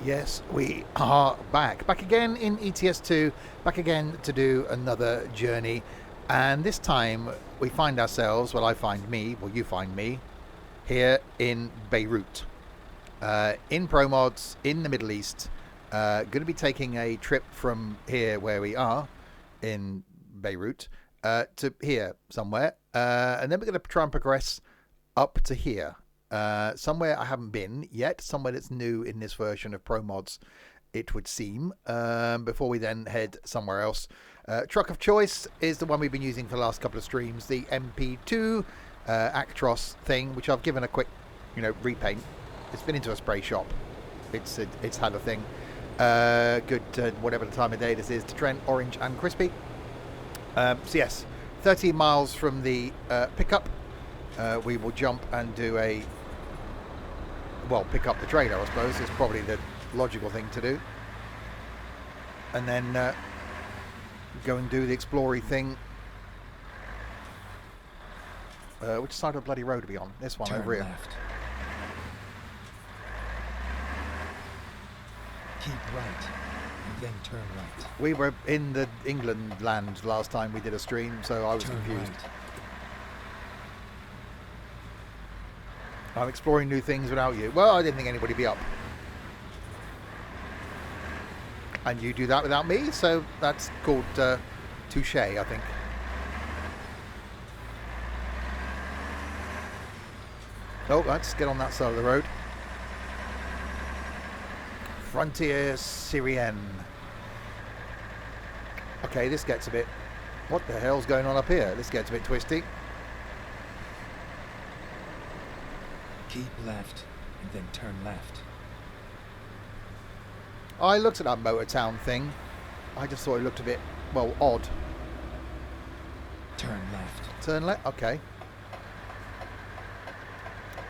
Yes, we are back. Back again in ETS2, back again to do another journey. And this time we find ourselves, well, I find me, well, you find me, here in Beirut. In Promods, in the Middle East. Going to be taking a trip from here where we are, in Beirut, to here somewhere. And then we're going to try and progress up to here. Somewhere I haven't been yet, somewhere that's new in this version of Promods, it would seem, before we then head somewhere else. Truck of choice is the one we've been using for the last couple of streams, the MP2 Actros thing, which I've given a quick, repaint. It's been into a spray shop. It's had a thing. Good, whatever the time of day this is, to Trent, orange and crispy. So yes, 13 miles from the pickup. We will jump and do pick up the trailer, I suppose, is probably the logical thing to do. And then go and do the explory thing. Which side of the bloody road are we on? This one. Turn over here. Left. Keep right, and then turn right. We were in the England land last time we did a stream, so I was confused. Right. I'm exploring new things without you. Well, I didn't think anybody'd be up. And you do that without me, so that's called touche, I think. Oh, let's get on that side of the road. Frontier Syrienne. Okay, this gets a bit... What the hell's going on up here? This gets a bit twisty. Keep left, and then turn left. I looked at that Motor Town thing. I just thought it looked a bit, well, odd. Turn left. Turn left? Okay.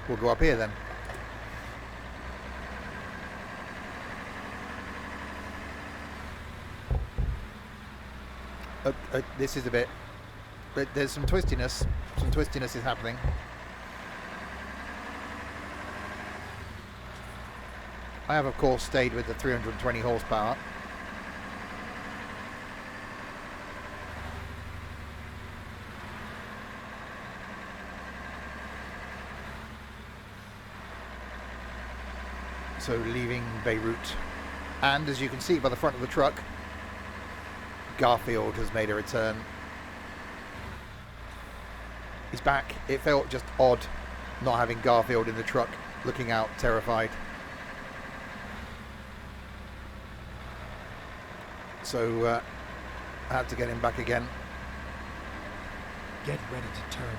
We'll go up here then. This is a bit... There's some twistiness. Some twistiness is happening. I have, of course, stayed with the 320 horsepower. So leaving Beirut. And as you can see by the front of the truck, Garfield has made a return. He's back. It felt just odd not having Garfield in the truck, looking out terrified. So I had to get him back again. Get ready to turn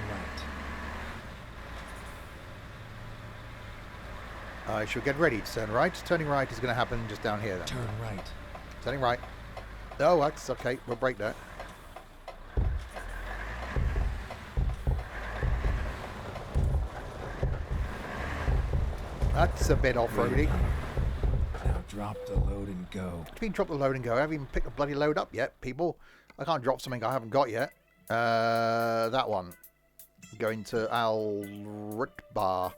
right. I shall get ready to turn right. Turning right is going to happen just down here then. Turn right. Turning right. Oh, that's okay. We'll break that. That's a bit off-roady. Now drop the load and go. What do you mean drop the load and go? I haven't even picked the bloody load up yet, people. I can't drop something I haven't got yet. That one. Going to Al Rutbar.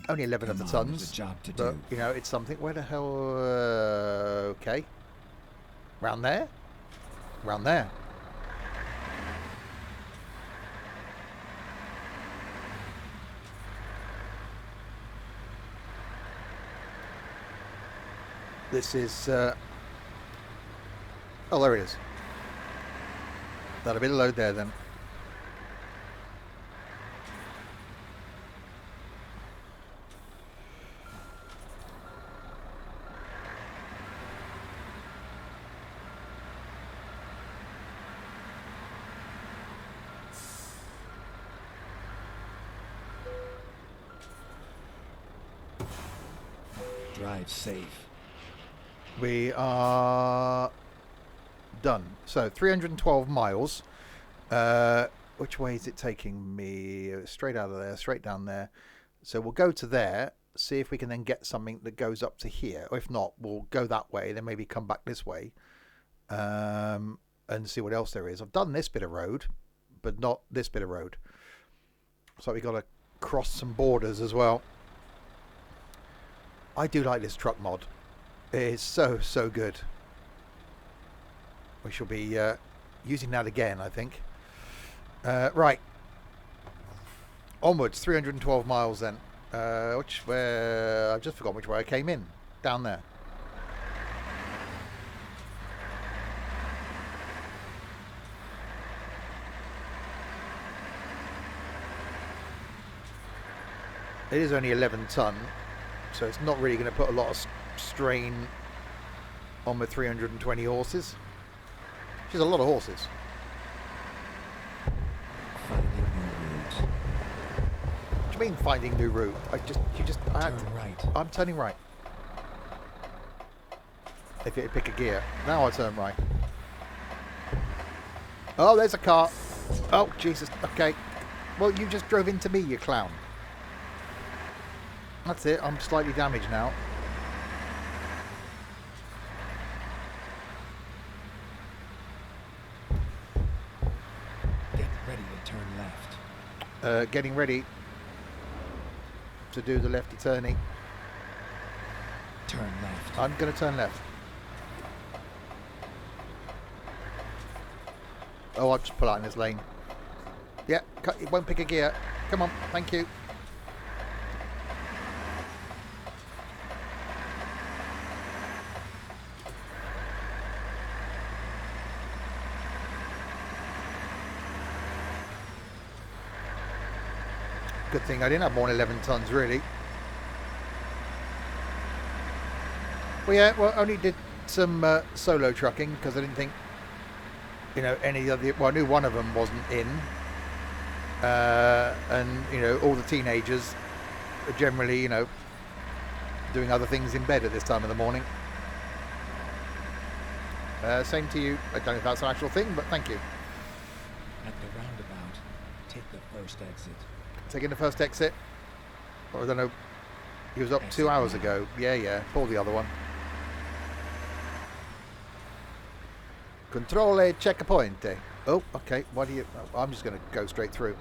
Only 11 of the tons. A job to but, do. it's something. Where the hell... okay. Round there? Round there. This is... oh, there it is. That'll be the load there then. Drive safe. We are done. So 312 miles. Which way is it taking me? Straight out of there, straight down there. So we'll go to there, see if we can then get something that goes up to here. Or if not, we'll go that way, then maybe come back this way. And see what else there is. I've done this bit of road, but not this bit of road. So we've got to cross some borders as well. I do like this truck mod. It is so, so good. We shall be using that again, I think. Right. Onwards, 312 miles then. Where I've just forgotten which way I came in. Down there. It is only 11 ton, so it's not really going to put a lot of strain on the 320 horses. Which is a lot of horses. Finding new route. What do you mean finding new route? Turn right. I'm turning right. If it pick a gear. Now I turn right. Oh, there's a car. Oh, Jesus. Okay. Well, you just drove into me, you clown. That's it. I'm slightly damaged now. Get ready to turn left. Getting ready to do the lefty turning. Turn left. I'm going to turn left. Oh, I'll just pull out in this lane. Yeah, it won't pick a gear. Come on, thank you. Good thing I didn't have more than 11 tons, really. Well, yeah, well, I only did some solo trucking because I didn't think, you know, any of the... Well, I knew one of them wasn't in. And, you know, all the teenagers are generally, you know, doing other things in bed at this time of the morning. Same to you. I don't know if that's an actual thing, but thank you. At the roundabout, take the first exit. Taking the first exit. Or I don't know. He was up 2 hours ago. Yeah. Pull the other one. Controle checkpoint. Oh, okay. What do you... Oh, I'm just going to go straight through.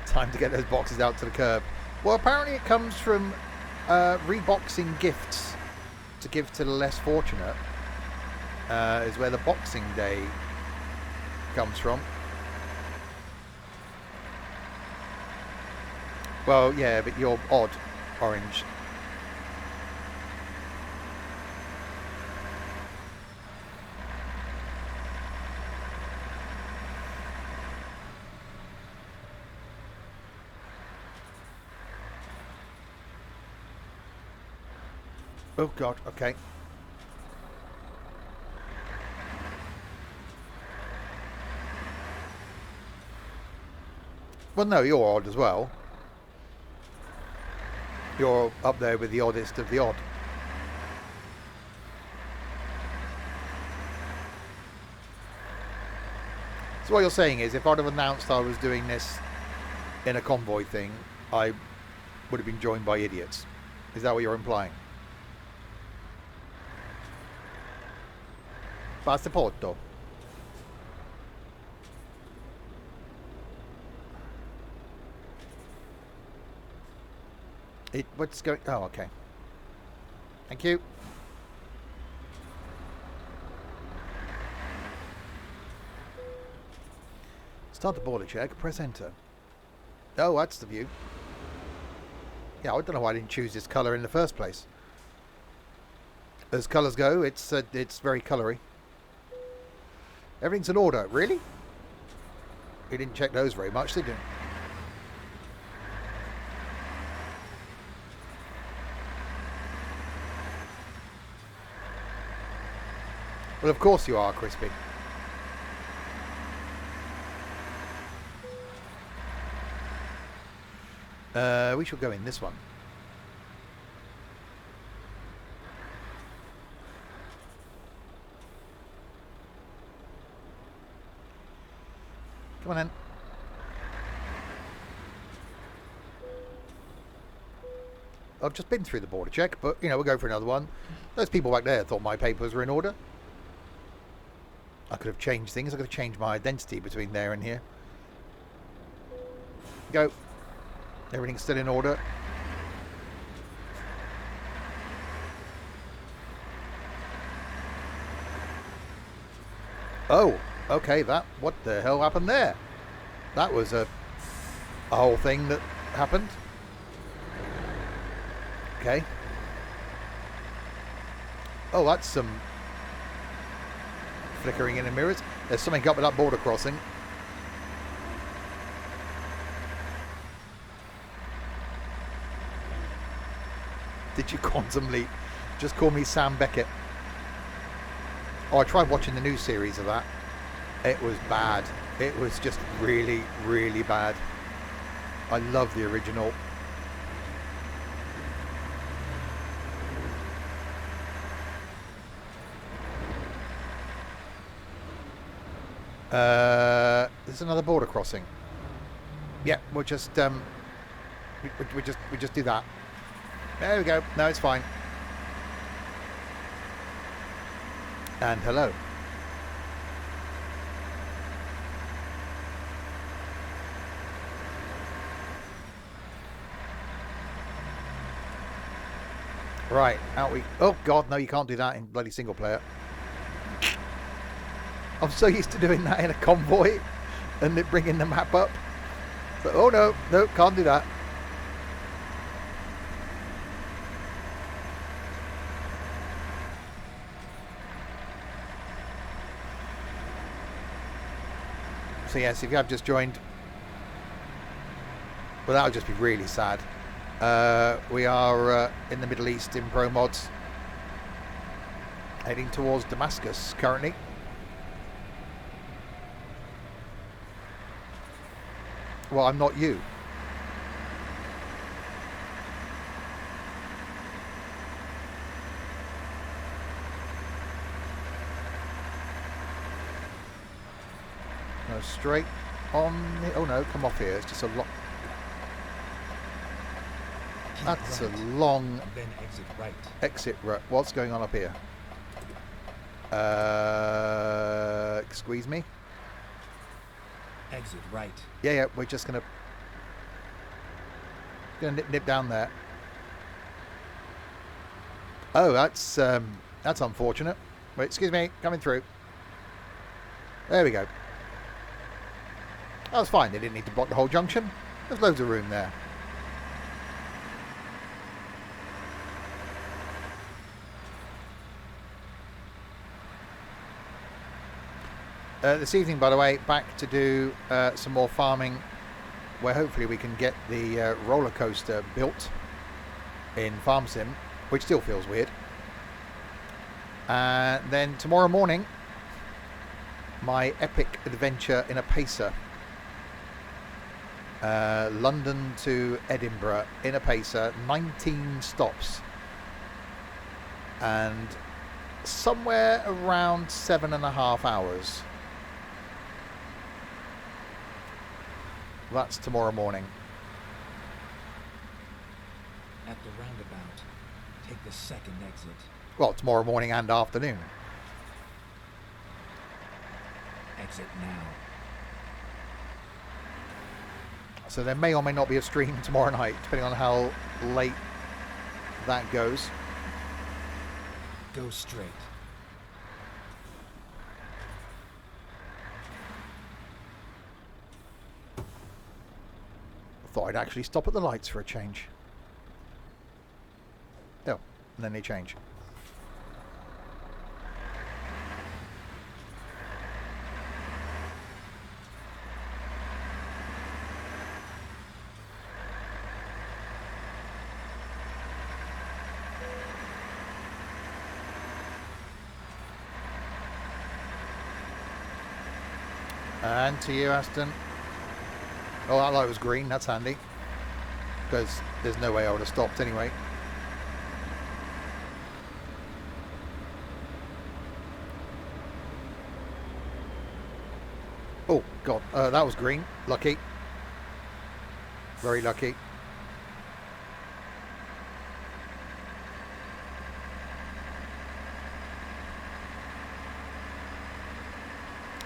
Time to get those boxes out to the curb. Well, apparently it comes from reboxing gifts to give to the less fortunate. Is where the Boxing Day comes from. Well, yeah, but you're odd, orange. Oh God, okay. Well, no, you're odd as well. You're up there with the oddest of the odd. So what you're saying is, if I'd have announced I was doing this in a convoy thing, I would have been joined by idiots. Is that what you're implying? Passaporto. What's going... Oh, okay. Thank you. Start the border check. Press enter. Oh, that's the view. Yeah, I don't know why I didn't choose this colour in the first place. As colours go, it's very coloury. Everything's in order. Really? You didn't check those very much, did you? Well, of course you are, Crispy. We shall go in this one. Come on then. I've just been through the border check, but, you know, we'll go for another one. Those people back there thought my papers were in order. I could have changed things. I could have changed my identity between there and here. Go. Everything's still in order. Oh, okay, what the hell happened there? That was a whole thing that happened. Okay. Oh, that's some flickering in the mirrors. There's something up with that border crossing. Did you quantum leap? Just call me Sam Beckett. Oh, I tried watching the new series of that. It was bad. It was just really, really bad. I love the original. There's another border crossing. Yeah, we'll just we just do that. There we go. No, it's fine. And hello. Right, out we... Oh, God, no, you can't do that in bloody single player. I'm so used to doing that in a convoy and it bringing the map up. But, oh, no, no, can't do that. So, yes, if you have just joined... Well, that would just be really sad. We are in the Middle East in Promods, heading towards Damascus currently. Well, I'm not you. No, straight on the... Oh no, come off here. It's just a lot. That's right. A long Then exit right. Exit right. What's going on up here? Squeeze me. Exit right. Yeah, we're just gonna nip down there. Oh, that's unfortunate. Wait, excuse me, coming through. There we go. That was fine. They didn't need to block the whole junction. There's loads of room there. This evening, by the way, back to do some more farming, where hopefully we can get the roller coaster built in Farm Sim, which still feels weird. And then tomorrow morning, my epic adventure in a pacer. London to Edinburgh in a pacer, 19 stops. And somewhere around 7.5 hours. That's tomorrow morning. At the roundabout, take the second exit. Well, tomorrow morning and afternoon. Exit now. So there may or may not be a stream tomorrow night, depending on how late that goes. Go straight. Thought I'd actually stop at the lights for a change. Oh, and then they change. And to you, Aston. Oh, that light was green. That's handy. Because there's no way I would have stopped anyway. Oh, God. That was green. Lucky. Very lucky.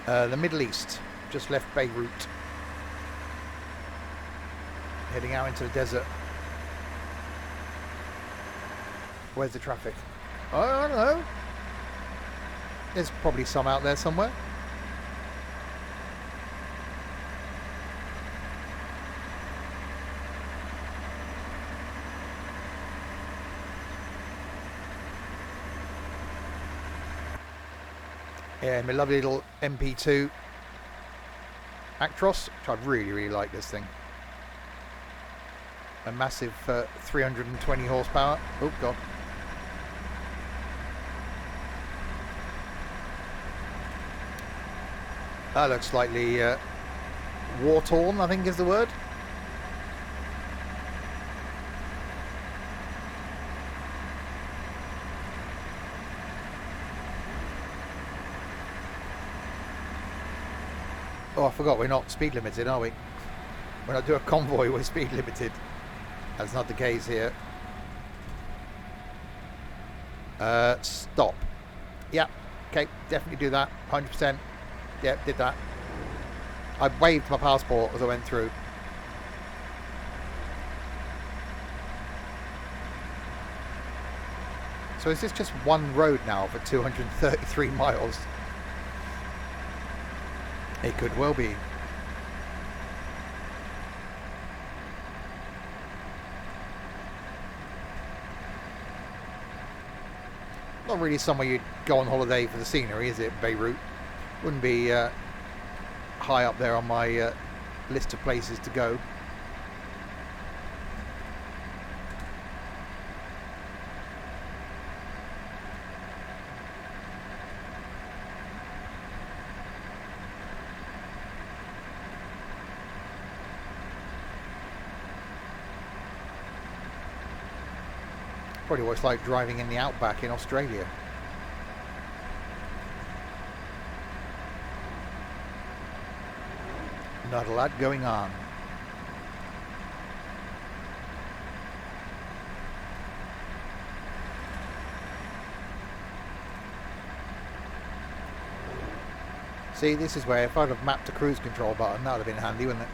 The Middle East. Just left Beirut. Heading out into the desert. Where's the traffic? I don't know. There's probably some out there somewhere. Yeah, my lovely little MP2 Actros, which I really like this thing. A massive 320 horsepower. Oh god. That looks slightly war-torn, I think is the word. Oh, I forgot, we're not speed limited, are we? When I do a convoy, we're speed limited. That's not the case here. Stop. Yeah, okay, definitely do that. 100%. Yep, did that. I waved my passport as I went through. So is this just one road now for 233 miles? It could well be. Not really somewhere you'd go on holiday for the scenery, is it, Beirut? Wouldn't be high up there on my list of places to go. Probably what it's like driving in the outback in Australia. Not a lot going on. See, this is where if I'd have mapped a cruise control button, that would have been handy, wouldn't it?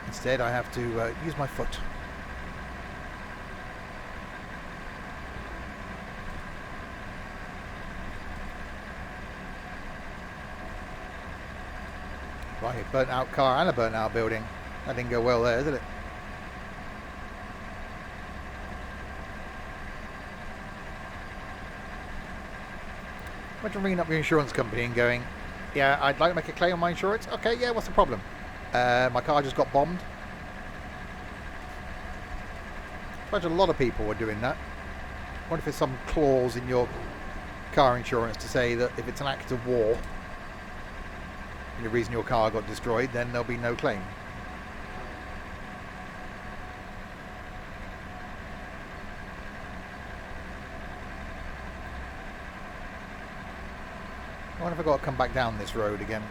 Instead, I have to use my foot. Right, a burnt out car and a burnt out building. That didn't go well there, did it? Imagine ringing up your insurance company and going, yeah, I'd like to make a claim on my insurance. Okay, yeah, what's the problem? My car just got bombed. I imagine a lot of people were doing that. I wonder if there's some clause in your car insurance to say that if it's an act of war, the reason your car got destroyed, then there'll be no claim. I wonder if I've got to come back down this road again.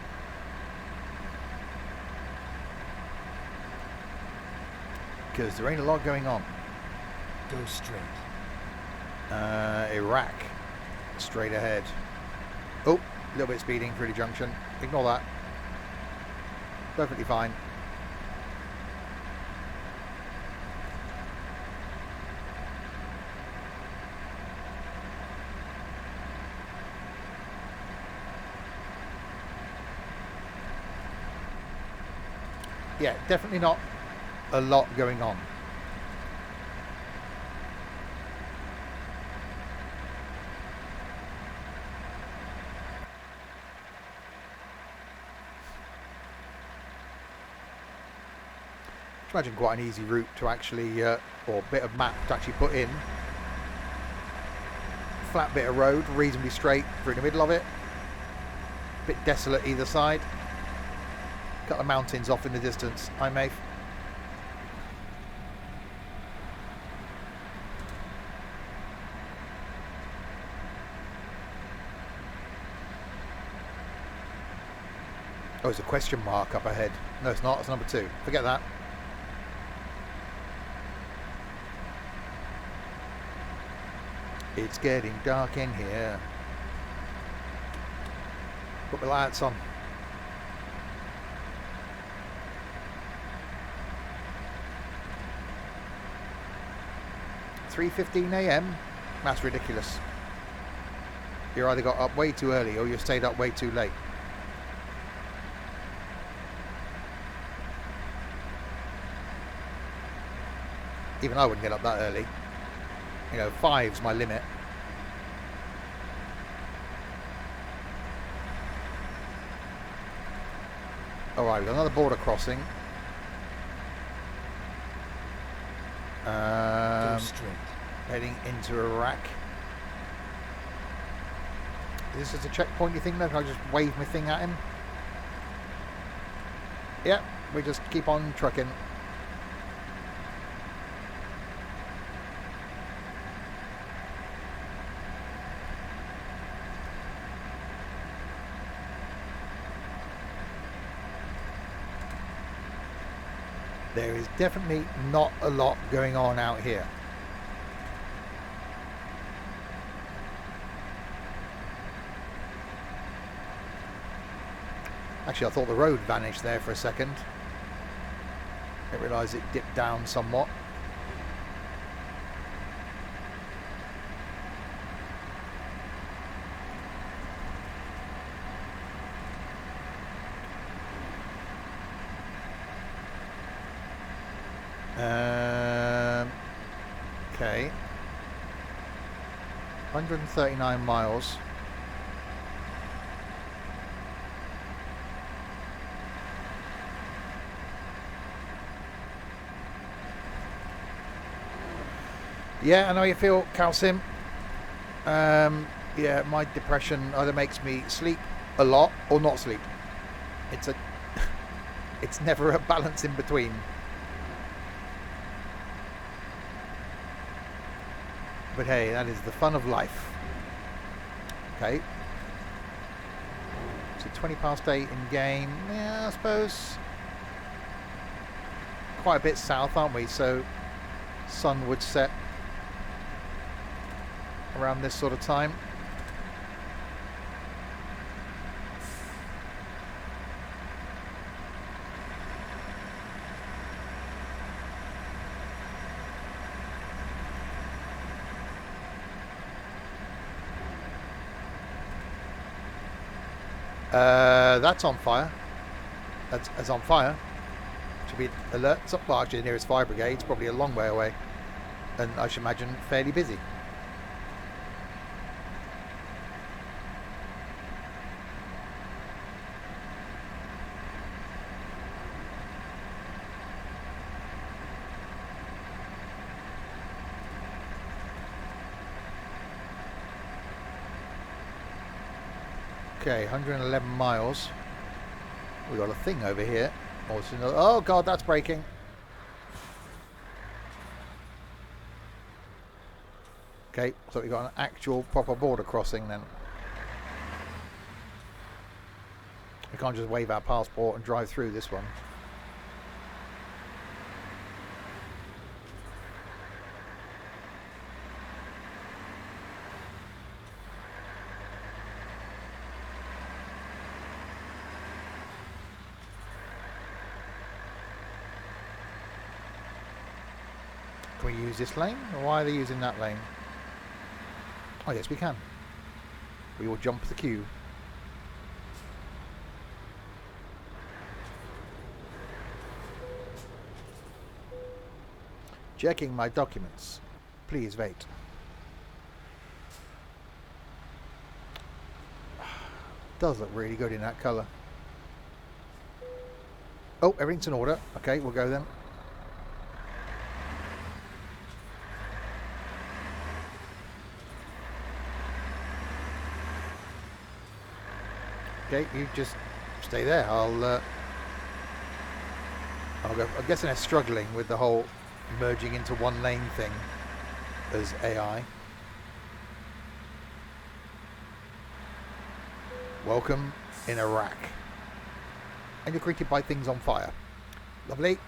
Because there ain't a lot going on. Go straight. Iraq. Straight ahead. Oh, a little bit speeding through the junction. Ignore that. Perfectly fine. Yeah, definitely not a lot going on. Imagine quite an easy route to actually, or bit of map to actually put in. Flat bit of road, reasonably straight through the middle of it. Bit desolate either side. Got the mountains off in the distance. Hi, Maeve. Oh, there's a question mark up ahead. No, it's not. It's number 2. Forget that. It's getting dark in here. Put my lights on. 3:15 a.m. That's ridiculous. You either got up way too early or you stayed up way too late. Even I wouldn't get up that early. You know, 5's my limit. Alright, we've got another border crossing. Go straight. Heading into Iraq. Is this a checkpoint, you think? No, can I just wave my thing at him? Yep, we just keep on trucking. There is definitely not a lot going on out here. Actually, I thought the road vanished there for a second. I realised it dipped down somewhat. Okay. 139 miles. Yeah, I know you feel, Calcim. Yeah, my depression either makes me sleep a lot or not sleep. It's never a balance in between. But hey, that is the fun of life. Okay. So 20 past 8 in game. Yeah, I suppose. Quite a bit south, aren't we? So sun would set around this sort of time. That's on fire. That's on fire. Should be alert. Well, actually, the nearest fire brigade's probably a long way away, and I should imagine fairly busy. Okay, 111 miles. We got a thing over here. Oh god, that's braking. Okay, so we got an actual proper border crossing then. We can't just wave our passport and drive through this one. Can we use this lane? Or why are they using that lane? Oh yes, we can. We will jump the queue. Checking my documents. Please wait. Does look really good in that colour. Oh, everything's in order. Okay, we'll go then. Okay, you just stay there. I'll go. I'm guessing they're struggling with the whole merging into one lane thing as AI. Welcome in Iraq. And you're greeted by things on fire. Lovely.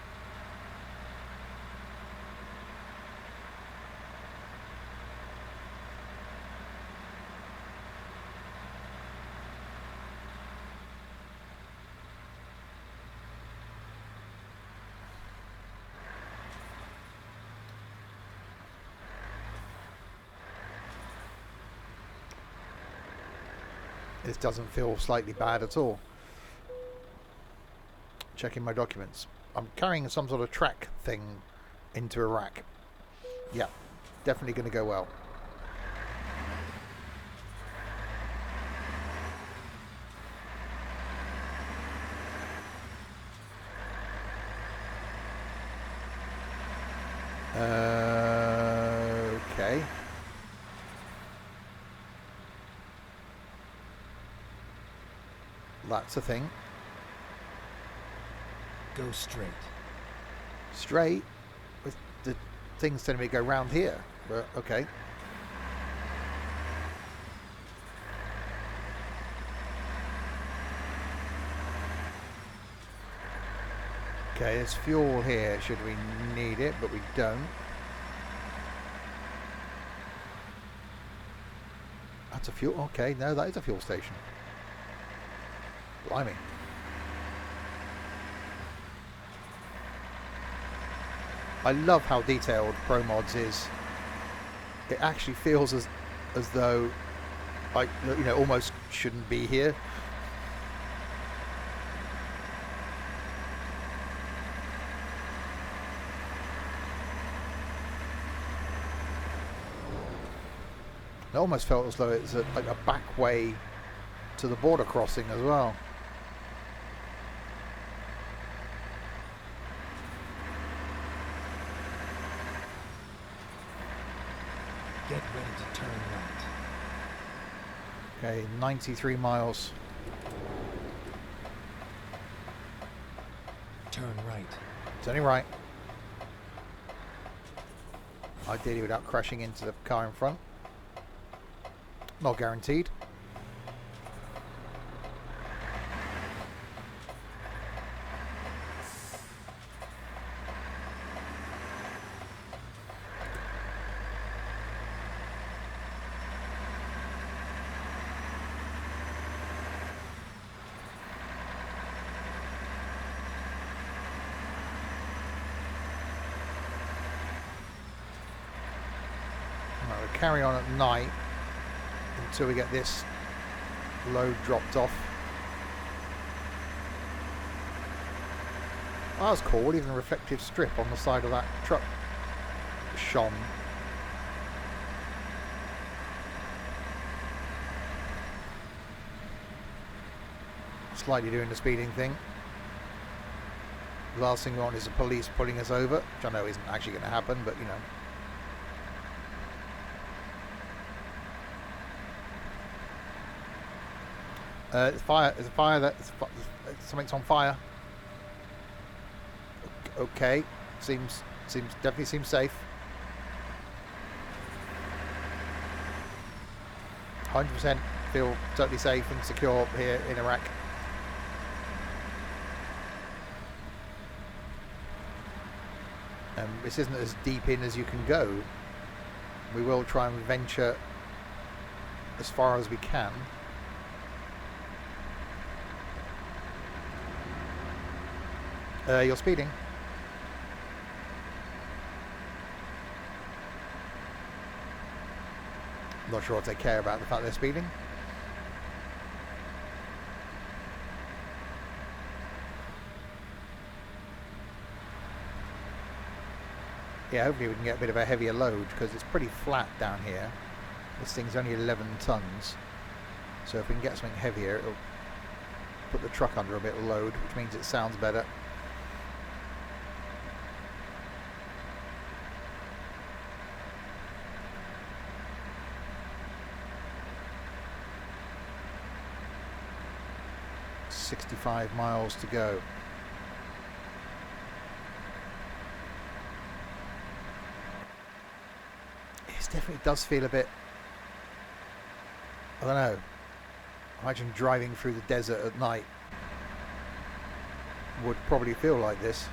This doesn't feel slightly bad at all. Checking my documents. I'm carrying some sort of track thing into Iraq. Yeah, definitely going to go well. Okay. That's a thing. Go straight. Straight? With the things telling me to go round here. But okay. Okay, there's fuel here should we need it, but we don't. That's a fuel. Okay, no, that is a fuel station. Blimey. I love how detailed Promods is. It actually feels as though I, you know, almost shouldn't be here. It almost felt as though it's like a back way to the border crossing as well. Get ready to turn right. Okay, 93 miles. Turn right. It's only right. Ideally without crashing into the car in front. Not guaranteed. Right, we'll carry on at night until we get this load dropped off. That was cool, even a reflective strip on the side of that truck shone. Slightly doing the speeding thing. The last thing we want is the police pulling us over, which I know isn't actually going to happen, but you know. There's fire. There's a fire. Something's on fire. Okay, definitely seems safe. 100% feel totally safe and secure here in Iraq. This isn't as deep in as you can go. We will try and venture as far as we can. You're speeding. Not sure if they care about the fact they're speeding. Yeah, hopefully we can get a bit of a heavier load because it's pretty flat down here. This thing's only 11 tons. So if we can get something heavier, it'll put the truck under a bit of load, which means it sounds better. .65 miles to go. It definitely does feel a bit, I don't know, imagine driving through the desert at night would probably feel like this.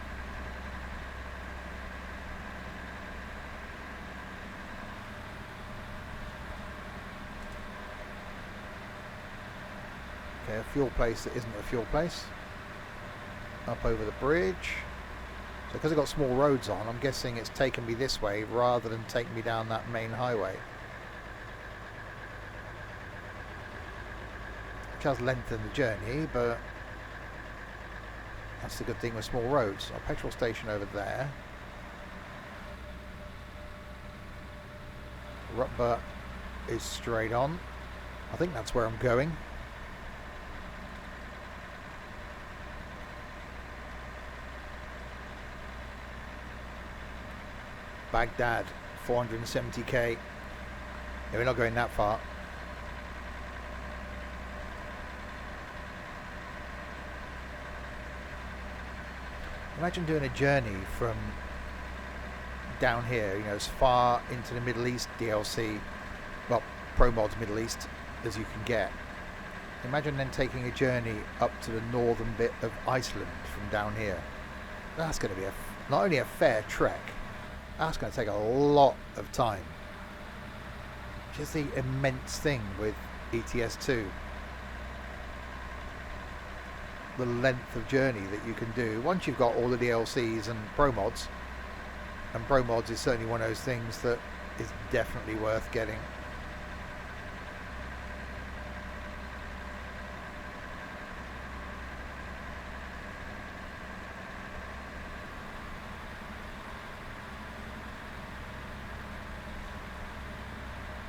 Okay, a fuel place that isn't a fuel place. Up over the bridge. So because I've got small roads on, I'm guessing it's taken me this way rather than taking me down that main highway. which has lengthened the journey, but that's the good thing with small roads. Our petrol station over there. Rutba is straight on. I think that's where I'm going. Baghdad, 470k. Yeah, we're not going that far. Imagine doing a journey from down here, you know, as far into the Middle East DLC, well, Promods Middle East as you can get. Imagine then taking a journey up to the northern bit of Iceland from down here. That's going to be not only a fair trek, that's going to take a lot of time. Just the immense thing with ETS2. The length of journey that you can do once you've got all the DLCs and Promods. And Promods is certainly one of those things that is definitely worth getting.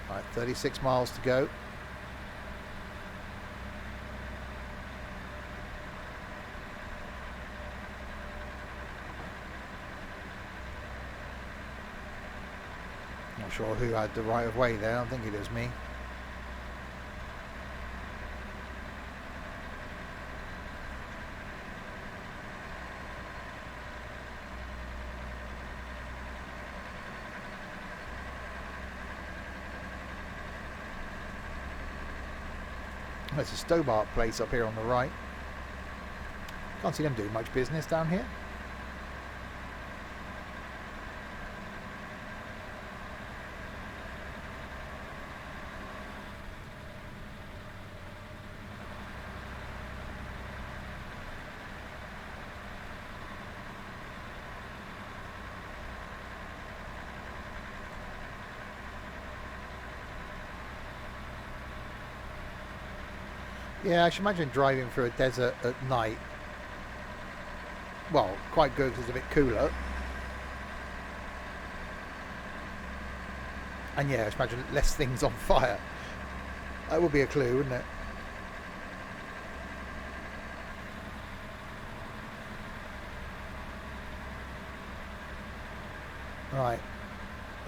Right, 36 miles to go. Not sure who had the right of way there. I think it was me. There's a Stobart place up here on the right. Can't see them doing much business down here. Yeah, I should imagine driving through a desert at night. Well, quite good because it's a bit cooler. And yeah, I should imagine less things on fire. That would be a clue, wouldn't it? Right.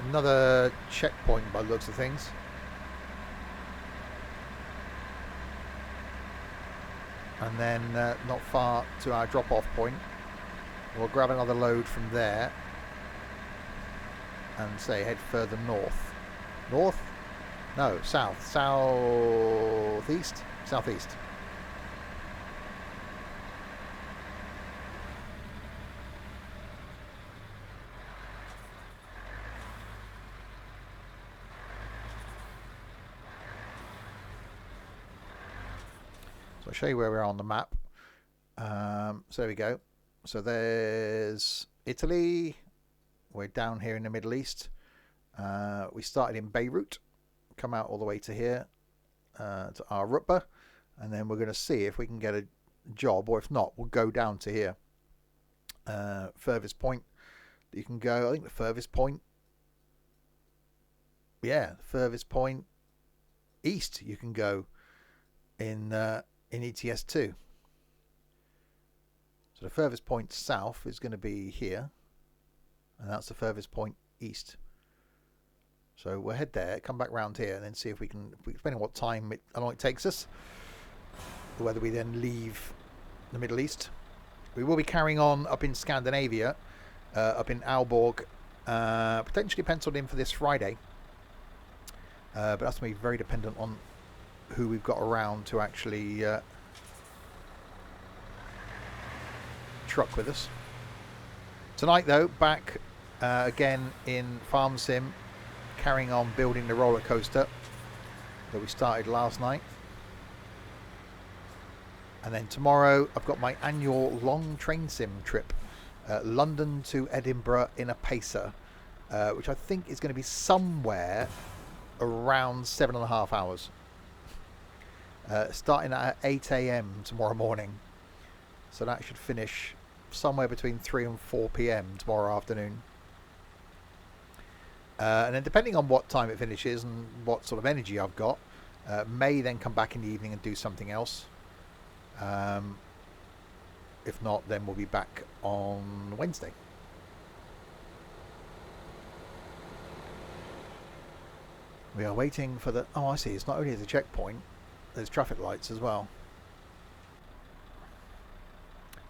Another checkpoint by the looks of things. And then not far to our drop-off point. We'll grab another load from there and say head further north. North? No, south. Southeast? Southeast. So I'll show you where we are on the map. So there we go. So there's Italy. We're down here in the Middle East. We started in Beirut, come out all the way to here, to our Rutba, and then we're going to see if we can get a job, or if not, we'll go down to here. Furthest point that you can go, I think the furthest point, yeah, the furthest point east you can go in ETS2. So the furthest point south is going to be here, and that's the furthest point east. So we'll head there, come back round here, and then see if we can, depending on what time how long it takes us, whether we then leave the Middle East. We will be carrying on up in Scandinavia, up in Aalborg, potentially penciled in for this Friday. But that's going to be very dependent on who we've got around to actually truck with us. Tonight though, back again in Farm Sim, carrying on building the roller coaster that we started last night. And then tomorrow I've got my annual long train sim trip, London to Edinburgh in a Pacer, which I think is going to be somewhere around 7.5 hours. starting at 8 a.m. tomorrow morning. So that should finish somewhere between 3 and 4 p.m. tomorrow afternoon. And then depending on what time it finishes and what sort of energy I've got, may then come back in the evening and do something else. If not, then we'll be back on Wednesday. We are waiting for the... Oh, I see. It's not only at the checkpoint. There's traffic lights as well.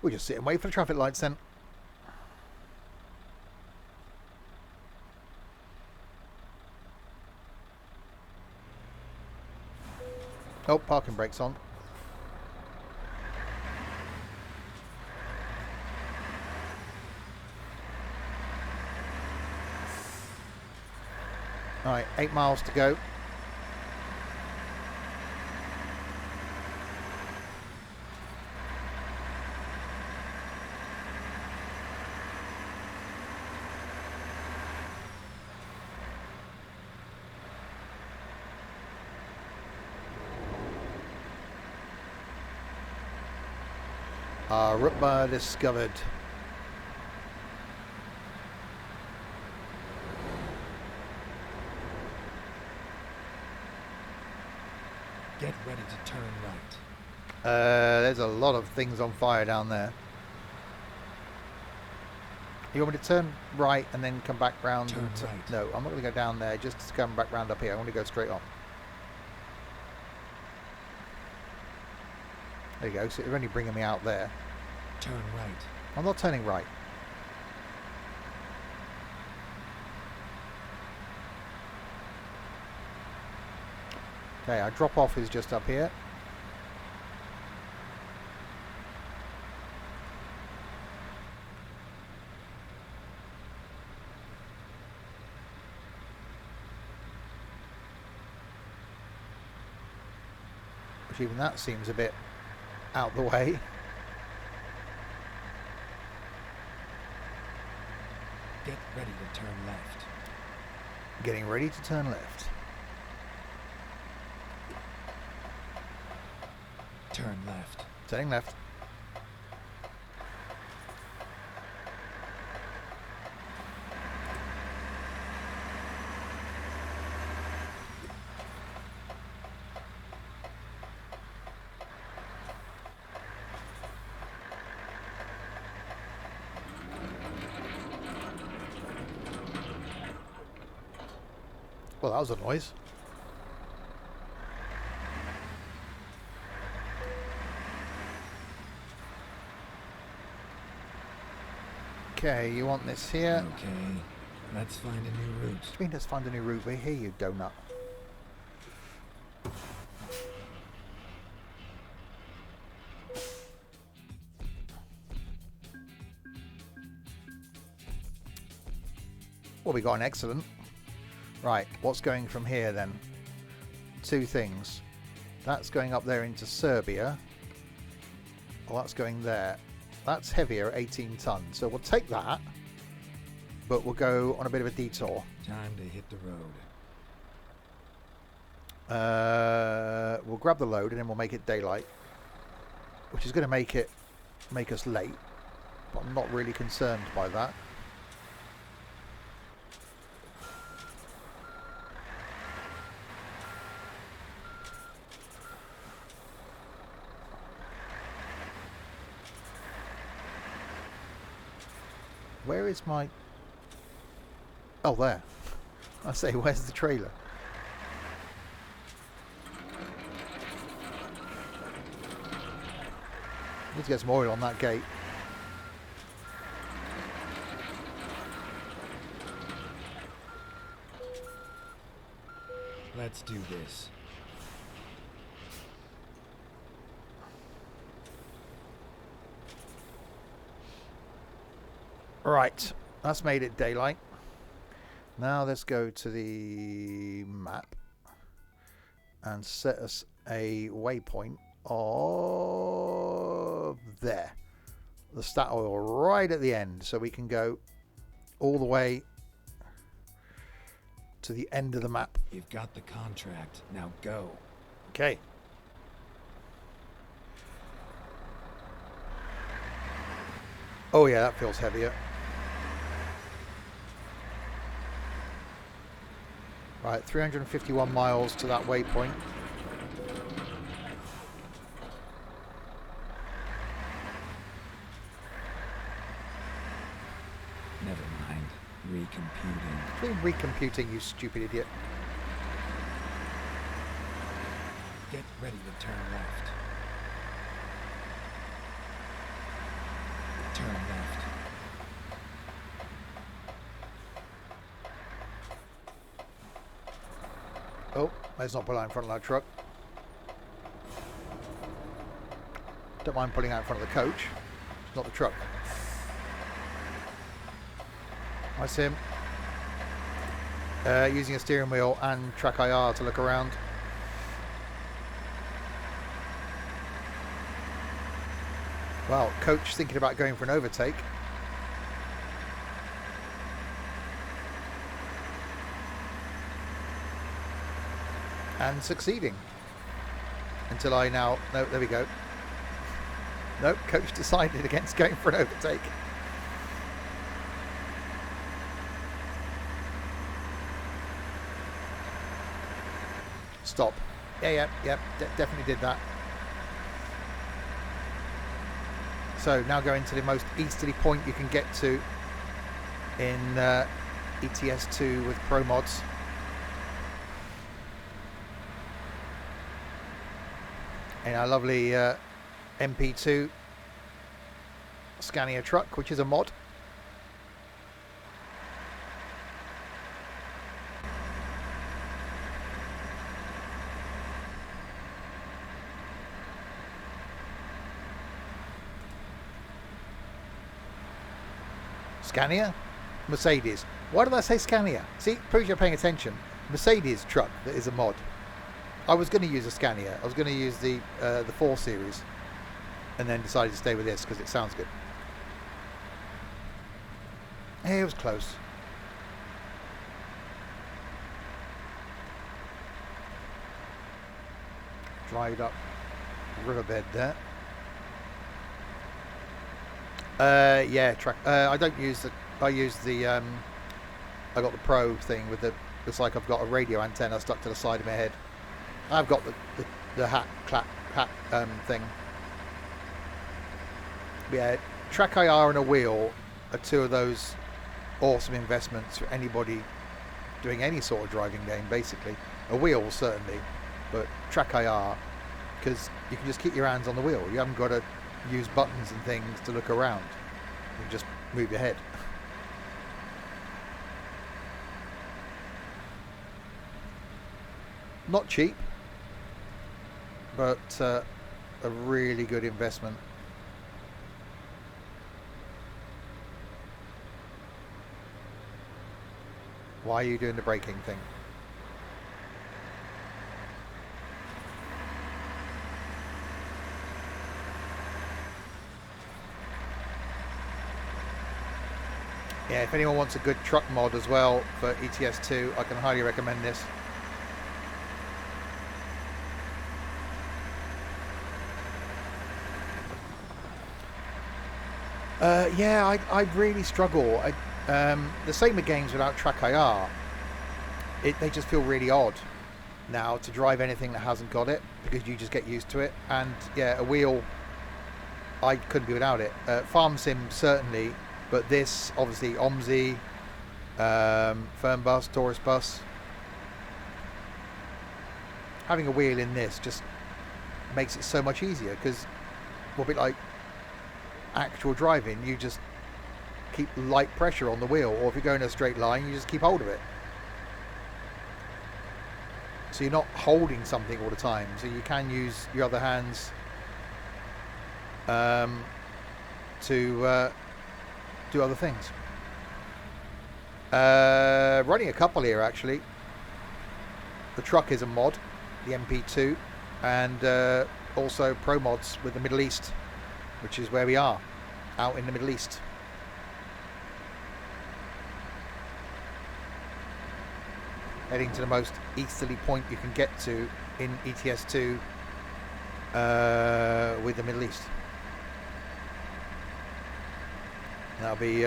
We'll just sit and wait for the traffic lights then. Oh, parking brakes on. Alright, 8 miles to go. Rutba discovered. Get ready to turn right. There's a lot of things on fire down there. You want me to turn right and then come back round? Turn right. No, I'm not going to go down there. Just to come back round up here. I want to go straight on. There you go. So you're only bringing me out there. Turn right. I'm not turning right. Okay, our drop off is just up here. Which even that seems a bit out the way. Get ready to turn left. Getting ready to turn left. Turn left. Turning left. Well, that was a noise. Okay, you want this here? Okay, let's find a new route. What do you mean let's find a new route? We're here, you donut. Well, we got an excellent. Right, what's going from here then? Two things. That's going up there into Serbia. Well, that's going there. That's heavier, 18 tons. So we'll take that, but we'll go on a bit of a detour. Time to hit the road. We'll grab the load and then we'll make it daylight, which is going to make us late, but I'm not really concerned by that. Where is my... Oh, there. I say, where's the trailer? Need to get some oil on that gate. Let's do this. Right, that's made it daylight. Now let's go to the map and set us a waypoint of there. The stat oil right at the end, so we can go all the way to the end of the map. You've got the contract. Now go. Okay. Oh yeah, that feels heavier. Right, 351 miles to that waypoint. Never mind. Recomputing. Doing recomputing, you stupid idiot. Get ready to turn left. Turn left. Oh, let's not pull out in front of that truck. Don't mind pulling out in front of the coach. It's not the truck. That's him. Using a steering wheel and track IR to look around. Well, coach thinking about going for an overtake. And succeeding. Until I now... No, there we go. Nope, coach decided against going for an overtake. Stop. Yeah, definitely did that. So now going to the most easterly point you can get to in ETS2 with Promods. In our lovely MP2 Scania truck, which is a mod. Scania? Mercedes. Why did I say Scania? See, proves you're paying attention. Mercedes truck that is a mod. I was going to use a Scania. I was going to use the 4 Series, and then decided to stay with this because it sounds good. Hey, it was close. Dried up riverbed there. Yeah, track. I don't use the. I use the. I got the Pro thing with the. It's like I've got a radio antenna stuck to the side of my head. I've got the hat thing. Yeah, track IR and a wheel are two of those awesome investments for anybody doing any sort of driving game. Basically, a wheel certainly, but track IR because you can just keep your hands on the wheel. You haven't got to use buttons and things to look around. You can just move your head. Not cheap, but a really good investment. Why are you doing the braking thing? Yeah, if anyone wants a good truck mod as well for ETS2, I can highly recommend this. Yeah, I really struggle. The same with games without track IR. They just feel really odd now to drive anything that hasn't got it, because you just get used to it. And yeah, a wheel, I couldn't be without it. Farm Sim certainly, but this obviously OMSI, Fern Bus, Taurus Bus. Having a wheel in this just makes it so much easier, because a bit like actual driving, you just keep light pressure on the wheel, or if you're going in a straight line, you just keep hold of it. So you're not holding something all the time, so you can use your other hands to do other things. Running a couple here actually. The truck is a mod, the MP2, and also Promods with the Middle East, which is where we are, out in the Middle East. Heading to the most easterly point you can get to in ETS2 with the Middle East. That'll be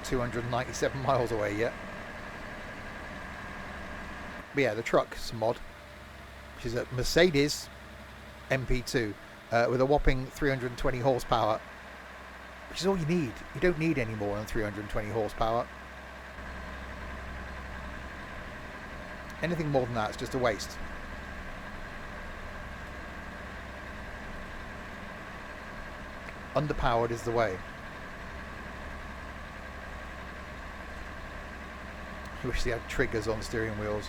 297 miles away yet. But yeah, the truck's mod, which is a Mercedes MP2 with a whopping 320 horsepower, which is all you need. You don't need any more than 320 horsepower. Anything more than that is just a waste. Underpowered is the way. I wish they had triggers on steering wheels.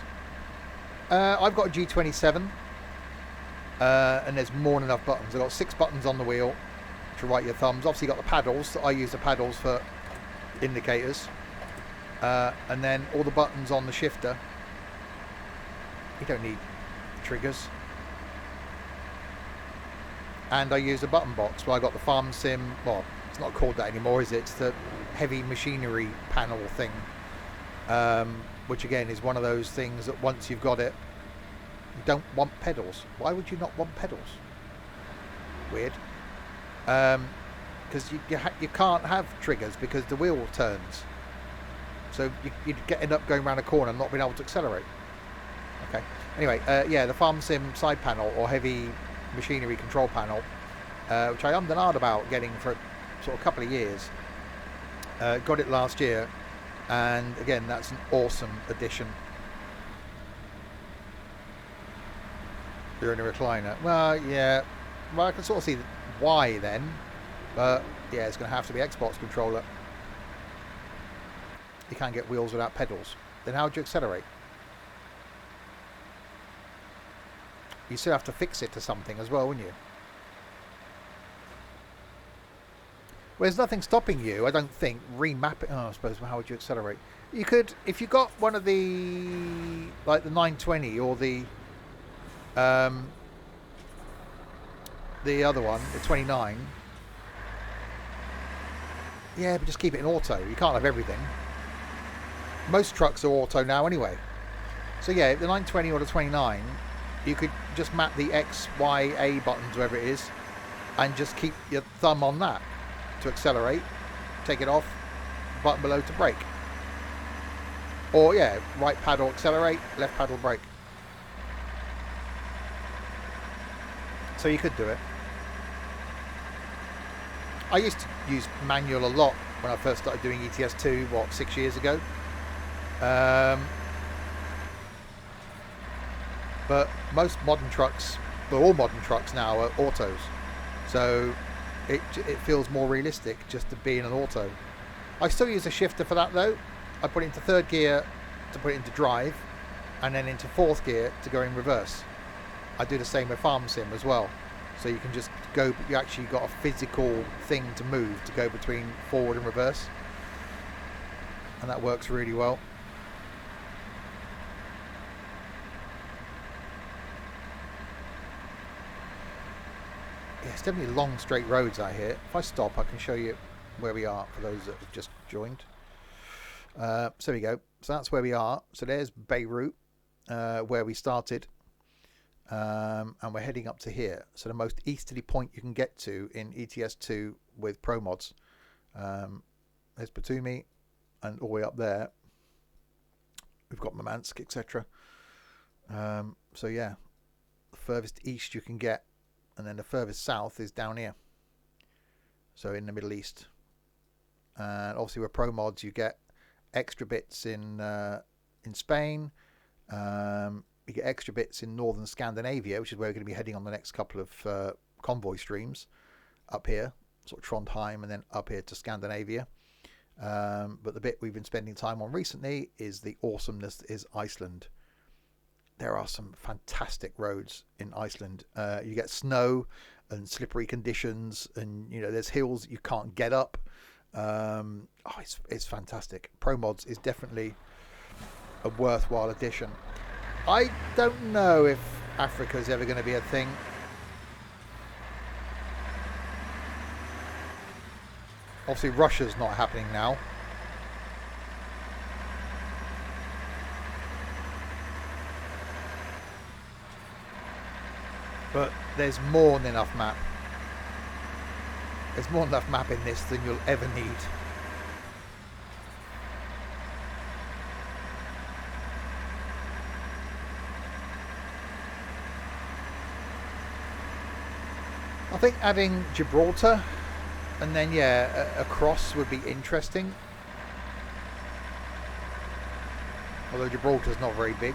I've got a G27, and there's more than enough buttons. I've got 6 buttons on the wheel to write your thumbs. Obviously got the paddles. I use the paddles for indicators. And then all the buttons on the shifter. You don't need triggers. And I use a button box where I got the farm sim. Well, it's not called that anymore, is it? It's the heavy machinery panel thing, which again is one of those things that once you've got it, you don't want pedals. Why would you not want pedals? Weird. Because you can't have triggers because the wheel turns. So you'd end up going around a corner and not being able to accelerate. Okay. Anyway, yeah, the farm sim side panel or heavy machinery control panel, which I ummed and ahed about getting for sort of a couple of years. Got it last year, and again, that's an awesome addition. You're in a recliner. Well, yeah. Well, I can sort of see why then, but yeah, it's going to have to be Xbox controller. You can't get wheels without pedals. Then how do you accelerate? You still have to fix it to something as well, wouldn't you? Well, there's nothing stopping you, I don't think, remapping. Oh, I suppose, how would you accelerate? You could, if you got one of the, like the 920 or the other one, the 29. Yeah, but just keep it in auto. You can't have everything. Most trucks are auto now anyway. So yeah, the 920 or the 29, you could just map the X, Y, A buttons, whatever it is, and just keep your thumb on that to accelerate, take it off, button below to brake. Or yeah, right paddle accelerate, left paddle brake. So you could do it. I used to use manual a lot when I first started doing ETS2, what, 6 years ago. But most modern trucks, well, all modern trucks now are autos. So it feels more realistic just to be in an auto. I still use a shifter for that though. I put it into third gear to put it into drive, and then into fourth gear to go in reverse. I do the same with farm sim as well. So you can just go, but you actually got a physical thing to move to go between forward and reverse. And that works really well. Yeah, it's definitely long straight roads out here. If I stop, I can show you where we are for those that have just joined. So there we go. So that's where we are. So there's Beirut, where we started. And we're heading up to here. So the most easterly point you can get to in ETS2 with Promods. There's Batumi, and all the way up there we've got Murmansk, etc. So yeah, the furthest east you can get, and then the furthest south is down here. So in the Middle East. And obviously with Promods you get extra bits in Spain. You get extra bits in northern Scandinavia, which is where we're going to be heading on the next couple of convoy streams up here, sort of Trondheim, and then up here to Scandinavia. But the bit we've been spending time on recently is the awesomeness is Iceland. There are some fantastic roads in Iceland. You get snow and slippery conditions, and you know there's hills that you can't get up. It's fantastic. Promods is definitely a worthwhile addition. I don't know if Africa is ever going to be a thing. Obviously, Russia's not happening now. But there's more than enough map. There's more than enough map in this than you'll ever need. think adding Gibraltar and then, yeah, across would be interesting. Although Gibraltar's not very big.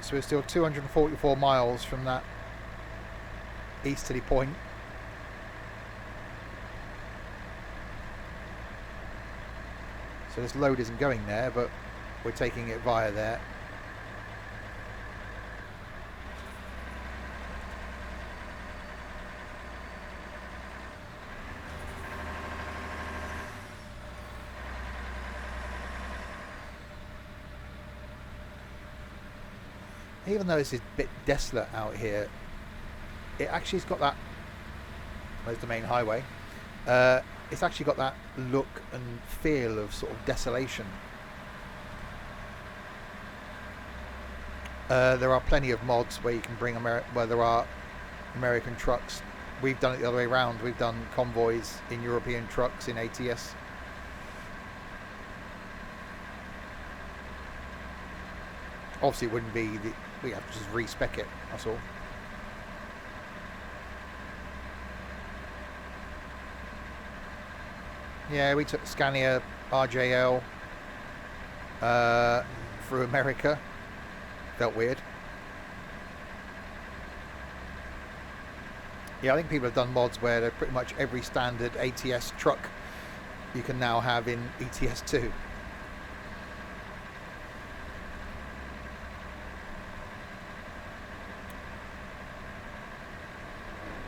So we're still 244 miles from that easterly point. So this load isn't going there, but we're taking it via there. Even though it's a bit desolate out here, it actually has got that, there's the main highway, it's actually got that look and feel of sort of desolation. There are plenty of mods where you can bring where there are American trucks. We've done it the other way around. We've done convoys in European trucks in ATS. Obviously it wouldn't be we have to just respec it, that's all. Yeah, we took Scania RJL through America. Felt weird. Yeah, I think people have done mods where they're pretty much every standard ATS truck you can now have in ETS2.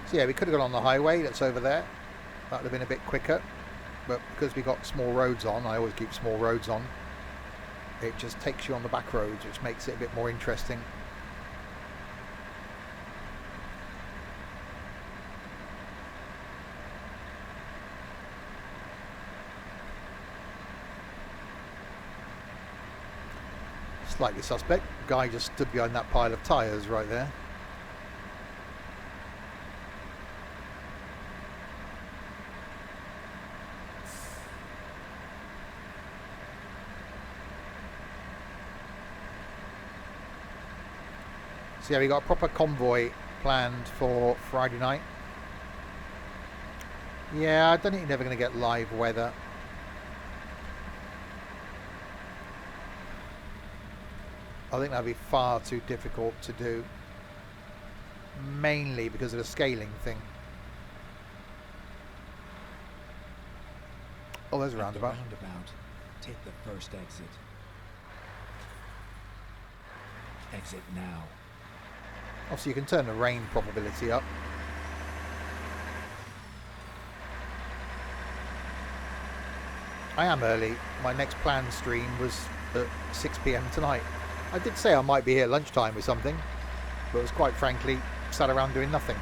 So yeah, we could have gone on the highway that's over there. That would have been a bit quicker. But because we got small roads on, I always keep small roads on, it just takes you on the back roads, which makes it a bit more interesting. Slightly suspect. Guy just stood behind that pile of tyres right there. So yeah, we got a proper convoy planned for Friday night. Yeah, I don't think you're never going to get live weather. I think that'd be far too difficult to do. Mainly because of the scaling thing. Oh, there's a roundabout. Take the first exit. Exit now. Obviously, you can turn the rain probability up. I am early. My next planned stream was at 6 PM tonight. I did say I might be here at lunchtime or something, but was quite frankly sat around doing nothing.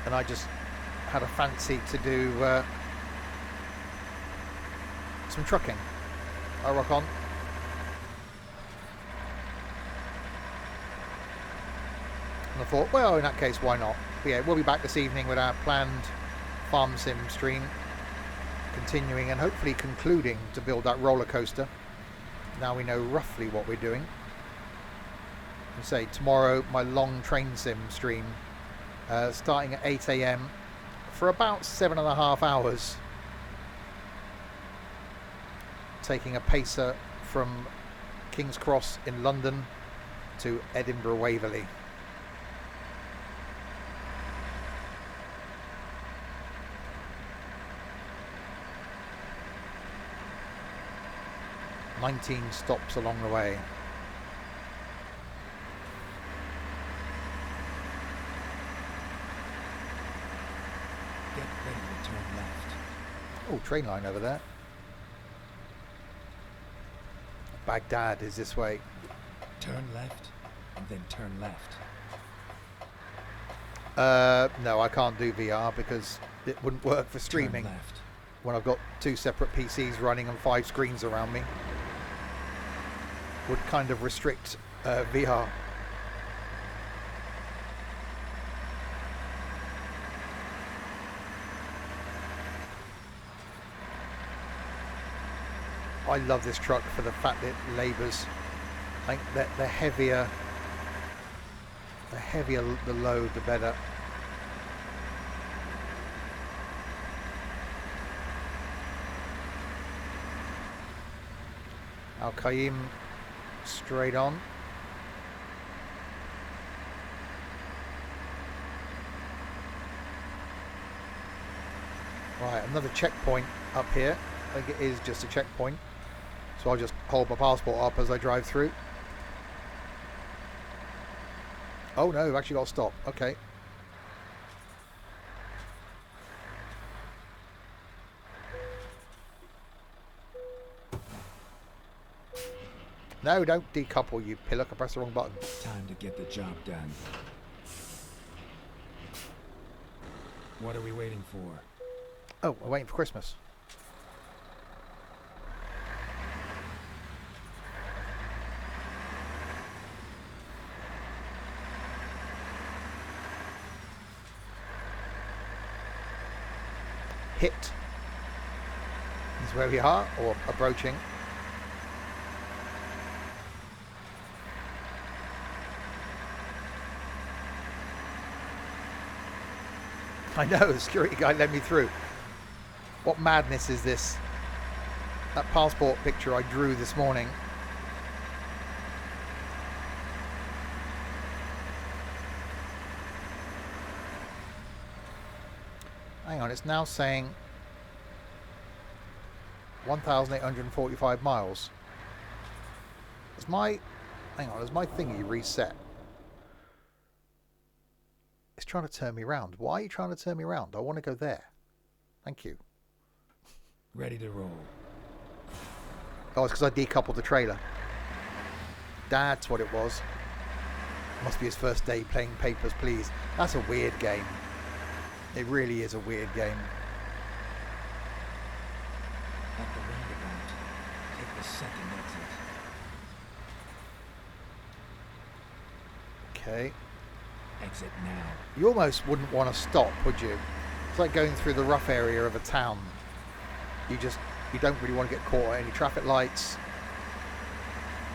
And I just had a fancy to do some trucking. I'll rock on. And I thought, well, in that case, why not? But yeah, we'll be back this evening with our planned farm sim stream, continuing and hopefully concluding to build that roller coaster. Now we know roughly what we're doing. And say tomorrow, my long train sim stream, starting at 8 AM for about 7.5 hours, taking a pacer from King's Cross in London to Edinburgh Waverley. "19 stops along the way." Get ready to turn left. Oh, train line over there. Baghdad is this way. Turn left and then turn left. No, I can't do VR because it wouldn't work for streaming Turn left. when I've got 2 separate PCs running and 5 screens around me. Would kind of restrict VR. I love this truck for the fact that it labours. I think that the heavier the load, the better. Al Qaim straight on. Right, another checkpoint up here. I think it is just a checkpoint. So I'll just hold my passport up as I drive through. Oh no, I've actually got to stop. Okay. No, don't decouple, you pillock. I pressed the wrong button. Time to get the job done. What are we waiting for? Oh, we're waiting for Christmas. Hit is where we are, or approaching. I know, the security guy let me through. What madness is this? That passport picture I drew this morning. Hang on, it's now saying 1,845 miles. Is my... Hang on, is my thingy reset? It's trying to turn me around. Why are you trying to turn me around? I want to go there. Thank you. Ready to roll. Oh, it's because I decoupled the trailer. That's what it was. Must be his first day playing Papers, Please. That's a weird game. It really is a weird game. At the roundabout, take the second exit. Okay. Exit now. You almost wouldn't want to stop, would you? It's like going through the rough area of a town. You don't really want to get caught at any traffic lights,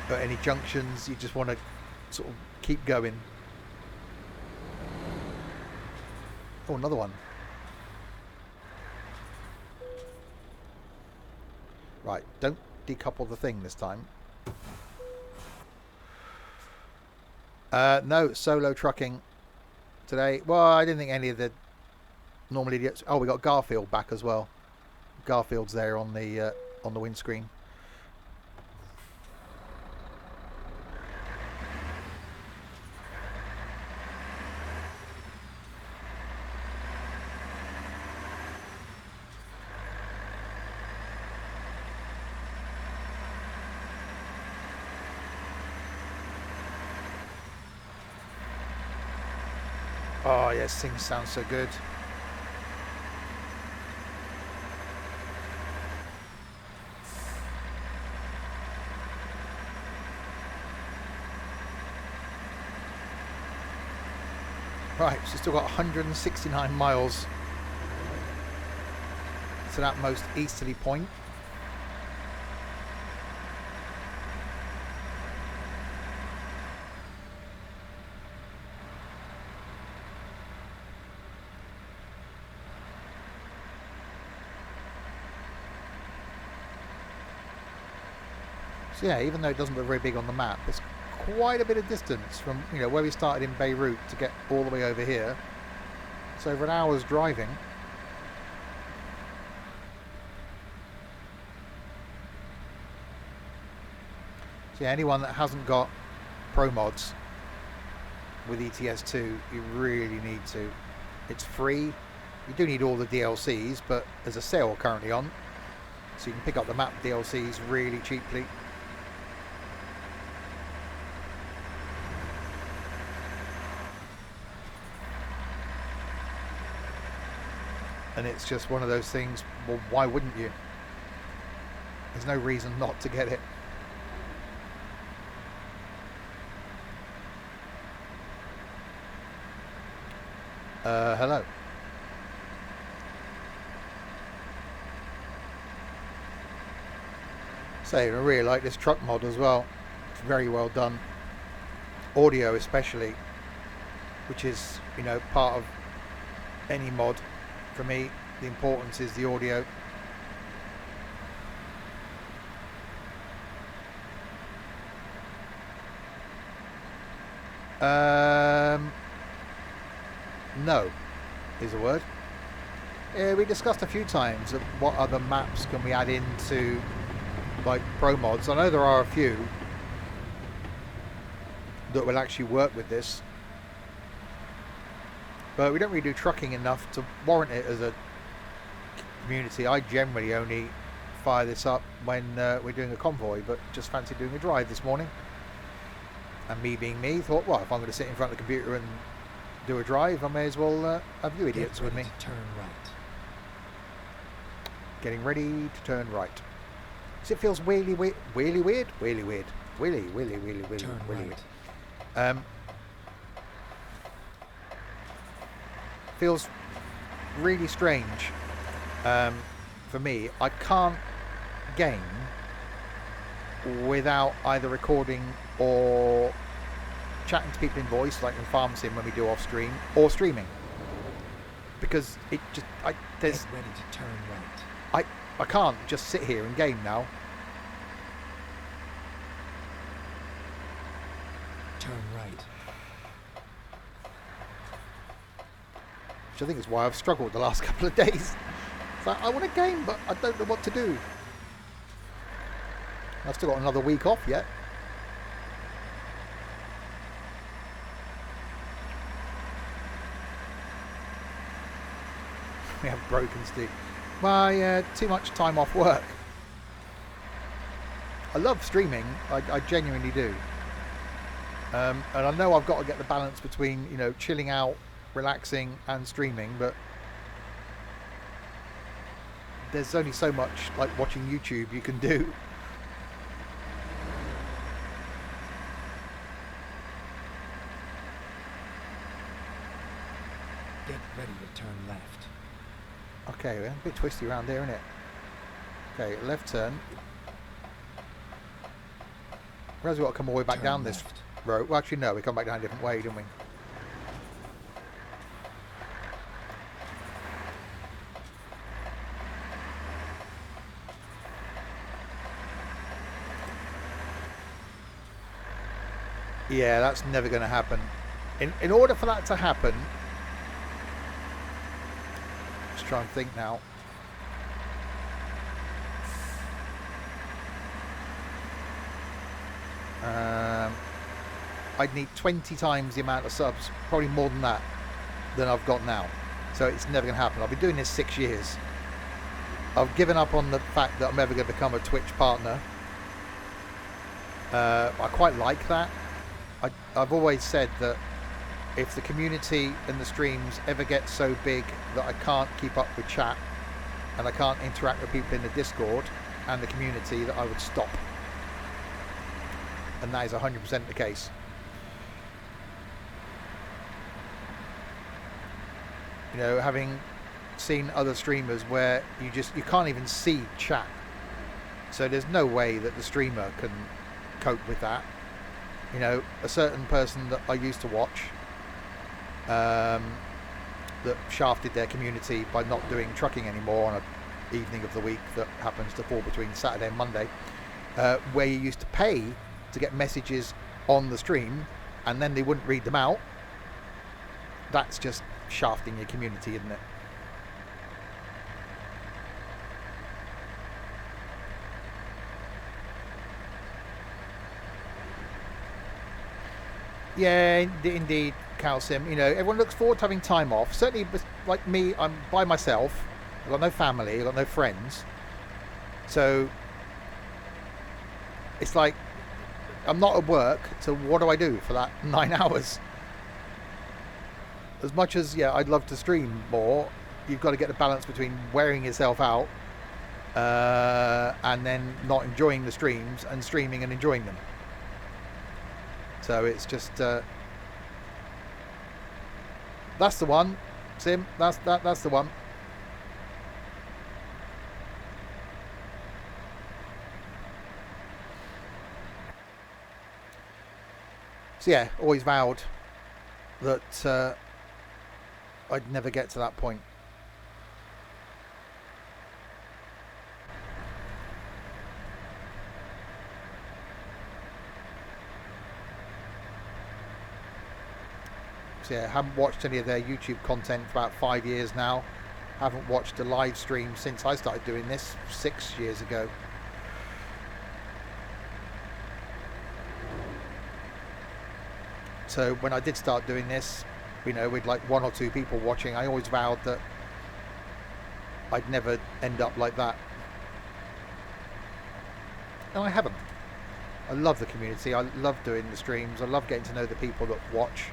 at any junctions. You just want to sort of keep going. Oh, another one. Right, don't decouple the thing this time. No, solo trucking today. Well, I didn't think any of the normal idiots. Oh, we got Garfield back as well. Garfield's there on the windscreen. Oh yes, things sound so good. Right, so still got 169 miles to that most easterly point. So yeah, even though it doesn't look very big on the map, it's quite a bit of distance from, you know, where we started in Beirut to get all the way over here. It's over an hour's driving. So yeah, anyone that hasn't got Promods with ETS2, you really need to. It's free. You do need all the DLCs, but there's a sale currently on, so you can pick up the map DLCs really cheaply. And it's just one of those things, well, why wouldn't you? There's no reason not to get it. Hello. Say, I really like this truck mod as well. It's very well done. Audio especially, which is, you know, part of any mod. For me, the importance is the audio. No is a word. We discussed a few times of what other maps can we add into like Promods. I know there are a few that will actually work with this, but we don't really do trucking enough to warrant it as a community. I generally only fire this up when we're doing a convoy, but just fancy doing a drive this morning. And me being me, thought, well, if I'm going to sit in front of the computer and do a drive, I may as well have you idiots with me. Turn right. Getting ready to turn right. Because it feels wheelie weird, wheelie weird, wheelie weird, wheelie weird. Turn right. Feels really strange for me. I can't game without either recording or chatting to people in voice, like in Farm Sim when we do off stream, or streaming, because it just there's Get ready to turn right. I can't just sit here and game now. Turn right. Which I think is why I've struggled the last couple of days. It's like, I want to game, but I don't know what to do. I've still got another week off yet. We have broken Steve. Well, too much time off work. I love streaming. I genuinely do. And I know I've got to get the balance between, you know, chilling out, relaxing and streaming, but there's only so much like watching YouTube you can do. Get ready to turn left. Okay, we're a bit twisty around there, isn't it? Okay, left turn. Whereas we've got to come all the way back Turn down this left. road. Well, actually, no, we come back down a different way, didn't we? Yeah, that's never going to happen. In order for that to happen, let's try and think now. I'd need 20 times the amount of subs, probably more than that, than I've got now. So it's never going to happen. I've been doing this 6 years. I've given up on the fact that I'm ever going to become a Twitch partner. I quite like that. I've always said that if the community and the streams ever get so big that I can't keep up with chat and I can't interact with people in the Discord and the community, that I would stop. And that is 100% the case. You know, having seen other streamers where you can't even see chat, so there's no way that the streamer can cope with that. You know, a certain person that I used to watch that shafted their community by not doing trucking anymore on an evening of the week that happens to fall between Saturday and Monday, where you used to pay to get messages on the stream and then they wouldn't read them out. That's just shafting your community, isn't it? Yeah, indeed, Calcium. You know, everyone looks forward to having time off. Certainly, like me, I'm by myself. I've got no family. I've got no friends. So it's like I'm not at work. So what do I do for that 9 hours? As much as, yeah, I'd love to stream more, you've got to get the balance between wearing yourself out and then not enjoying the streams and streaming and enjoying them. So it's just that's the one, Sim. That's the one. So yeah, always vowed that I'd never get to that point. So yeah, haven't watched any of their YouTube content for about 5 years now. Haven't watched a live stream since I started doing this 6 years ago. So when I did start doing this, you know, with like 1 or 2 people watching, I always vowed that I'd never end up like that. And I haven't. I love the community. I love doing the streams. I love getting to know the people that watch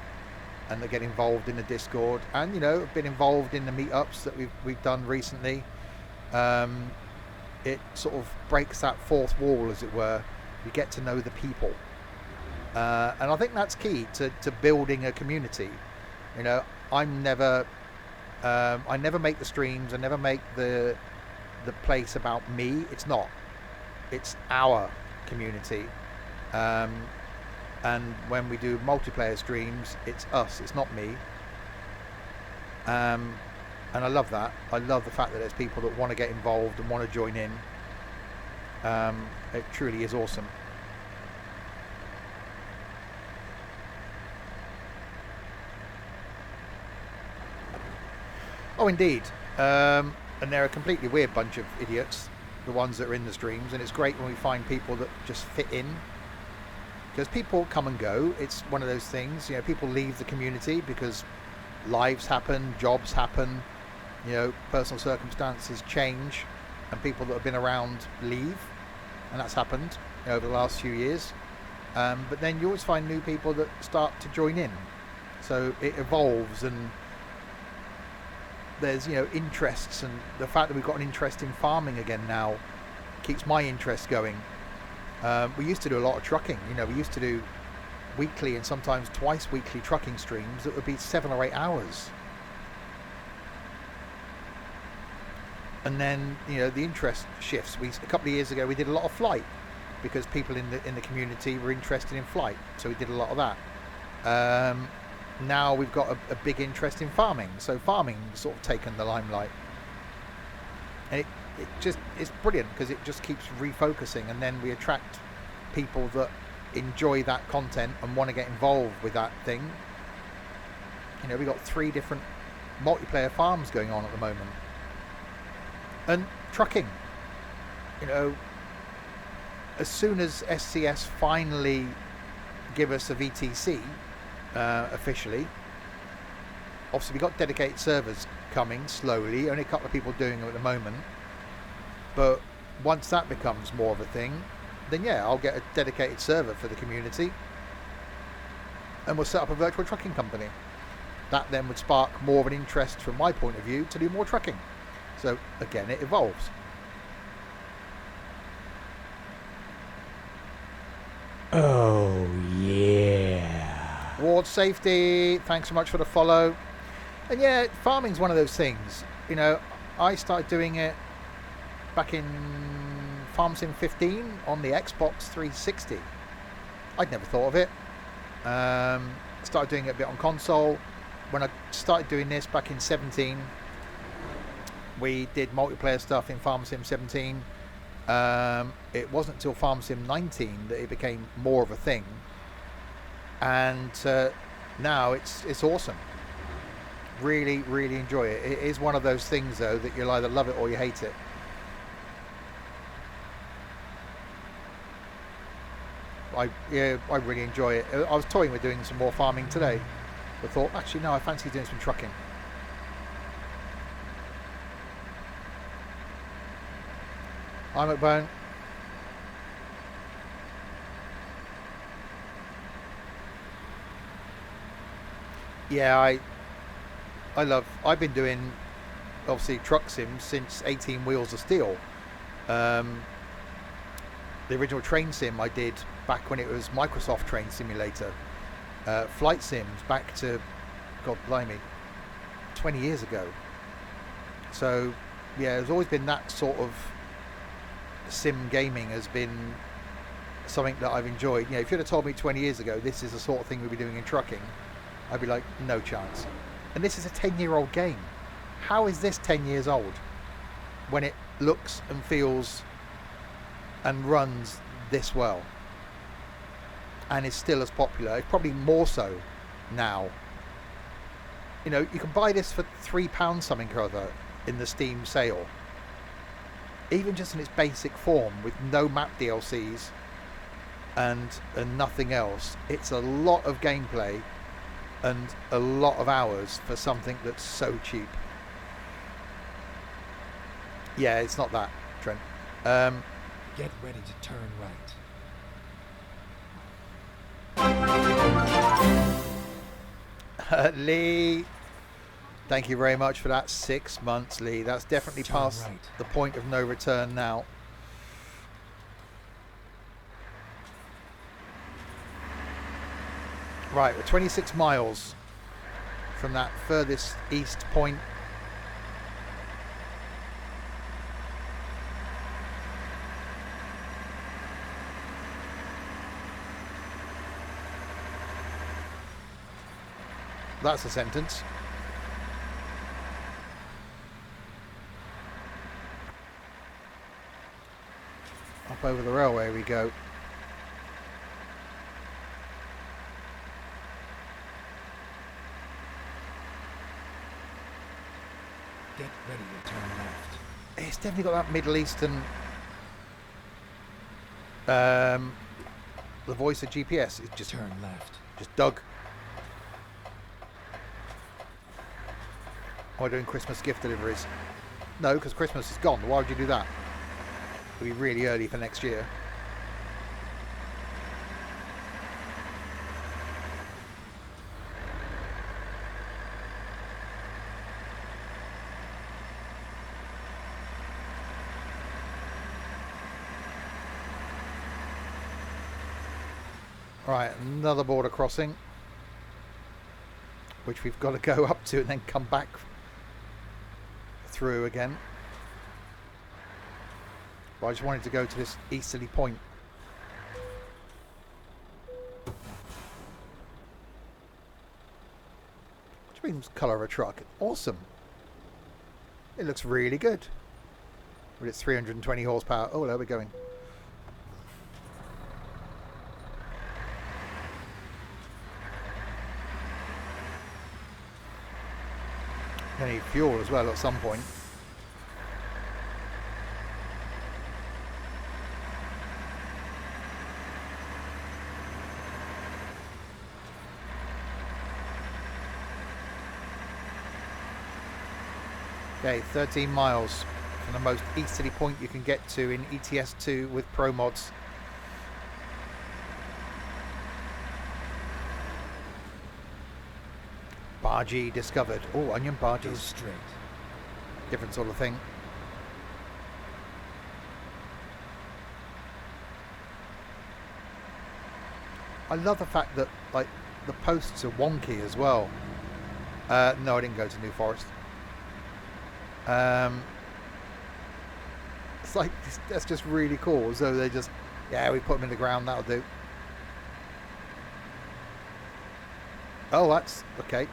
and that get involved in the Discord, and you know, been involved in the meetups that we've done recently. It sort of breaks that fourth wall, as it were. You get to know the people, and I think that's key to building a community. You know, I never make the streams. I never make the place about me. It's not. It's our community. And when we do multiplayer streams, it's us, it's not me. And I love that. I love the fact that there's people that want to get involved and want to join in. It truly is awesome. Oh, indeed. And they're a completely weird bunch of idiots, the ones that are in the streams, and it's great when we find people that just fit in. Because people come and go. It's one of those things, you know, people leave the community because lives happen, jobs happen, you know, personal circumstances change, and people that have been around leave, and that's happened, you know, over the last few years. But then you always find new people that start to join in, so it evolves, and there's, you know, interests, and the fact that we've got an interest in farming again now keeps my interest going. We used to do a lot of trucking. You know, we used to do weekly and sometimes twice weekly trucking streams that would be 7 or 8 hours. And then, you know, the interest shifts. A couple of years ago we did a lot of flight because people in the community were interested in flight, so we did a lot of that. Now we've got a big interest in farming, so farming's sort of taken the limelight, and it's brilliant because it just keeps refocusing, and then we attract people that enjoy that content and want to get involved with that thing. You know, we've got 3 different multiplayer farms going on at the moment. And trucking, you know, as soon as SCS finally give us a VTC officially, obviously we've got dedicated servers coming slowly, only a couple of people doing them at the moment. But once that becomes more of a thing, then yeah, I'll get a dedicated server for the community and we'll set up a virtual trucking company. That then would spark more of an interest from my point of view to do more trucking. So again, it evolves. Oh yeah. Ward Safety, thanks so much for the follow. And yeah, farming's one of those things. You know, I started doing it back in Farm Sim 15 on the Xbox 360. I'd never thought of it. Started doing it a bit on console. When I started doing this back in 17, we did multiplayer stuff in Farm Sim 17. It wasn't until Farm Sim 19 that it became more of a thing. And now it's awesome. Really, really enjoy it. It is one of those things, though, that you'll either love it or you hate it. I really enjoy it. I was toying with doing some more farming today, but thought, actually, no, I fancy doing some trucking. Hi, McBone. Yeah, I've been doing, obviously, truck sims since 18 Wheels of Steel. The original train sim I did back when it was Microsoft Train Simulator. Flight sims back to, God blimey, 20 years ago. So, yeah, there's always been that sort of sim gaming has been something that I've enjoyed. You know, if you'd have told me 20 years ago this is the sort of thing we'd be doing in trucking, I'd be like, no chance. And this is a 10-year-old game. How is this 10 years old when it looks and feels and runs this well and is still as popular? It's probably more so now. You know, you can buy this for £3 something or other in the Steam sale, even just in its basic form with no map DLCs and nothing else. It's a lot of gameplay and a lot of hours for something that's so cheap. Yeah, it's not that, Trent. Get ready to turn right. Lee, thank you very much for that. 6 months, Lee. That's definitely Turn past right. the point of no return now. Right, we're 26 miles from that furthest east point. That's a sentence. Up over the railway we go. Get ready to turn left. It's definitely got that Middle Eastern the voice of GPS. It's just Turn left. Doug. Am I doing Christmas gift deliveries? No, because Christmas is gone. Why would you do that? It'll be really early for next year. Right, another border crossing, which we've got to go up to and then come back through again. But I just wanted to go to this easterly point. What do you mean colour of a truck? Awesome. It looks really good. With its 320 horsepower. Oh, there we're going. I need fuel as well at some point. Okay, 13 miles from the most easterly point you can get to in ETS2 with Promods. Bargee discovered. Oh, onion Go barges. straight. Different sort of thing. I love the fact that, like, the posts are wonky as well. No, I didn't go to New Forest. It's like, that's just really cool. So they just, yeah, we put them in the ground, that'll do. Oh, that's okay.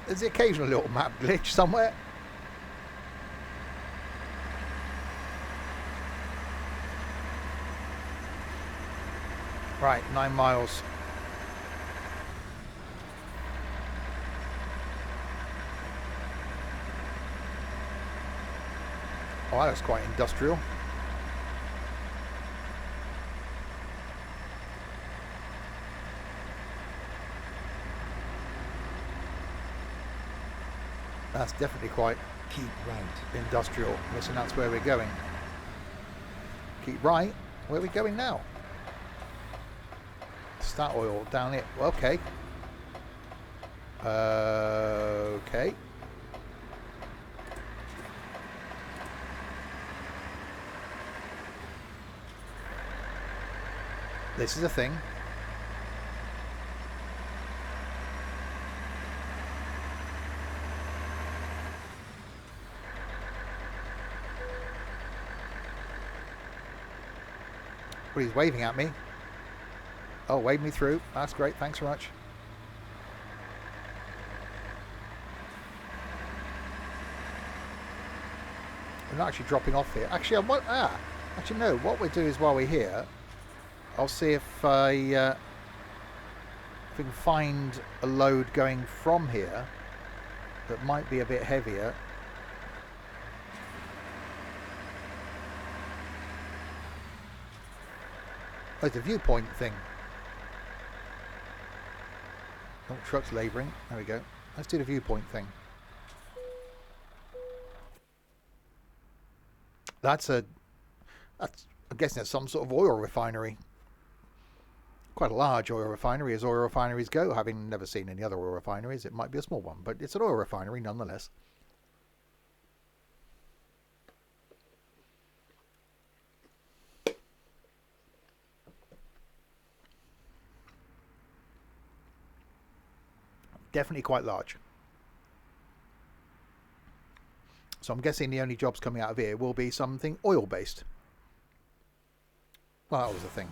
There's the occasional little map glitch somewhere. Right, 9 miles. Oh, that looks quite industrial. That's definitely quite Keep right. industrial. Listen, that's where we're going. Keep right. Where are we going now? Start oil down it. Okay. Okay. This is a thing. Well, he's waving at me. Oh, wave me through. That's great. Thanks very much. We're not actually dropping off here. Actually, actually no. What we'll do is while we're here, I'll see if if we can find a load going from here that might be a bit heavier. Oh, it's a viewpoint thing. Oh, truck's labouring. There we go. Let's do the viewpoint thing. I'm guessing it's some sort of oil refinery. Quite a large oil refinery, as oil refineries go. Having never seen any other oil refineries, it might be a small one, but it's an oil refinery nonetheless. Definitely quite large. So I'm guessing the only jobs coming out of here will be something oil-based. Well, that was the thing.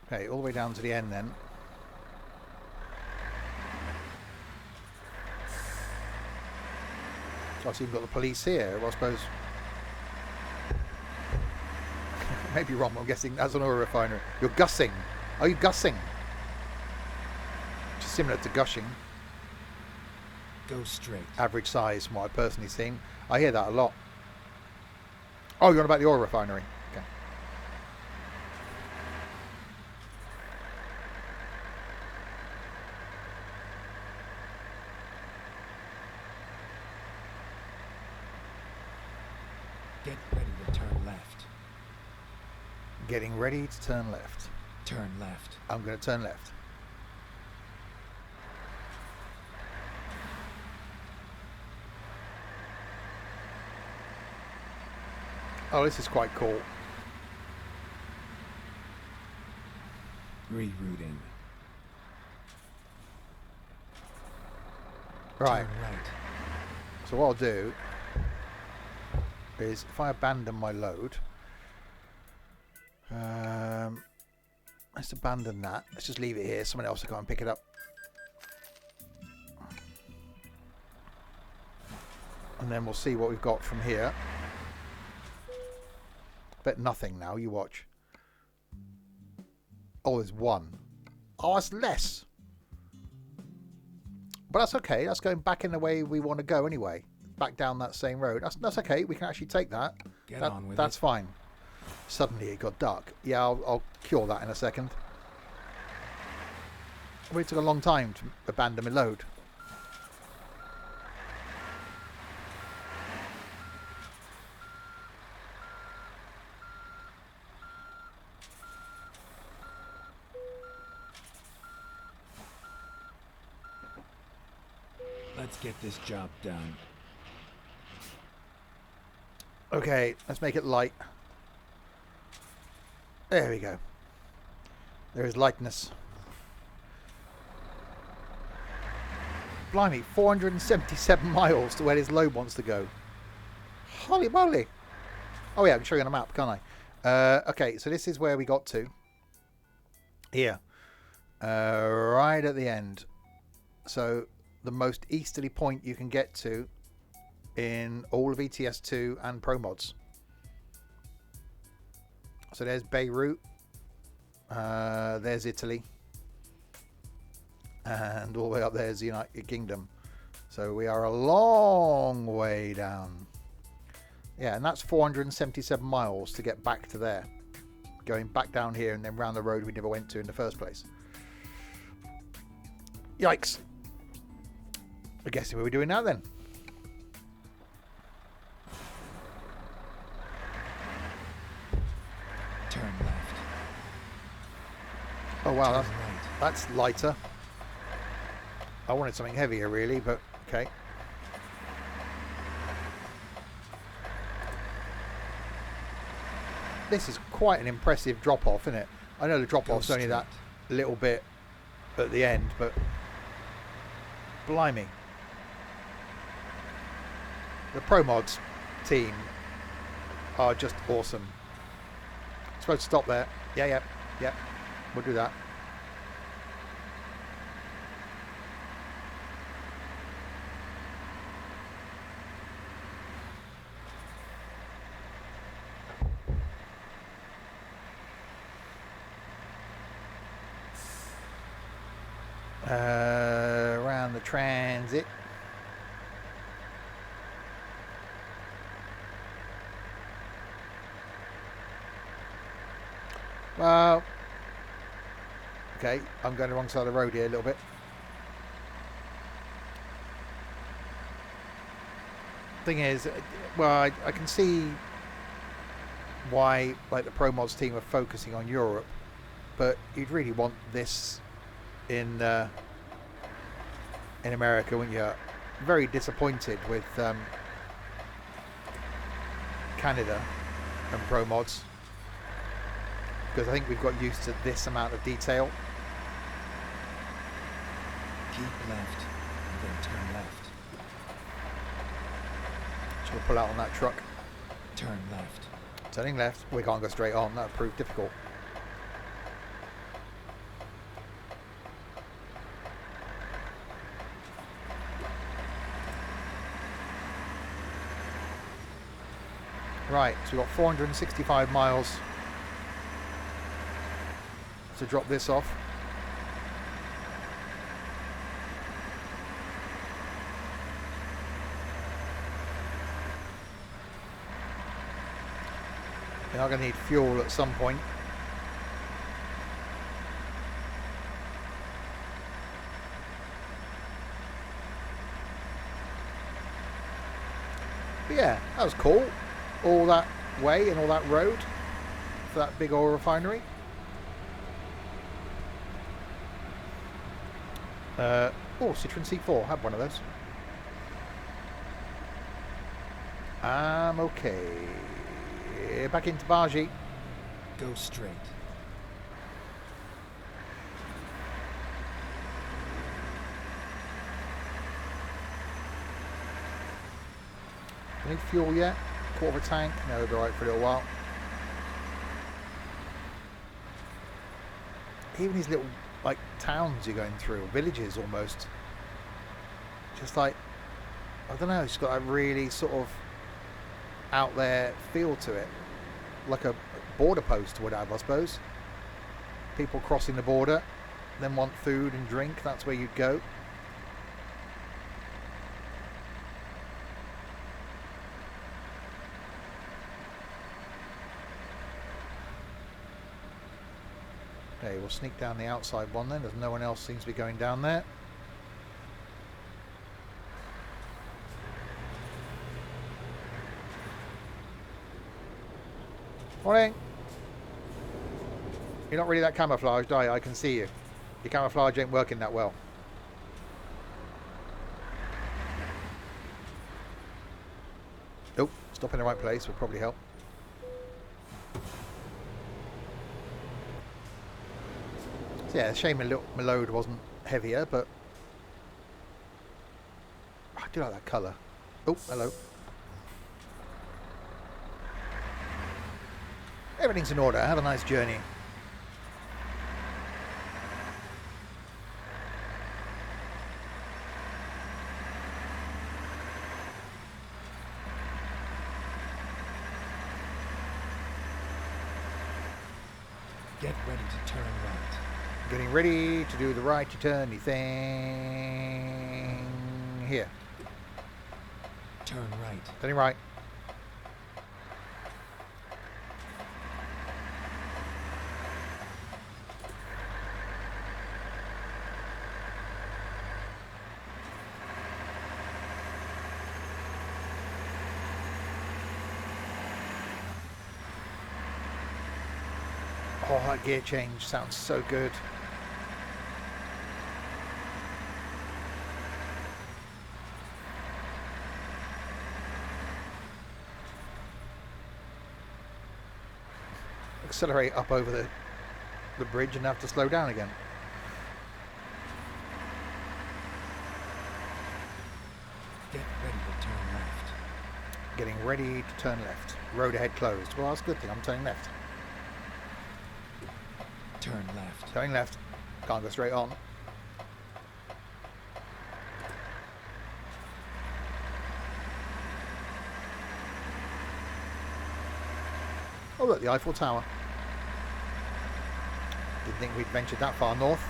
Okay, all the way down to the end then. So I've even got the police here. Well, I suppose... Maybe wrong, I'm guessing that's an oil refinery. You're gussing. Are you gussing? Which is similar to gushing. Go straight. Average size from what I've personally seen. I hear that a lot. Oh, you're on about the oil refinery. Okay. Get ready to turn left. Getting ready to turn left. Turn left. I'm going to turn left. Oh, this is quite cool. Rerouting. Right. Turn right. So what I'll do is if I abandon my load, let's abandon that. Let's just leave it here. Someone else will go and pick it up. And then we'll see what we've got from here. Bet nothing now. You watch. Oh, there's one. Oh, that's less. But that's okay. That's going back in the way we want to go anyway. Back down that same road. That's okay. We can actually take that. Get on with that's it. fine. Suddenly it got dark. Yeah, I'll cure that in a second. Well, it took a long time to abandon my load. Let's get this job done. Okay, let's make it light. There we go. There is lightness. Blimey, 477 miles to where this load wants to go. Holy moly. Oh yeah, I can show you on a map, can't I? Okay, so this is where we got to. Here. Right at the end. So the most easterly point you can get to in all of ETS2 and Promods. So there's Beirut, there's Italy, and all the way up there's the United Kingdom. So we are a long way down. Yeah, and that's 477 miles to get back to there. Going back down here and then round the road we never went to in the first place. Yikes. I guess what we're doing now then. Turn left. Oh wow, Turn right. that's lighter. I wanted something heavier really, but okay. This is quite an impressive drop off, isn't it? I know the drop off's only that little bit at the end, but blimey. The Promods team are just awesome. Supposed to stop there. Yeah. We'll do that. Around the transit. Well, okay, I'm going the wrong side of the road here a little bit. Thing is, well, I can see why, like, the Promods team are focusing on Europe, but you'd really want this in America, wouldn't you? Very disappointed with Canada and Promods, because I think we've got used to this amount of detail. Keep left and then turn left. Should we pull out on that truck? Turn left. Turning left. We can't go straight on. That would prove difficult. Right, so we've got 465 miles to drop this off. We are going to need fuel at some point. But yeah, that was cool. All that way and all that road for that big oil refinery. Oh, Citroen C4. Have one of those. Okay. Back into Bargy. Go straight. Need fuel yet? Quarter of a tank? No, we'll be alright for a little while. Even these little, like, towns you're going through, or villages almost. Just like, I don't know, it's got a really sort of out there feel to it. Like a border post would have, I suppose. People crossing the border, then want food and drink, that's where you'd go. Okay, we'll sneak down the outside one then, as no one else seems to be going down there. Morning. You're not really that camouflaged, are you? I can see you. Your camouflage ain't working that well. Oh, stop in the right place would probably help. So yeah, shame my load wasn't heavier, but I do like that colour. Oh, hello. Everything's in order. Have a nice journey. Get ready to turn right. Getting ready to do the righty turny thing here. Turn right. Turning right. Oh, that gear change sounds so good. Accelerate up over the bridge and have to slow down again. Get ready to turn left. Getting ready to turn left. Road ahead closed. Well, that's a good thing. I'm turning left. Turn left. Turning left. Can't go straight on. Oh look, the Eiffel Tower. Didn't think we'd ventured that far north.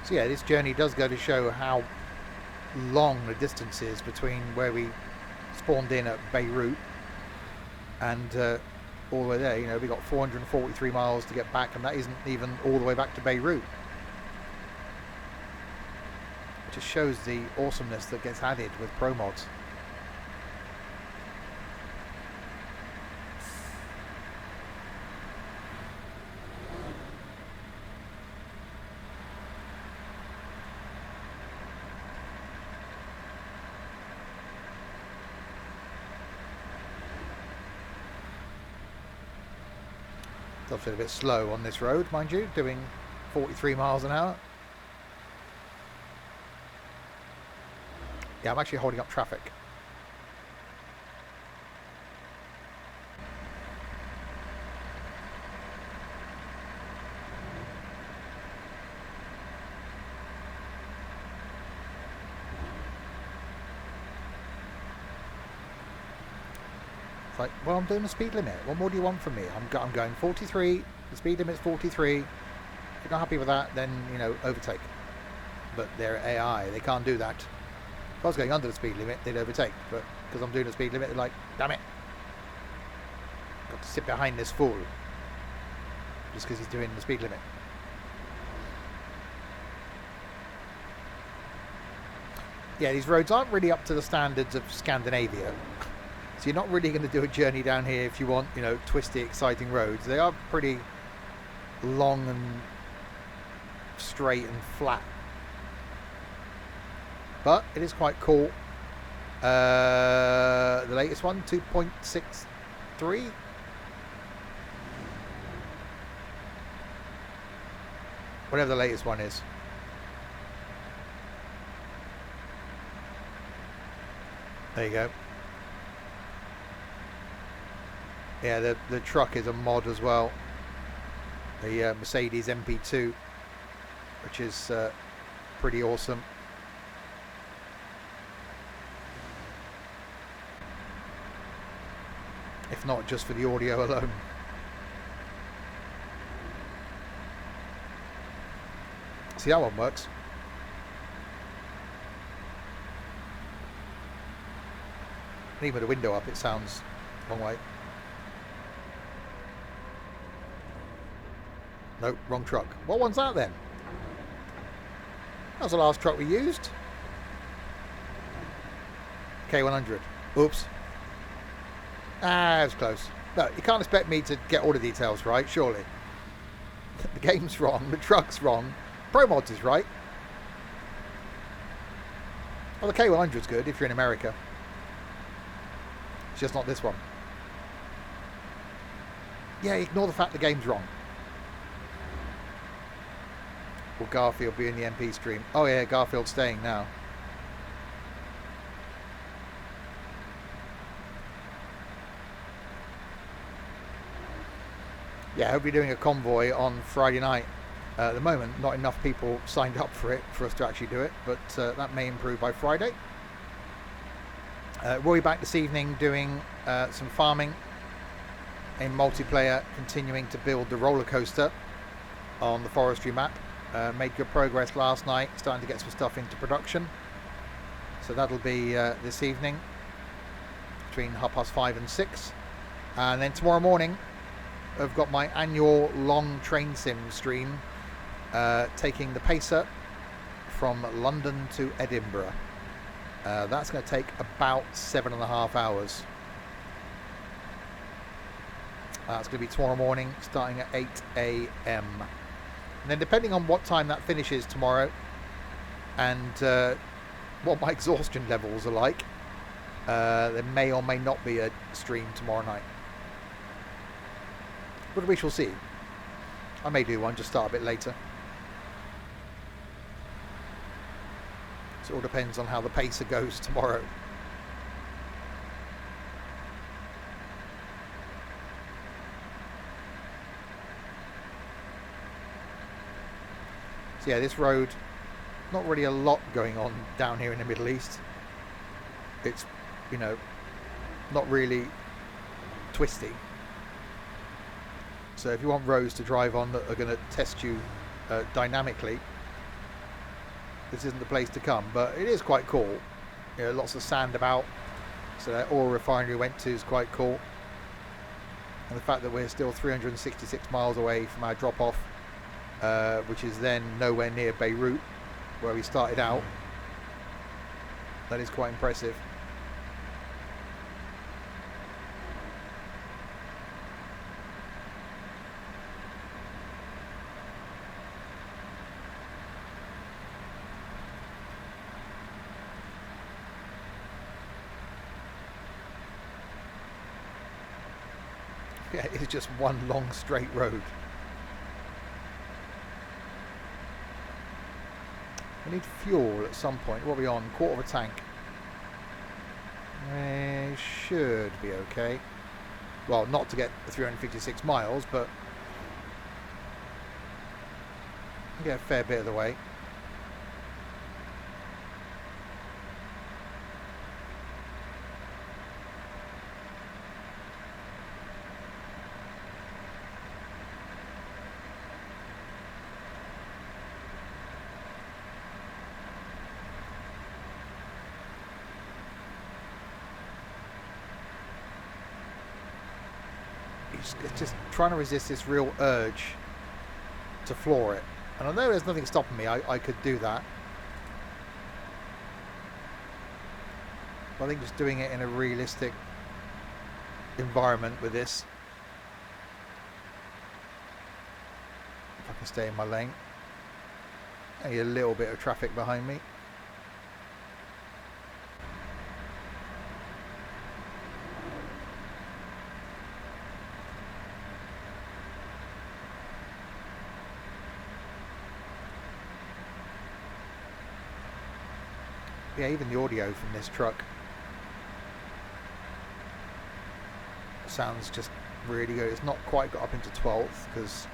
So yeah, this journey does go to show how long the distance is between where we spawned in at Beirut and all the way there. You know, we got 443 miles to get back, and that isn't even all the way back to Beirut. It just shows the awesomeness that gets added with Promods. Does feel a bit slow on this road, mind you, doing 43 miles an hour. Yeah, I'm actually holding up traffic. It's like, well, I'm doing the speed limit. What more do you want from me? I'm going 43. The speed limit's 43. If you're not happy with that, then, you know, overtake. But they're AI. They can't do that. If I was going under the speed limit, they'd overtake. But because I'm doing the speed limit, they're like, damn it. Got to sit behind this fool. Just because he's doing the speed limit. Yeah, these roads aren't really up to the standards of Scandinavia. So you're not really going to do a journey down here if you want, you know, twisty, exciting roads. They are pretty long and straight and flat. But it is quite cool. The latest one, 2.63. Whatever the latest one is. There you go. Yeah, the truck is a mod as well. The Mercedes MP2, which is pretty awesome. If not just for the audio alone. See, that one works. And even with the window up, it sounds a long way. Nope, wrong truck. What one's that then? That was the last truck we used. K100. Oops. Ah, that was close. No, you can't expect me to get all the details right, surely. The game's wrong, the truck's wrong, Promods is right. Well, the K100's good if you're in America. It's just not this one. Yeah, ignore the fact the game's wrong. Will Garfield be in the MP stream? Oh yeah, Garfield's staying now. Yeah, I hope you're doing a convoy on Friday night. At the moment, not enough people signed up for it for us to actually do it, but that may improve by Friday. Roy back this evening doing some farming in multiplayer, continuing to build the roller coaster on the forestry map. Made good progress last night, starting to get some stuff into production. So that'll be this evening between 5:30 and 6. And then tomorrow morning, I've got my annual long train sim stream, taking the Pacer from London to Edinburgh. That's going to take about 7.5 hours. It's going to be tomorrow morning, starting at 8 a.m. And then depending on what time that finishes tomorrow and what my exhaustion levels are like, there may or may not be a stream tomorrow night. But we shall see. I may do one, just start a bit later. So it all depends on how the pacer goes tomorrow. So yeah, this road, not really a lot going on down here in the Middle East. It's, you know, not really twisty. So if you want roads to drive on that are going to test you dynamically, this isn't the place to come. But it is quite cool. You know, lots of sand about. So that oil refinery we went to is quite cool. And the fact that we're still 366 miles away from our drop-off, which is then nowhere near Beirut, where we started out, that is quite impressive. Yeah, it's just one long straight road. We need fuel at some point. What are we on? Quarter of a tank. Should be okay. Well, not to get 356 miles, but get a fair bit of the way. It's just trying to resist this real urge to floor it. And I know there's nothing stopping me. I could do that. But I think just doing it in a realistic environment with this. If I can stay in my lane. Only a little bit of traffic behind me. Yeah, even the audio from this truck sounds just really good. It's not quite got up into 12th because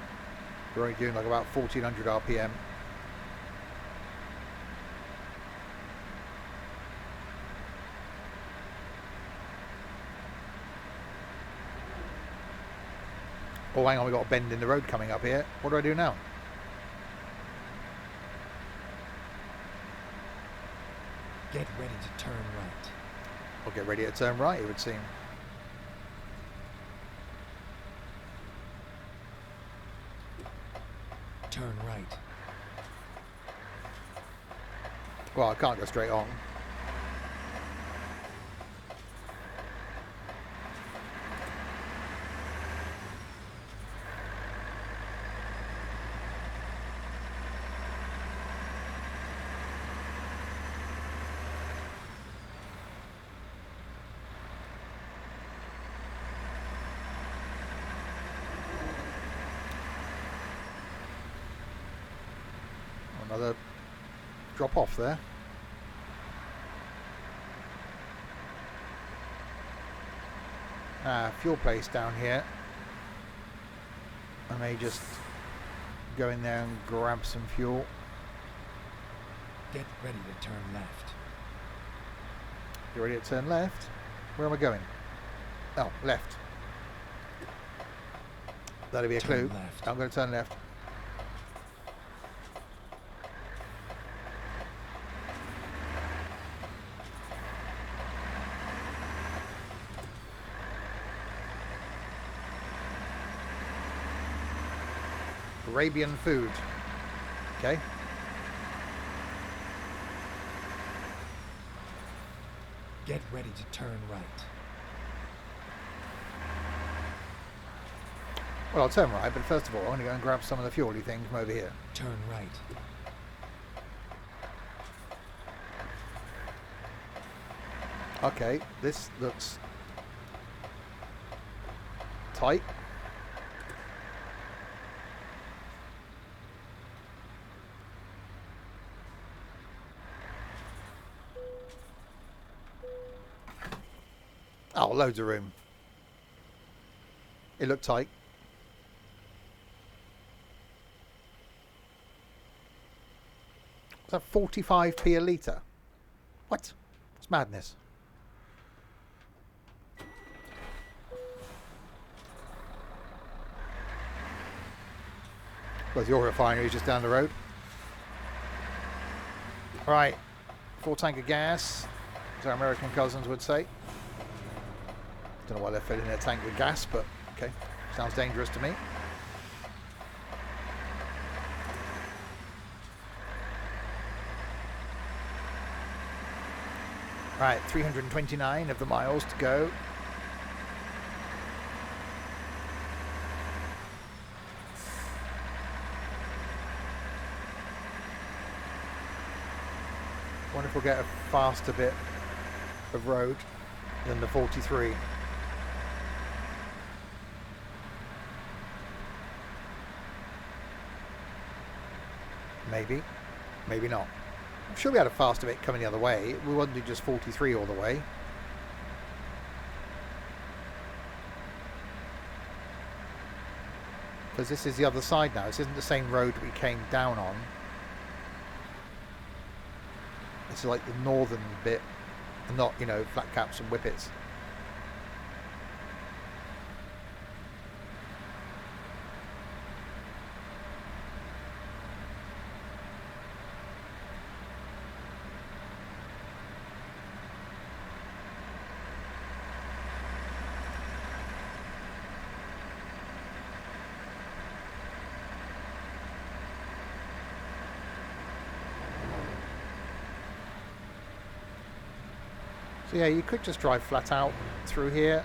we're only doing like about 1400 RPM. Oh, hang on, we've got a bend in the road coming up here. What do I do now? Get ready to turn right. I'll get ready to turn right, it would seem. Turn right. Well, I can't go straight on. Another drop off there. Fuel place down here. I may just go in there and grab some fuel. Get ready to turn left. You ready to turn left? Where am I going? Oh, left. That'll be a clue. Left. I'm going to turn left. Arabian food. Okay. Get ready to turn right. Well, I'll turn right, but first of all, I'm going to go and grab some of the fuel-y things from over here. Turn right. Okay, this looks tight. Oh, loads of room. It looked tight. Is that 45p a litre? What? It's madness. Well, your refinery is just down the road. Right, full tank of gas, as our American cousins would say. Don't know why they're filling their tank with gas, but okay, sounds dangerous to me. Right, 329 of the miles to go. Wonder if we'll get a faster bit of road than the 43. Maybe, maybe not. I'm sure we had a faster bit coming the other way. We wouldn't do just 43 all the way. Because this is the other side now. This isn't the same road we came down on. It's like the northern bit, and not, you know, flat caps and whippets. So yeah, you could just drive flat out through here,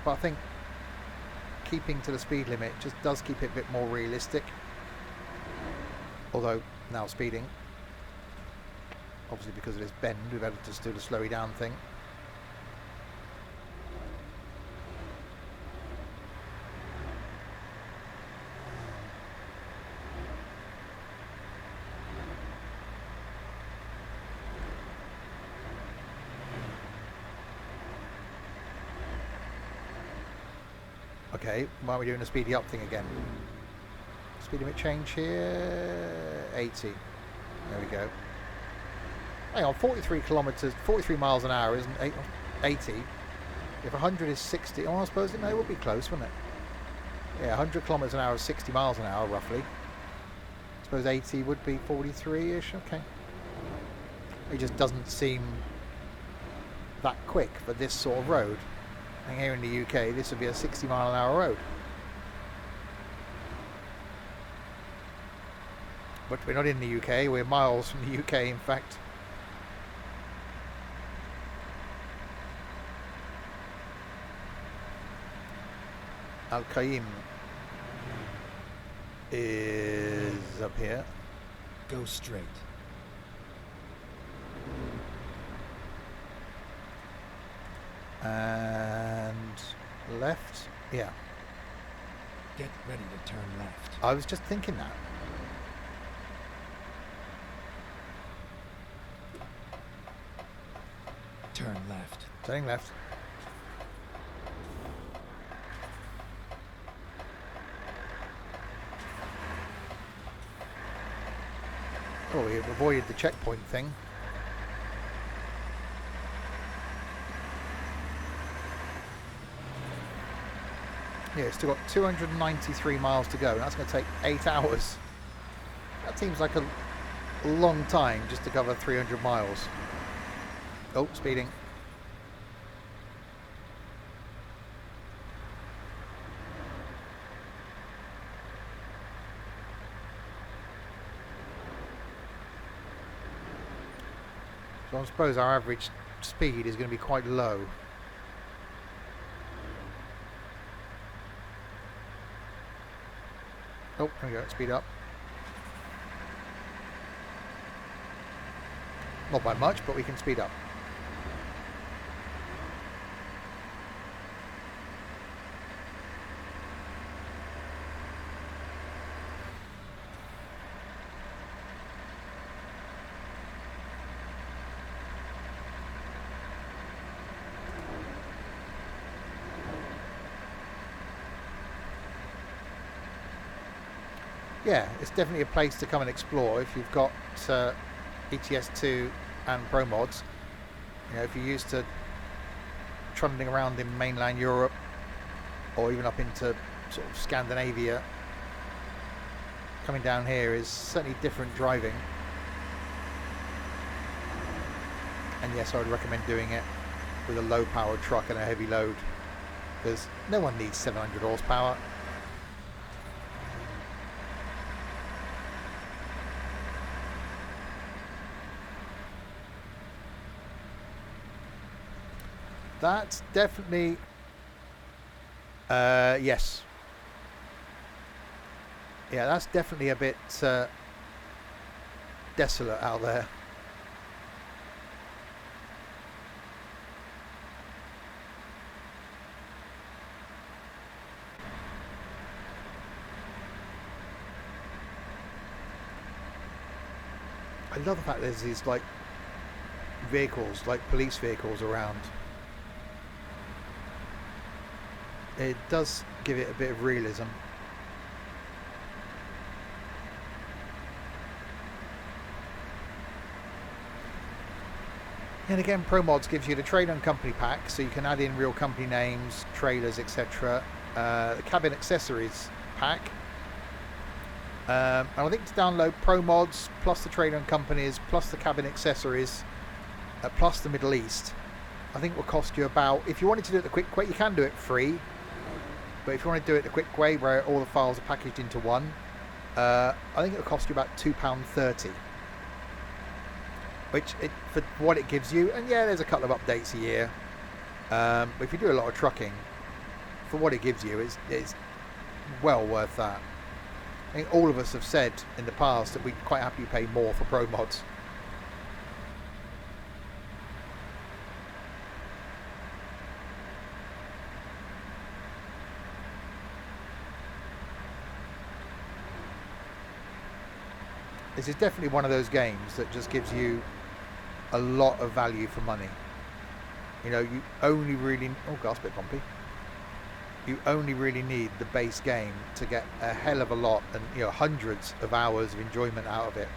but I think keeping to the speed limit just does keep it a bit more realistic. Although now speeding, obviously because of this bend, we've had to just do the slowy down thing. Okay, why are we doing a speedy up thing again? Speed limit change here, 80. There we go. Hang on, 43 kilometers, 43 miles an hour isn't 80. If 100 is 60, oh, I suppose it would be close, wouldn't it? Yeah, 100 kilometers an hour is 60 miles an hour, roughly. I suppose 80 would be 43-ish, okay. It just doesn't seem that quick for this sort of road. And here in the UK, this would be a 60 mile an hour road. But we're not in the UK, we're miles from the UK, in fact. Al Qaim is up here. Go straight. And left, yeah. Get ready to turn left. I was just thinking that. Turn left. Turning left. Oh, we avoided the checkpoint thing. Yeah, still got 293 miles to go, and that's going to take 8 hours. That seems like a long time just to cover 300 miles. Oh, speeding. So I suppose our average speed is going to be quite low. Oh, there we go. Speed up. Not by much, but we can speed up. Yeah, it's definitely a place to come and explore if you've got ETS2 and Promods. You know, if you're used to trundling around in mainland Europe or even up into sort of Scandinavia, coming down here is certainly different driving. And yes, I would recommend doing it with a low powered truck and a heavy load, because no one needs 700 horsepower. That's definitely yes, yeah, that's definitely a bit desolate out there. I love the fact there's these like vehicles, like police vehicles around. It does give it a bit of realism. And again, Promods gives you the trailer and company pack, so you can add in real company names, trailers, etc. The cabin accessories pack. And I think to download Promods plus the trailer and companies plus the cabin accessories plus the Middle East, I think will cost you about, if you wanted to do it the quick way, you can do it free. But if you want to do it the quick way, where all the files are packaged into one, I think it'll cost you about £2.30. Which, for what it gives you, and yeah, there's a couple of updates a year. But if you do a lot of trucking, for what it gives you, it's well worth that. I think all of us have said in the past that we'd quite happily pay more for Promods. This is definitely one of those games that just gives you a lot of value for money. You know, you only really... Oh gosh, a bit bumpy. You only really need the base game to get a hell of a lot and, you know, hundreds of hours of enjoyment out of it.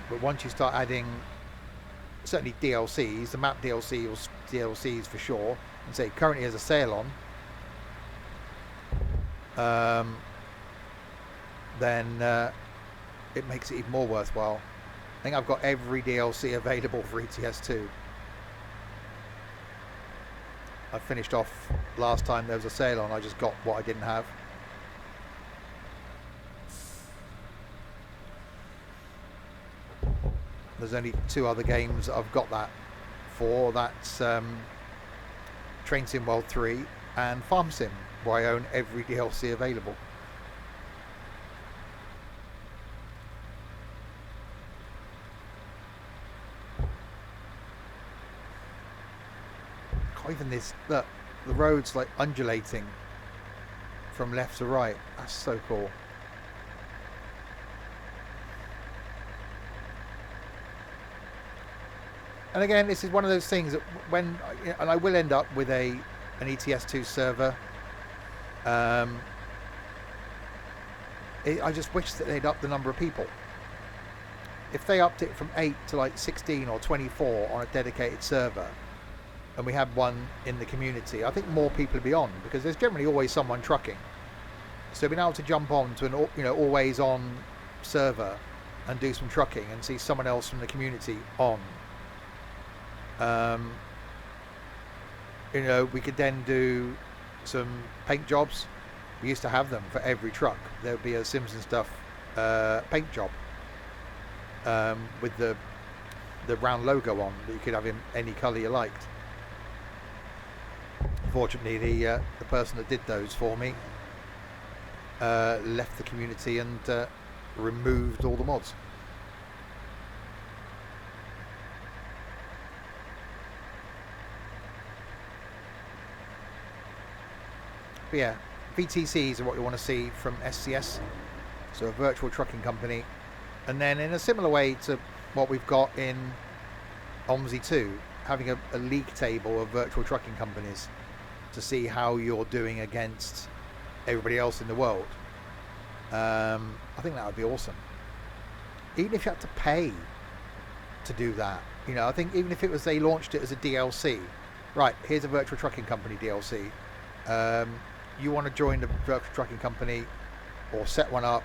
But once you start adding, certainly DLCs, the map DLC or DLCs for sure, and say currently has a sale on, then it makes it even more worthwhile. I think I've got every DLC available for ETS2. I finished off last time there was a sale on, I just got what I didn't have. There's only 2 other games that I've got that for. That's Train Sim World 3 and Farm Sim, where I own every DLC available. Even this, look, the road's like undulating from left to right. That's so cool. And again, this is one of those things that when, and I will end up with an ETS2 server. I just wish that they'd up the number of people. If they upped it from 8 to like 16 or 24 on a dedicated server, and we had one in the community, I think more people would be on, because there's generally always someone trucking. So being able to jump on to an, you know, always on server and do some trucking and see someone else from the community on. You know, we could then do some paint jobs. We used to have them for every truck. There would be a Simpson Stuff paint job with the round logo on that you could have in any colour you liked. Unfortunately, the person that did those for me left the community and removed all the mods. But yeah, VTCs are what you want to see from SCS, so a virtual trucking company. And then in a similar way to what we've got in OMSI 2, having a league table of virtual trucking companies to see how you're doing against everybody else in the world. I think that would be awesome. Even if you had to pay to do that, you know, I think even if it was they launched it as a DLC, right, here's a virtual trucking company DLC. You want to join the virtual trucking company or set one up,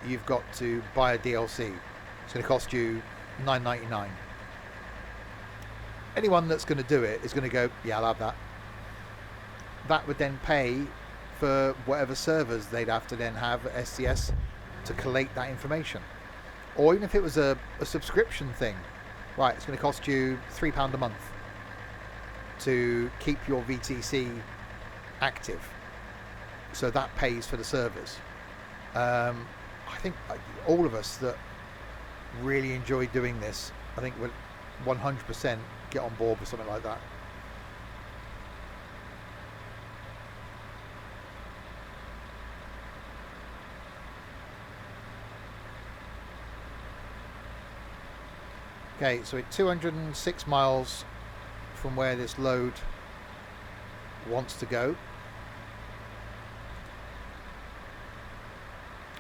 you've got to buy a DLC. It's going to cost you $9.99. Anyone that's going to do it is going to go, yeah, I'll have that. That would then pay for whatever servers they'd have to then have at SCS to collate that information. Or even if it was a subscription thing, right, it's going to cost you £3 a month to keep your VTC active. So that pays for the servers. I think all of us that really enjoy doing this, I think would 100% get on board with something like that. Okay, so we're 206 miles from where this load wants to go.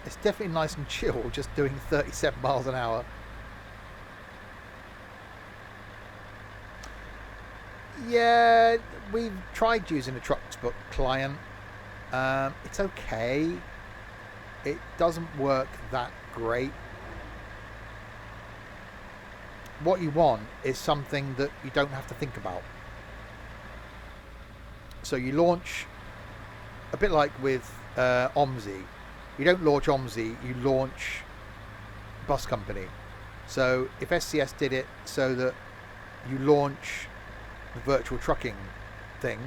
It's definitely nice and chill, just doing 37 miles an hour. Yeah, we've tried using a Trucksbook client. It's okay. It doesn't work that great. What you want is something that you don't have to think about. So you launch, a bit like with OMSI. You don't launch OMSI, you launch Bus Company. So if SCS did it so that you launch the virtual trucking thing,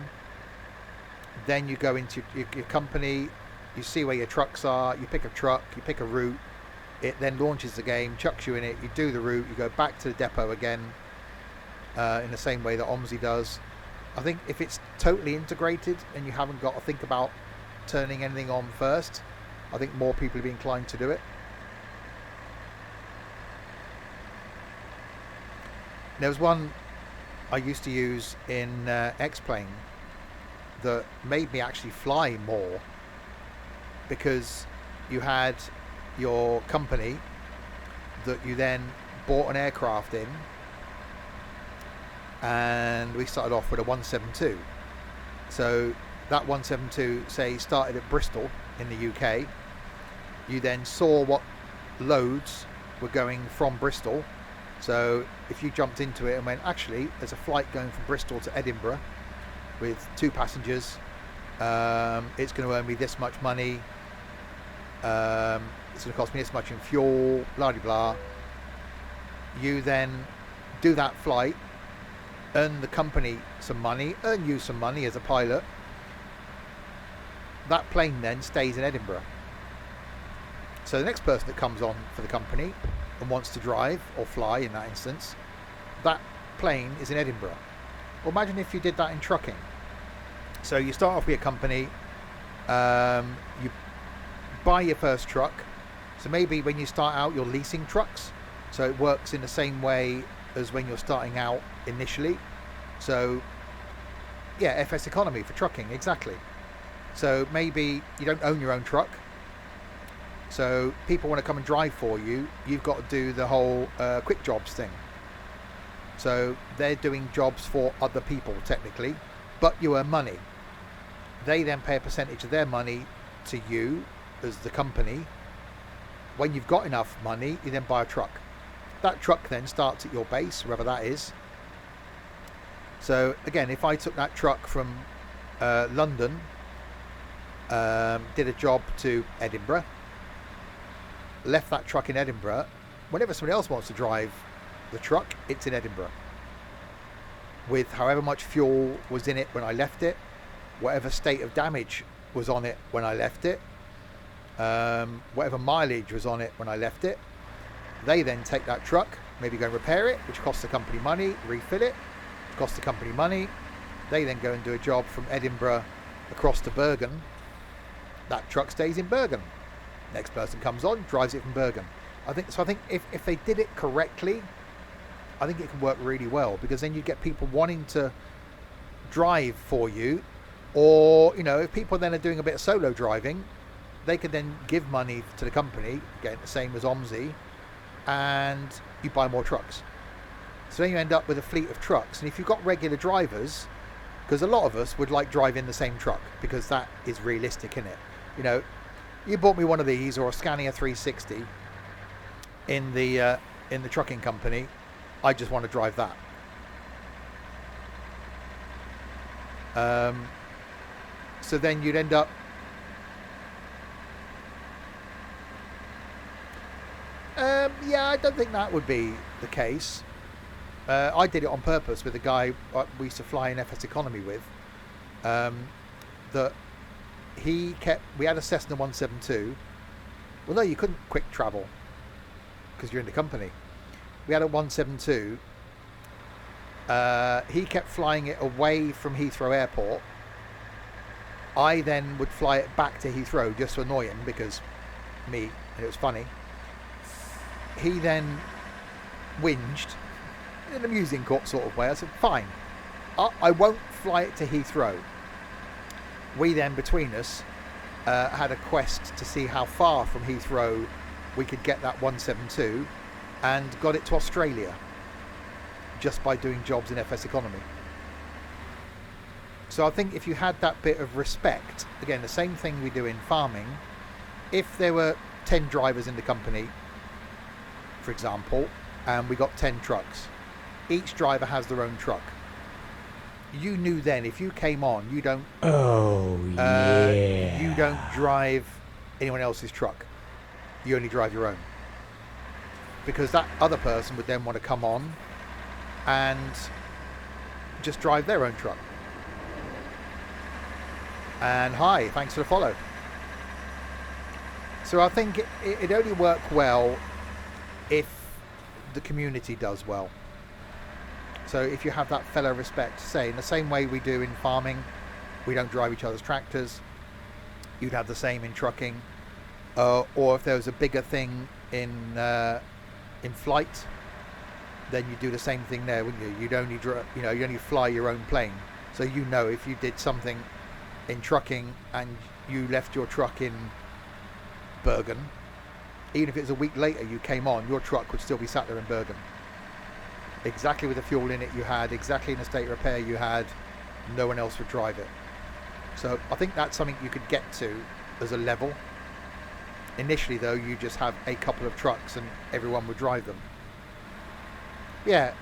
then you go into your company, you see where your trucks are, you pick a truck, you pick a route, it then launches the game, chucks you in it, you do the route, you go back to the depot again in the same way that OMSI does. I think if it's totally integrated and you haven't got to think about turning anything on first, I think more people would be inclined to do it. There was one I used to use in X-Plane that made me actually fly more, because you had your company that you then bought an aircraft in, and we started off with a 172. So that 172, say, started at Bristol in the UK. You then saw what loads were going from Bristol. So if you jumped into it and went, actually, there's a flight going from Bristol to Edinburgh with 2 passengers, it's going to earn me this much money, it's going to cost me this much in fuel, blah blah blah. You then do that flight, earn the company some money, earn you some money as a pilot. That plane then stays in Edinburgh. So the next person that comes on for the company and wants to drive or fly, in that instance, that plane is in Edinburgh. Well, imagine if you did that in trucking. So you start off with a company, you buy your first truck. So maybe when you start out, you're leasing trucks. So it works in the same way as when you're starting out initially. So yeah, FS economy for trucking, exactly. So maybe you don't own your own truck. So people want to come and drive for you. You've got to do the whole quick jobs thing. So they're doing jobs for other people technically, but you earn money. They then pay a percentage of their money to you as the company. When you've got enough money, you then buy a truck. That truck then starts at your base, wherever that is. So again, if I took that truck from London, did a job to Edinburgh, left that truck in Edinburgh, whenever somebody else wants to drive the truck, it's in Edinburgh. with however much fuel was in it when I left it, whatever state of damage was on it when I left it, whatever mileage was on it when I left it. They then take that truck, maybe go and repair it, which costs the company money, refill it, costs the company money. They then go and do a job from Edinburgh across to Bergen. That truck stays in Bergen. Next person comes on, drives it from Bergen. I think if they did it correctly, I think it can work really well, because then you get people wanting to drive for you, or if people then are doing a bit of solo driving, they could then give money to the company, again the same as OMSI, and you buy more trucks. So then you end up with a fleet of trucks. And if you've got regular drivers, because a lot of us would like driving the same truck, because that is realistic, isn't it? You bought me one of these or a Scania 360 in the trucking company, I just want to drive that. So then you'd end up I don't think that would be the case. I did it on purpose with a guy we used to fly in FS Economy with. That we had a Cessna 172. Well, no, you couldn't quick travel because you're in the company. We had a 172. He kept flying it away from Heathrow Airport. I then would fly it back to Heathrow just to annoy him, because and it was funny. He then whinged in an amusing sort of way. I said, fine, I won't fly it to Heathrow. We then, between us, had a quest to see how far from Heathrow we could get that 172, and got it to Australia just by doing jobs in FS Economy. So I think if you had that bit of respect, again, the same thing we do in farming, if there were 10 drivers in the company, for example, and we got 10 trucks, each driver has their own truck. You knew then, if you came on, you don't you don't drive anyone else's truck. You only drive your own. Because that other person would then want to come on and just drive their own truck. And hi, thanks for the follow. So I think it only work well if the community does well. So if you have that fellow respect, say in the same way we do in farming, we don't drive each other's tractors, you'd have the same in trucking, or if there was a bigger thing in flight, then you do the same thing there, wouldn't you? You'd only you only fly your own plane. So if you did something in trucking and you left your truck in Bergen, even if it was a week later you came on, your truck would still be sat there in Bergen, exactly with the fuel in it you had, exactly in the state of repair you had. No one else would drive it. So I think that's something you could get to as a level. Initially though, you just have a couple of trucks and everyone would drive them. Yeah,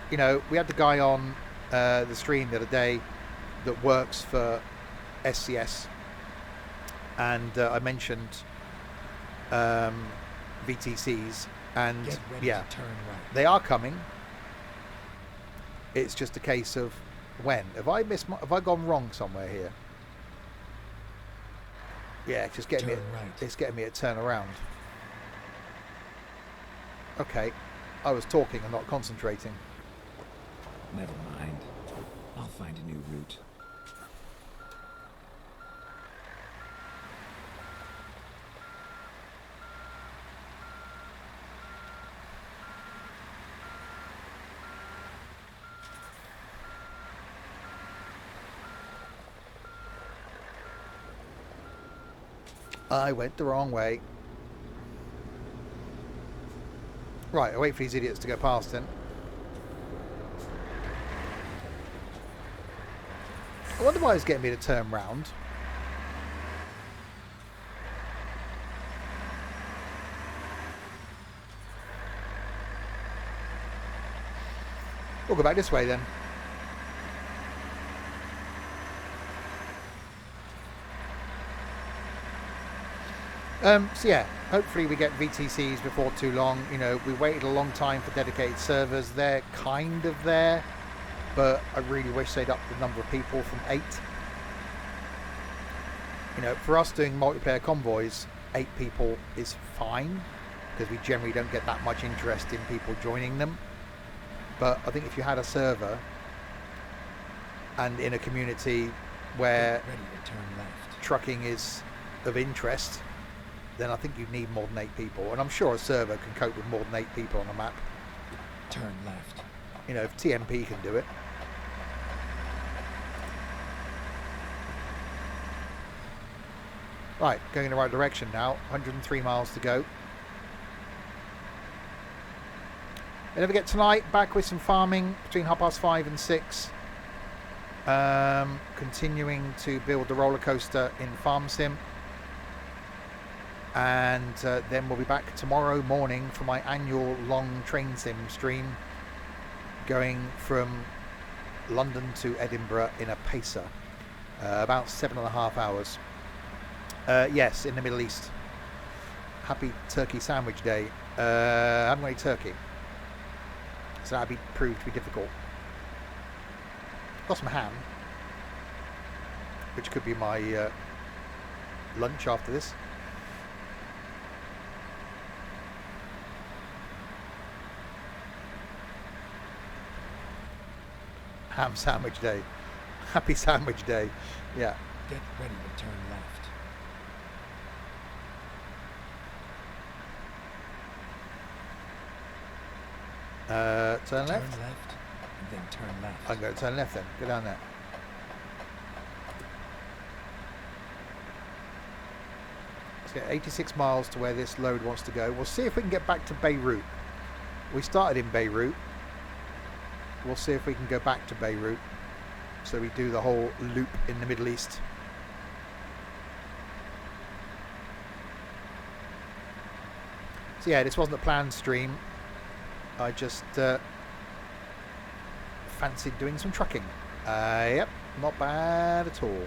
we had the guy on the stream the other day that works for SCS, and I mentioned VTCs, and Get ready to turn right. they are coming. It's just a case of when. Have I gone wrong somewhere here? Yeah, it's just getting me. It's getting me to turn around. Okay, I was talking and not concentrating. Never mind. I'll find a new route. I went the wrong way. Right, I wait for these idiots to go past then. I wonder why it's getting me to turn round. We'll go back this way then. So yeah, hopefully we get VTCs before too long. We waited a long time for dedicated servers. They're kind of there. but I really wish they'd up the number of people from 8. You know, for us doing multiplayer convoys, 8 people is fine, because we generally don't get that much interest in people joining them. But I think if you had a server and in a community where Get ready to turn left. trucking is of interest, then I think you'd need more than 8 people. And I'm sure a server can cope with more than 8 people on a map. Turn left. You know, if TMP can do it. Right, going in the right direction now. 103 miles to go. And don't forget tonight, back with some farming between 5:30 and 6. Continuing to build the roller coaster in Farm Sim. And then we'll be back tomorrow morning for my annual long train sim stream, going from London to Edinburgh in a pacer. About 7.5 hours. Yes, in the Middle East. Happy Turkey Sandwich Day. I haven't got any turkey, so that'd proved to be difficult. Got some ham, which could be my lunch after this. Ham Sandwich Day. Happy Sandwich Day. Yeah. Get ready to turn left. Turn left? Turn left, and then turn left. I'm going to turn left then. Go down there. Let's get 86 miles to where this load wants to go. We'll see if we can get back to Beirut. We started in Beirut. We'll see if we can go back to Beirut. So we do the whole loop in the Middle East. So yeah, this wasn't a planned stream. I just fancied doing some trucking. Yep, not bad at all.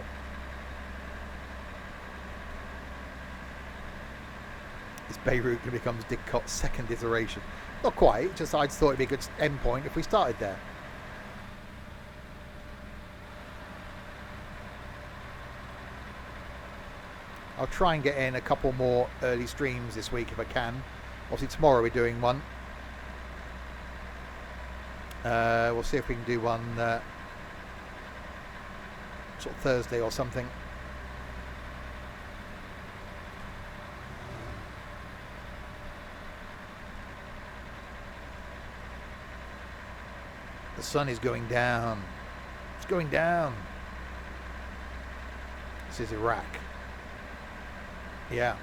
This Beirut becomes Didcot's second iteration. Not quite, just I just thought it'd be a good end point if we started there. I'll try and get in a couple more early streams this week if I can. Obviously tomorrow we're doing one. We'll see if we can do one sort of Thursday or something. The sun is going down. It's going down. This is Iraq. Yeah.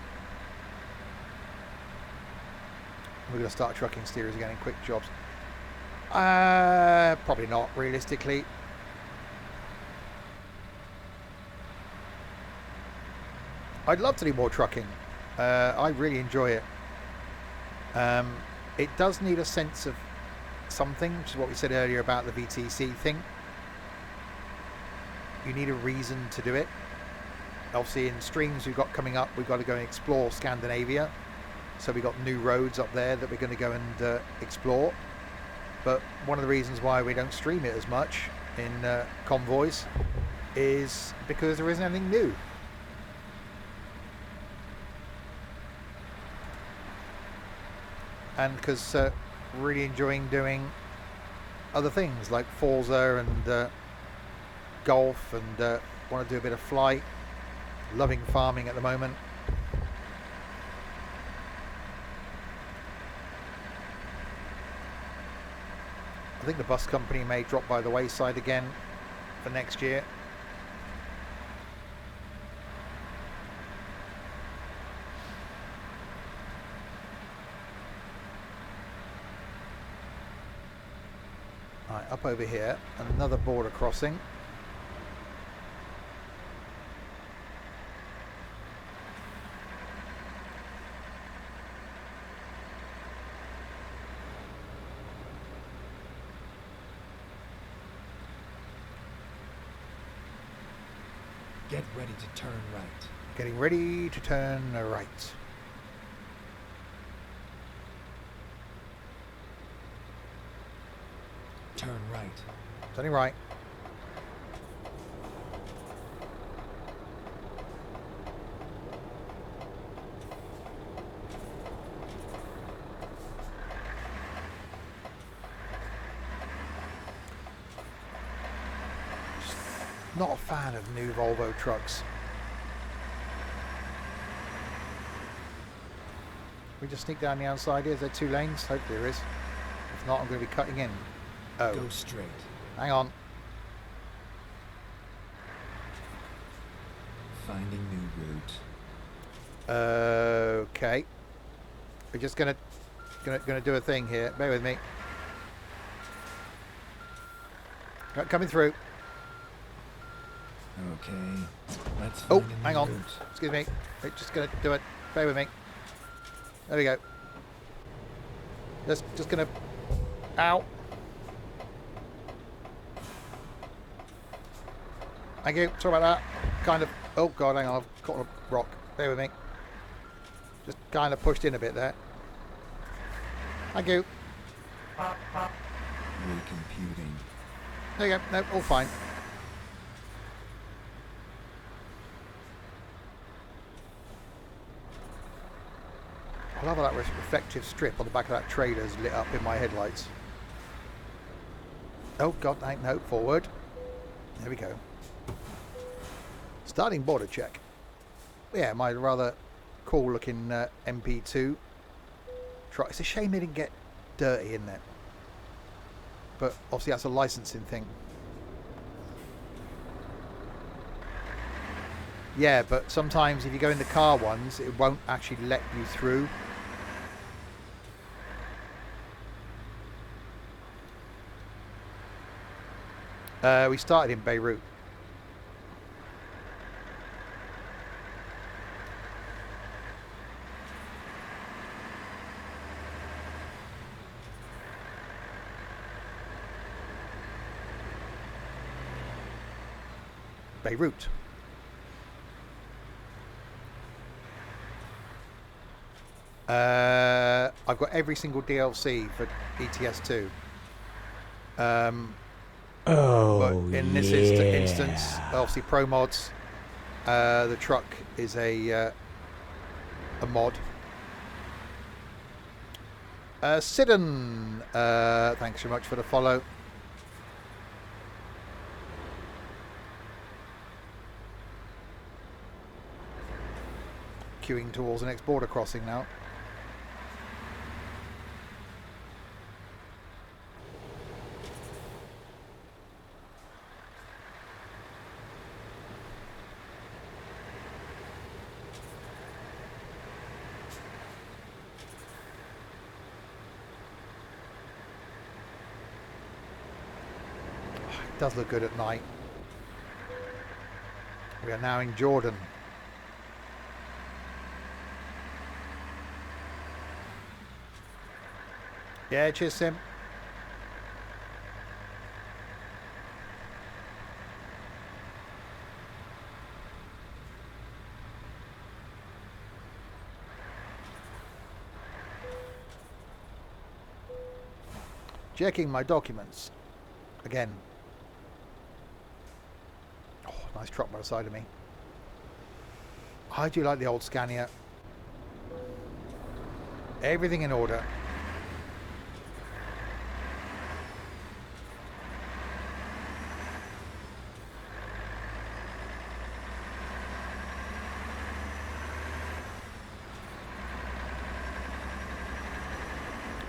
We're going to start trucking steerers again in quick jobs. Probably not, realistically. I'd love to do more trucking. I really enjoy it. It does need a sense of something, which is what we said earlier about the VTC thing. You need a reason to do it. Obviously in streams we've got coming up, we've got to go and explore Scandinavia. So we've got new roads up there that we're going to go and explore. But one of the reasons why we don't stream it as much in convoys is because there isn't anything new. And because really enjoying doing other things like Forza and golf, and want to do a bit of flight. Loving farming at the moment. I think the bus company may drop by the wayside again for next year. Right, up over here, another border crossing. Get ready to turn right. Getting ready to turn right. Turn right. Turning right. Not a fan of new Volvo trucks. We just sneak down the outside here. Is there 2 lanes? Hopefully there is. If not, I'm going to be cutting in. Oh. Go straight. Hang on. Finding new route. Okay. We're just gonna do a thing here. Bear with me. Coming through. Okay. Let's Oh, find a new hang on. route. Excuse me. We're just gonna do it. Bear with me. There we go. Just gonna. Ow. Thank you. Sorry about that. Kind of. Oh god, hang on. I've caught a rock. Bear with me. Just kind of pushed in a bit there. Thank you. Recomputing. There you go. No, all fine. I love how that reflective strip on the back of that trailer is lit up in my headlights. Oh god, no, forward. There we go. Starting border check. Yeah, my rather cool looking MP2 truck. It's a shame they didn't get dirty in there. But obviously that's a licensing thing. Yeah, but sometimes if you go in the car ones, it won't actually let you through. We started in Beirut. Beirut. I've got every single DLC for ETS2. But in this instance, obviously Promods, the truck is a mod. Sidon, thanks very much for the follow. Queuing towards the next border crossing now. It does look good at night. We are now in Jordan. Yeah, cheers, Sim. Checking my documents. Again. Oh, nice truck by the side of me. I do like the old Scania. Everything in order.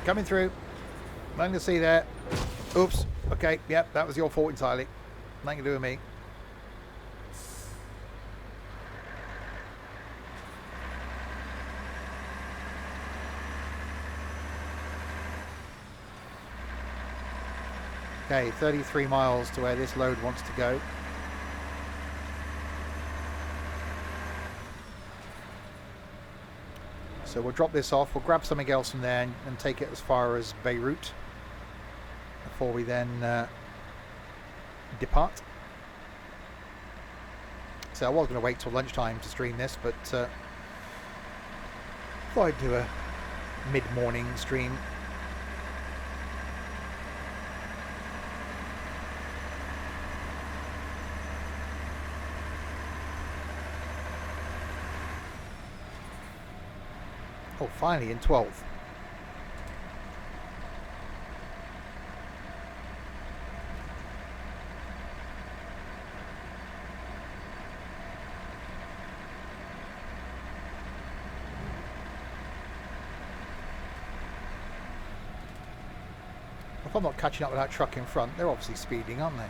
Coming through. Nothing to see there. Oops. Okay, yep, that was your fault entirely. Nothing to do with me. Okay, 33 miles to where this load wants to go. So we'll drop this off, we'll grab something else from there and take it as far as Beirut before we then depart. So I was going to wait till lunchtime to stream this, but thought I'd do a mid-morning stream. Oh, finally in 12th. If I'm not catching up with that truck in front, they're obviously speeding, aren't they?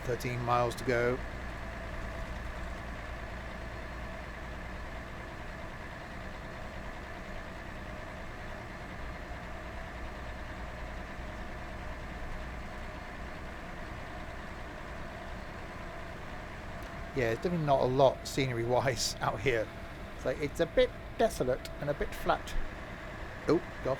"13 miles to go." Yeah, there's definitely not a lot scenery-wise out here. So it's a bit desolate and a bit flat. Oh, God.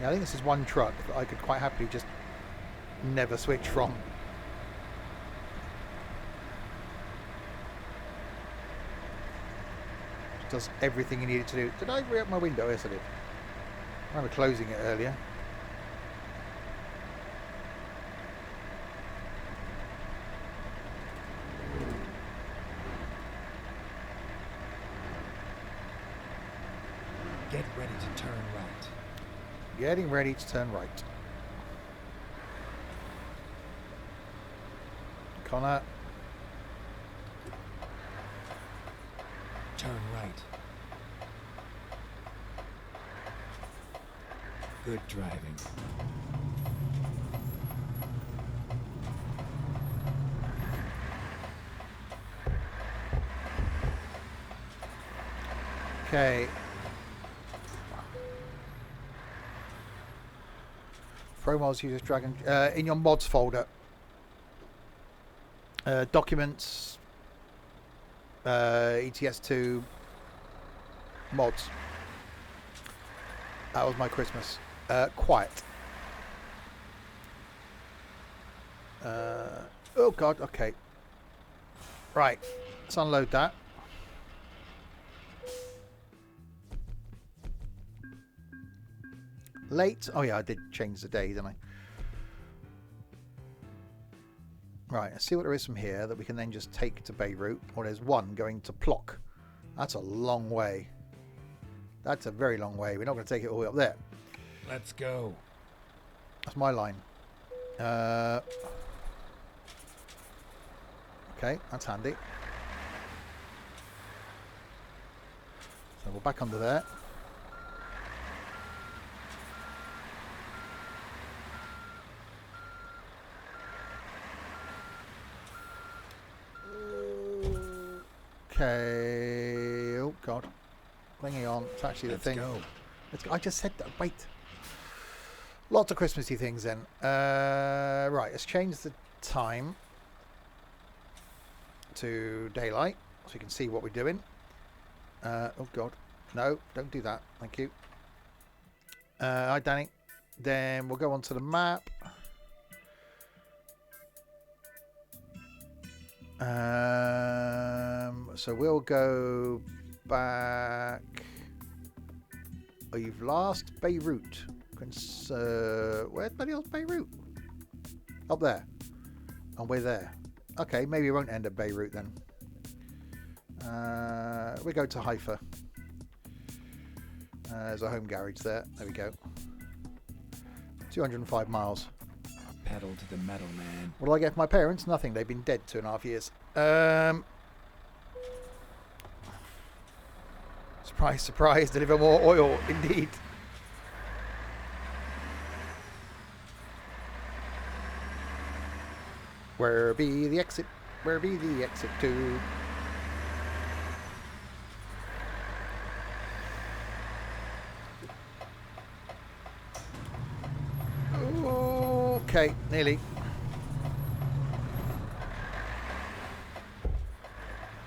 Yeah, I think this is one truck that I could quite happily just never switch from. Does everything you need it to do. Did I re-up my window? Yes, I did. I remember closing it earlier. Get ready to turn right. Getting ready to turn right. Connor. Turn right. Good driving. Okay. Promods uses Dragon in your mods folder. Documents. ETS2 mods. That was my Christmas. Quiet. Oh God. Okay. Right. Let's unload that. Late. Oh yeah, I did change the day, didn't I? Right, let's see what there is from here that we can then just take to Beirut. Or there's one going to Plock. That's a long way. That's a very long way. We're not going to take it all the way up there. Let's go. That's my line. Okay, that's handy. So we're back under there. Okay. Oh God. Clinging on. It's actually the thing. Go. Let's go. I just said that. Wait. Lots of Christmassy things then. Right. Let's change the time to daylight so you can see what we're doing. Oh God. No, don't do that. Thank you. Hi, Danny. Then we'll go onto the map. So we'll go back. Oh, you've lost Beirut. Where's the bloody hell's Beirut? Up there. And we're there. Okay, maybe we won't end at Beirut then. We go to Haifa. There's a home garage there. There we go. 205 miles. Pedal to the metal, man. What do I get for my parents? Nothing. They've been dead 2.5 years. Surprise, surprise. Deliver more oil. Indeed. Where be the exit? Where be the exit to? Okay, nearly.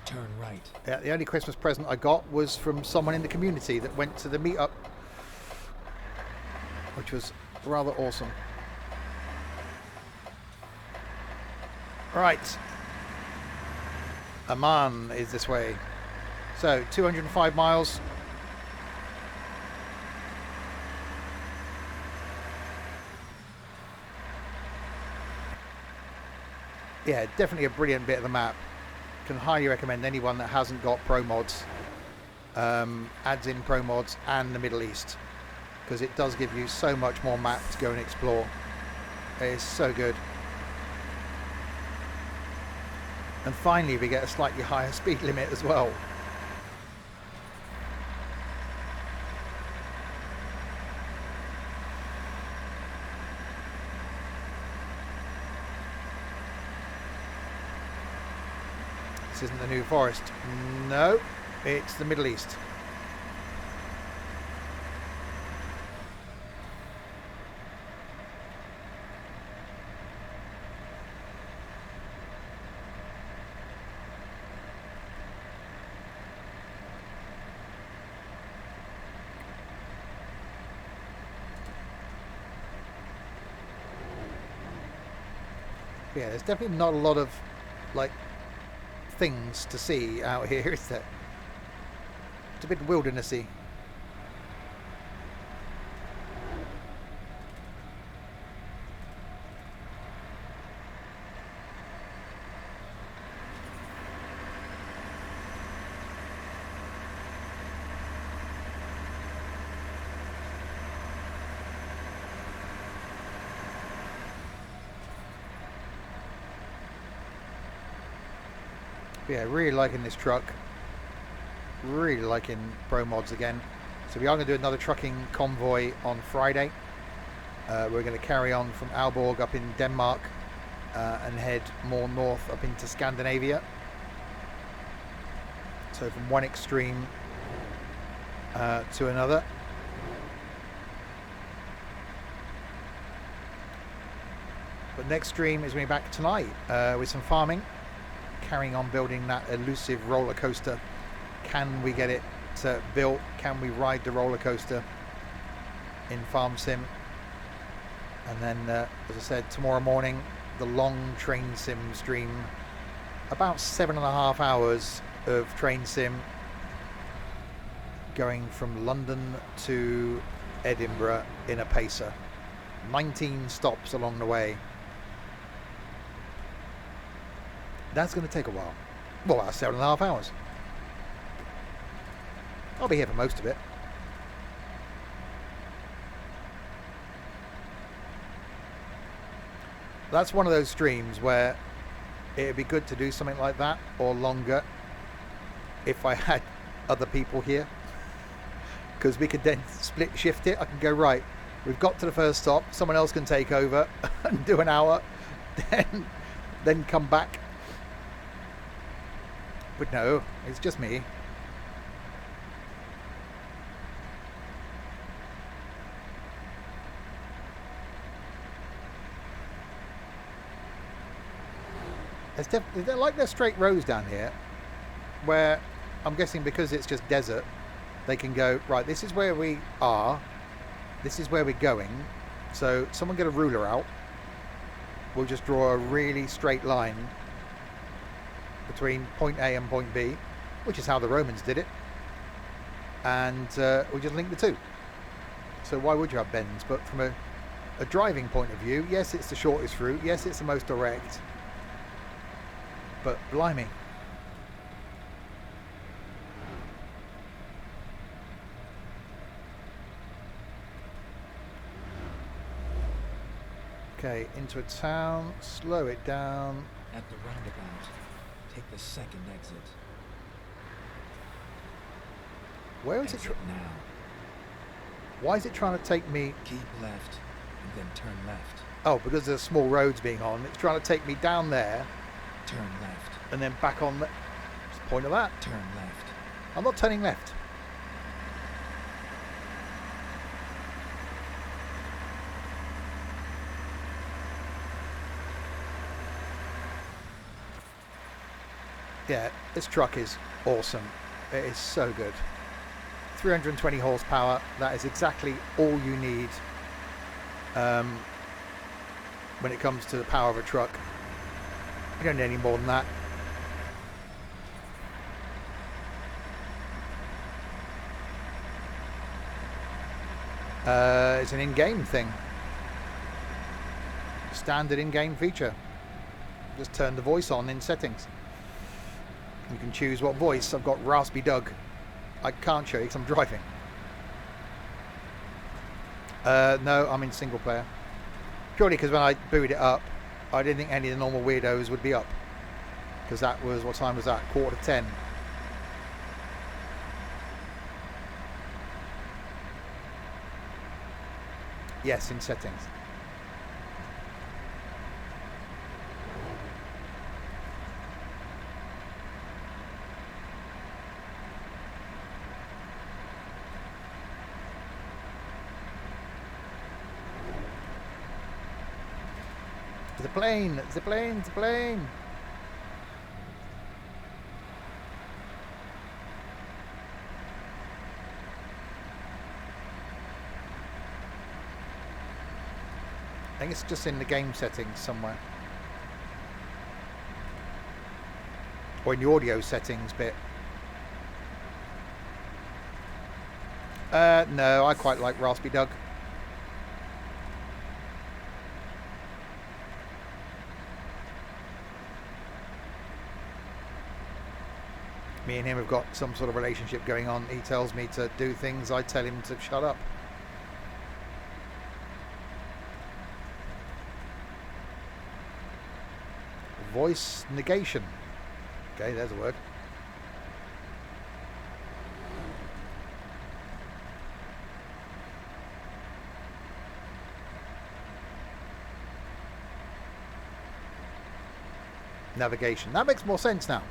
Turn right. Yeah, the only Christmas present I got was from someone in the community that went to the meetup, which was rather awesome. Right. Amman is this way. So, 205 miles. Yeah, definitely a brilliant bit of the map. Can highly recommend anyone that hasn't got Promods, adds in Promods and the Middle East, because it does give you so much more map to go and explore. It is so good. And finally we get a slightly higher speed limit as well. This isn't the New Forest. No, it's the Middle East. Yeah, there's definitely not a lot of like things to see out here, is there? It's a bit wildernessy. Yeah, really liking this truck. Really liking Promods again. So we are going to do another trucking convoy on Friday. We're going to carry on from Aalborg up in Denmark and head more north up into Scandinavia. So from one extreme to another. But next stream is going to be back tonight with some farming. Carrying on building that elusive roller coaster. Can we get it built? Can we ride the roller coaster in Farm Sim? And then, as I said, tomorrow morning, the long train sim stream. About 7.5 hours of train sim going from London to Edinburgh in a pacer. 19 stops along the way. That's going to take a while. Well, that's 7.5 hours. I'll be here for most of it. That's one of those streams where it'd be good to do something like that or longer if I had other people here, because we could then split shift it. I can go, right, we've got to the first stop, someone else can take over and do an hour, then come back. But no, it's just me. They're like they're straight roads down here, where I'm guessing because it's just desert, they can go, right, this is where we are, this is where we're going, so someone get a ruler out, we'll just draw a really straight line between point A and point B, which is how the Romans did it, and we just link the two. So why would you have bends? But from a driving point of view, yes, it's the shortest route, yes, it's the most direct, but blimey. Okay, into a town, slow it down. At the roundabout, take the second exit. Where is Exit it? now. Why is it trying to take me? Keep left and then turn left. Oh, because there's small roads being on. It's trying to take me down there Turn left. and then back on. What's the point of that? Turn left. I'm not turning left. Yeah, this truck is awesome. It is so good. 320 horsepower. That is exactly all you need when it comes to the power of a truck. You don't need any more than that. It's an in-game thing. Standard in-game feature. Just turn the voice on in settings. You can choose what voice. I've got Raspy Doug. I can't show you because I'm driving. No, I'm in single player. Purely because when I booted it up, I didn't think any of the normal weirdos would be up. Because that was, what time was that? 9:45. Yes, in settings. There's a plane! There's a plane! There's a plane! I think it's just in the game settings somewhere. Or in the audio settings bit. No, I quite like Raspy Doug. Me and him have got some sort of relationship going on. He tells me to do things, I tell him to shut up. Voice negation. Okay, there's a word. Navigation. That makes more sense now.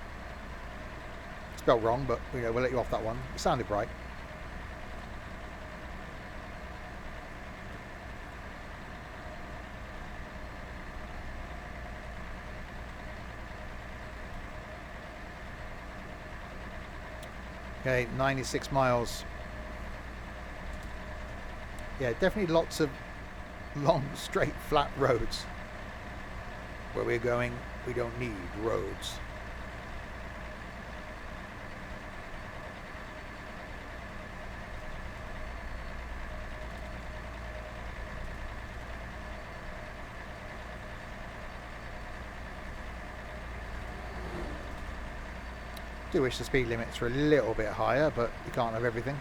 Spelled wrong, but you know, we'll let you off that one. It sounded right. Okay, 96 miles. Yeah, definitely lots of long, straight, flat roads. Where we're going, we don't need roads. Do wish the speed limits were a little bit higher, but you can't have everything.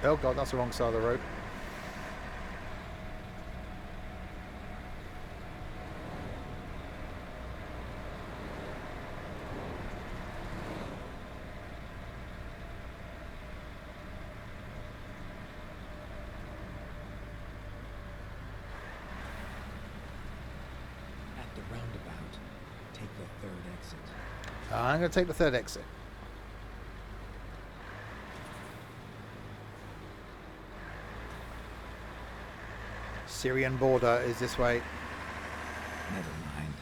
Oh god, that's the wrong side of the road. I'm going to take the third exit. Syrian border is this way. Never mind.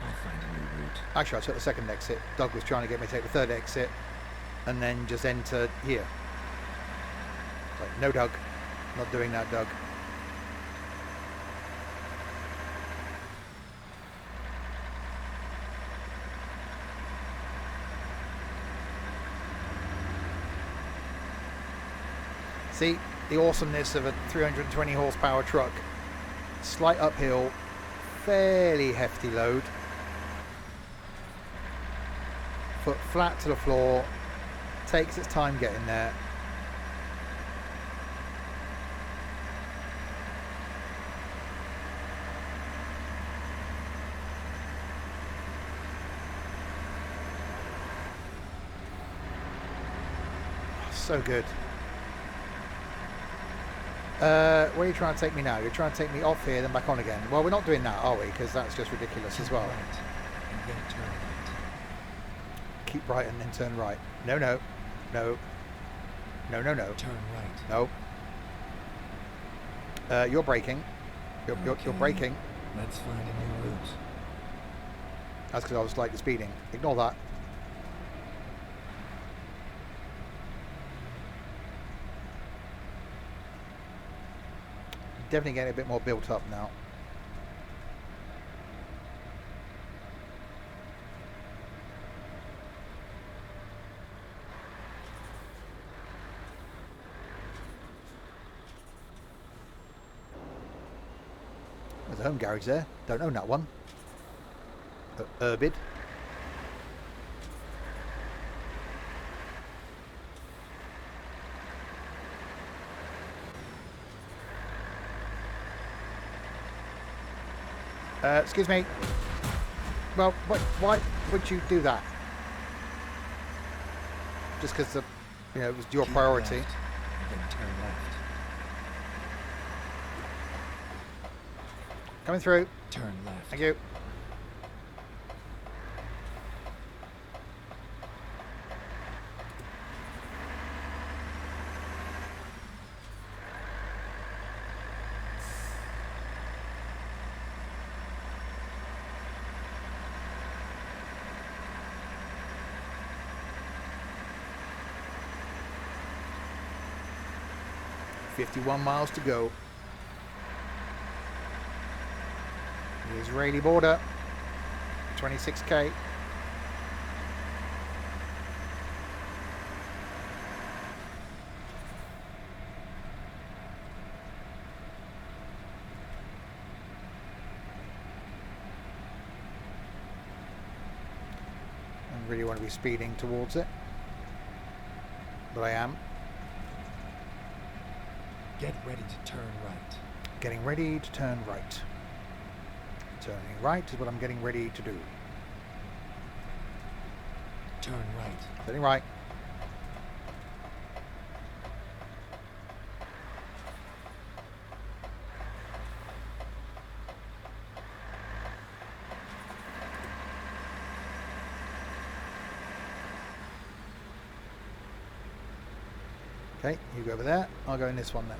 I'll find a new route. Actually, I took the second exit. Doug was trying to get me to take the third exit and then just enter here. Like, no, Doug. Not doing that, Doug. See the awesomeness of a 320 horsepower truck. Slight uphill, fairly hefty load. Foot flat to the floor, takes its time getting there. So good. Where are you trying to take me now? You're trying to take me off here, then back on again. Well, we're not doing that, are we? Because that's just ridiculous as well. Right, and then turn right. Keep right and then turn right. No, no. No. No, no, no. Turn right. No. You're braking. You're Okay. braking. Let's find a new route. That's because I was slightly speeding. Ignore that. Definitely getting a bit more built up now. There's a home garage there. Don't own that one. Urbid. Excuse me. Well, why would you do that? Just because it was your Keep priority. left, and then turn left. Coming through. Turn left. Thank you. $51 miles to go. The Israeli border. 26k. I really want to be speeding towards it, but I am. Get ready to turn right. Getting ready to turn right. Turning right is what I'm getting ready to do. Turn right. Turning right. Okay, you go over there. I'll go in this one then.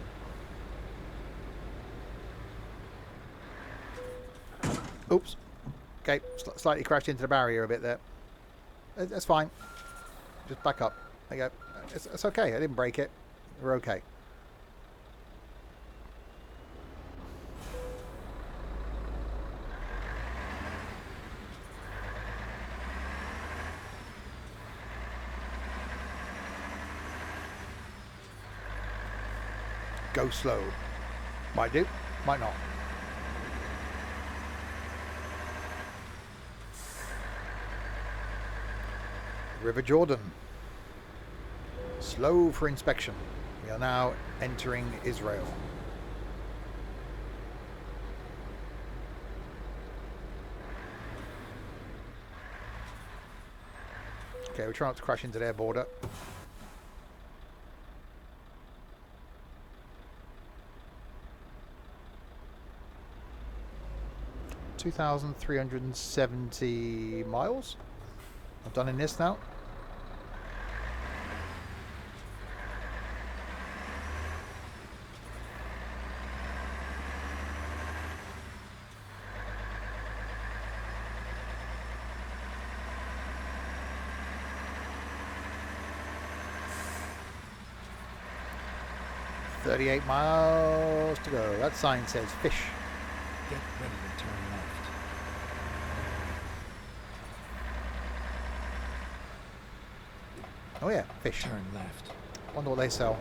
Oops. Okay, slightly crashed into the barrier a bit there. That's fine. Just back up. There you go. It's okay. I didn't break it. We're okay. Go slow. Might do, might not. River Jordan. Slow for inspection. We are now entering Israel. Okay, we're trying not to crash into their border. $2,370 miles. I've done in this now. $38 miles to go. That sign says fish. Get ready to turn left. Oh yeah, fish. Turn left. Wonder what they sell.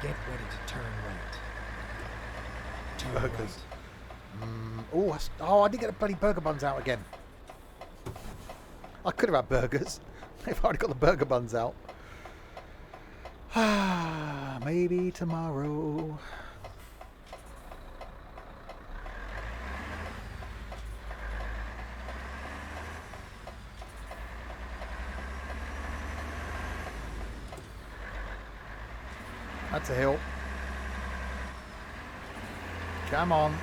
Get ready to turn right. Turn Burgers. right. Oh, I did get the bloody burger buns out again. I could have had burgers if I'd got the burger buns out. Maybe tomorrow. That's a hill. Come on.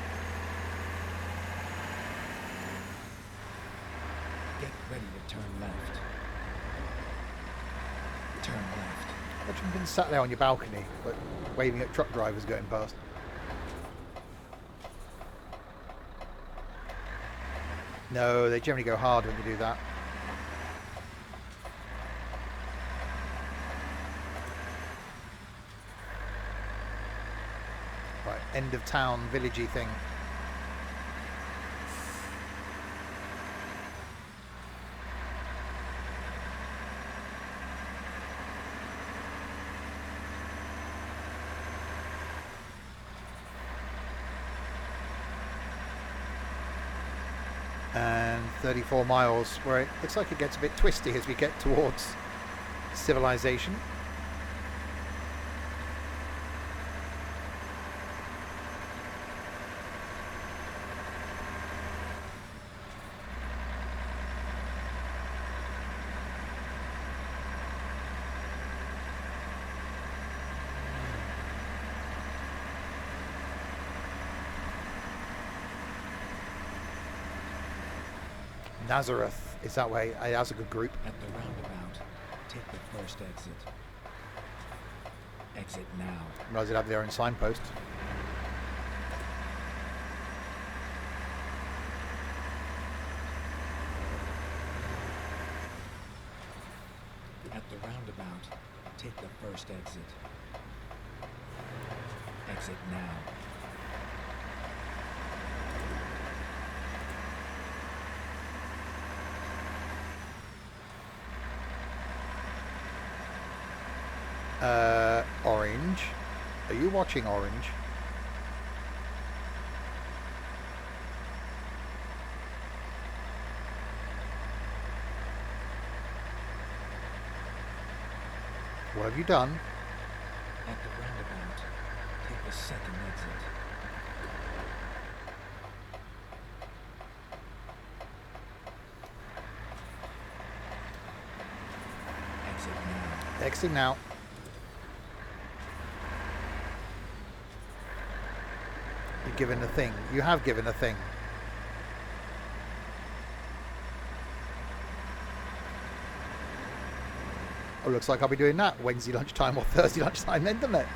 Get ready to turn left. Turn left. Imagine being sat there on your balcony, but waving at truck drivers going past. No, they generally go hard when you do that. Right, end of town, villagey thing. And 34 miles, where it looks like it gets a bit twisty as we get towards civilization. Nazareth is that way. That's a good group. At the roundabout, take the first exit. Exit now. Realize they'd have their own signpost. At the roundabout, take the first exit. Exit now. Orange. Are you watching Orange? What have you done? At the roundabout, take the second exit. Exit now. Exiting now. You've given a thing. You have given a thing. Oh, looks like I'll be doing that Wednesday lunchtime or Thursday lunchtime then, doesn't it?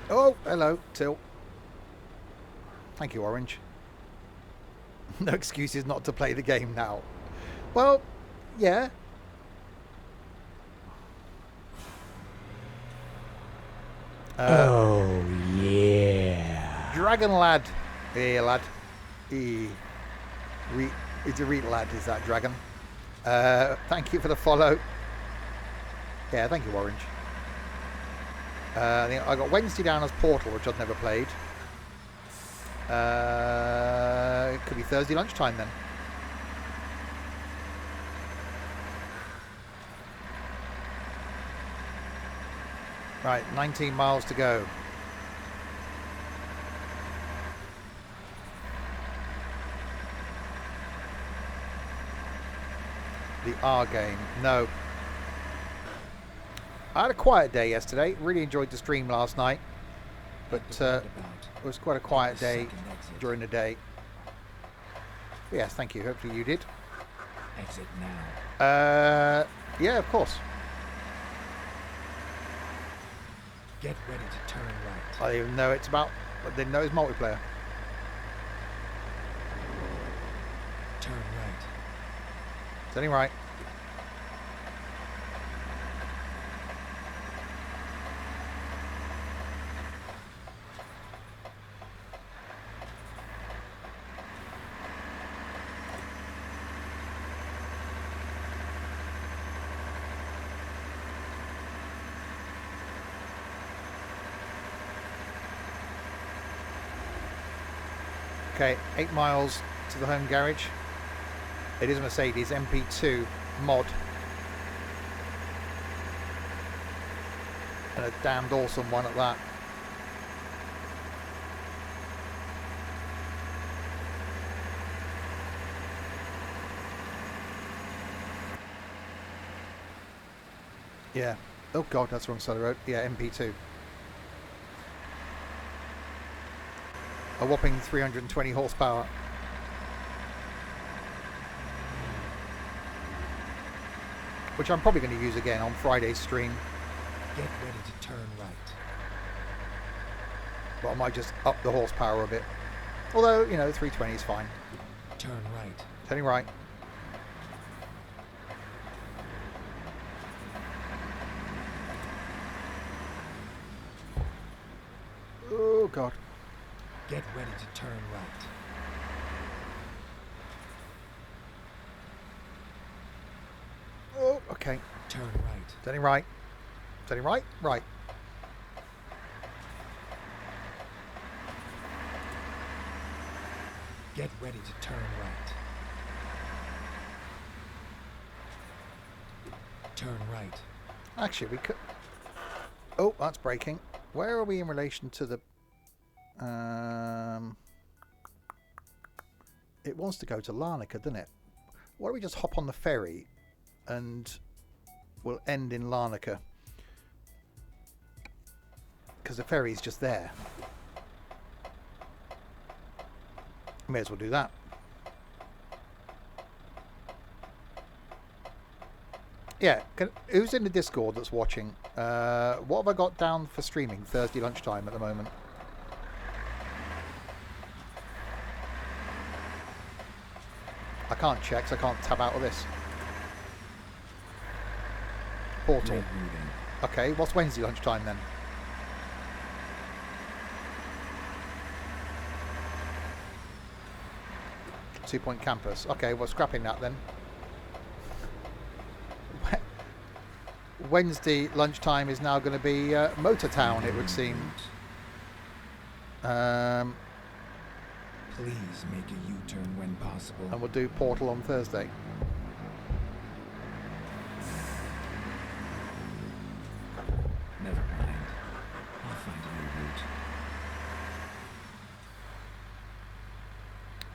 Oh, hello, Till. Thank you, Orange. No excuses not to play the game now. Well, yeah. Oh, yeah. Dragon Lad. Hey, lad. Hey. It's a real lad, is that Dragon? Thank you for the follow. Yeah, thank you, Orange. I got Wednesday down as Portal, which I've never played. It could be Thursday lunchtime then. Right, 19 miles to go. The R game. No. I had a quiet day yesterday. Really enjoyed the stream last night. But it was quite a quiet day during the day. Yes, thank you. Hopefully you did. Exit now. Yeah, of course. Get ready to turn right. I didn't even know it's about. I didn't know it's multiplayer. Turn right. Turning right. Okay, 8 miles to the home garage. It is a Mercedes MP2 mod. And a damned awesome one at that. Yeah. Oh god, that's the wrong side of the road. Yeah, MP2. A whopping 320 horsepower. which I'm probably going to use again on Friday's stream. Get ready to turn right. But I might just up the horsepower a bit. Although, you know, 320 is fine. Turn right. Turning right. Oh, God. Get ready to turn right. Oh, okay. Turn right. Turning right. Turning right. Right. Get ready to turn right. Turn right. Actually, we could... Oh, that's braking. Where are we in relation to the... It wants to go to Larnaca, doesn't it? Why don't we just hop on the ferry and we'll end in Larnaca? Because the ferry's just there. May as well do that. Yeah, who's in the Discord that's watching? What have I got down for streaming Thursday lunchtime at the moment? I can't check, so I can't tab out of this. Portal. Rerouting. Okay, what's Wednesday lunchtime then? Two Point Campus. Okay, well, scrapping that then. Wednesday lunchtime is now going to be Motor Town, it would seem. Please make a U-turn when possible. And we'll do Portal on Thursday. Never mind. I'll find a new route.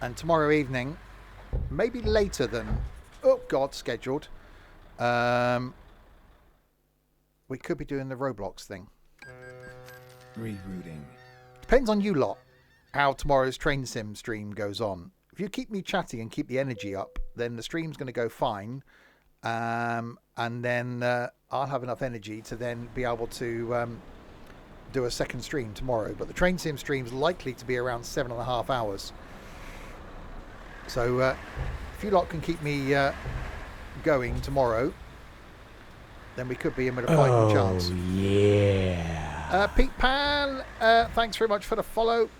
And tomorrow evening, maybe later than, oh God, scheduled, we could be doing the Roblox thing. Rerouting. Depends on you lot how tomorrow's train sim stream goes on. If you keep me chatty and keep the energy up, then the stream's going to go fine. And then I'll have enough energy to then be able to do a second stream tomorrow. But the train sim stream's likely to be around 7.5 hours. So if you lot can keep me going tomorrow, then we could be in with a fighting chance. Yeah. Pete Pan, thanks very much for the follow.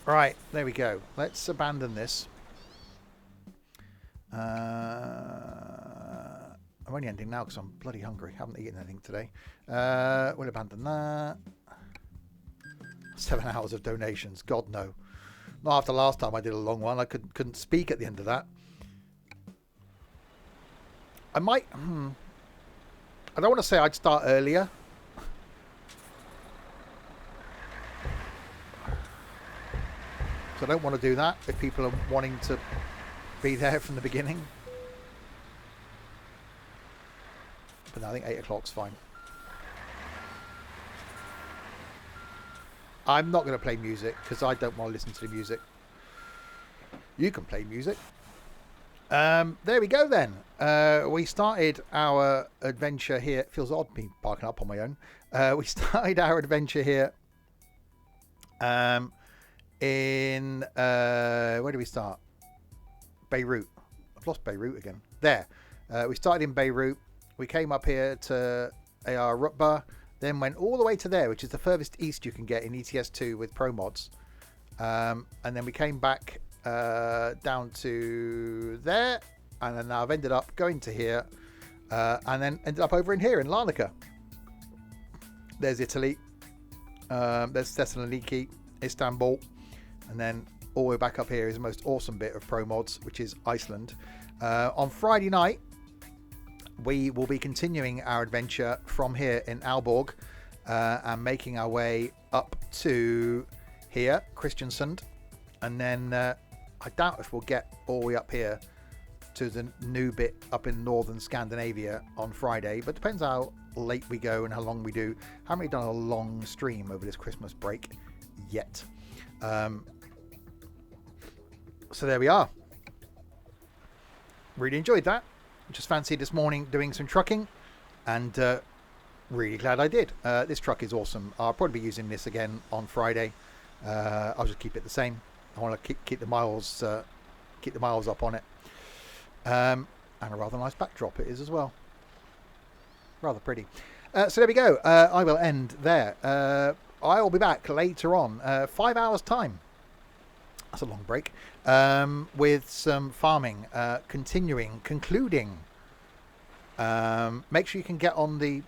Right, there we go. Let's abandon this. I'm only ending now because I'm bloody hungry. Haven't eaten anything today. We'll abandon that. 7 hours of donations. God, no. Not after last time I did a long one. I couldn't speak at the end of that. I might... I don't want to say I'd start earlier. So I don't want to do that if people are wanting to be there from the beginning. But no, I think 8 o'clock's fine. I'm not going to play music because I don't want to listen to the music. You can play music. There we go then. We started our adventure here. It feels odd me parking up on my own. We started our adventure here in where do we start? Beirut. I've lost Beirut again. There. We started in Beirut. We came up here to AR Rutba, then went all the way to there, which is the furthest east you can get in ETS2 with Promods. And then we came back down to there, and then I've ended up going to here, and then ended up over in here in Larnaca. There's Italy. There's Thessaloniki, Istanbul, and then all the way back up here is the most awesome bit of Promods, which is Iceland. On Friday night, we will be continuing our adventure from here in Aalborg and making our way up to here, Christiansand, and then I doubt if we'll get all the way up here to the new bit up in northern Scandinavia on Friday, but depends how late we go and how long we do. Haven't really done a long stream over this Christmas break yet. So there we are. really enjoyed that. Just fancied this morning doing some trucking, and really glad I did. This truck is awesome. I'll probably be using this again on Friday. I'll just keep it the same. I want to keep the miles up on it. And a rather nice backdrop it is as well. Rather pretty. So there we go. I will end there. I will be back later on, 5 hours time. That's a long break. With some farming, concluding. Make sure you can get on the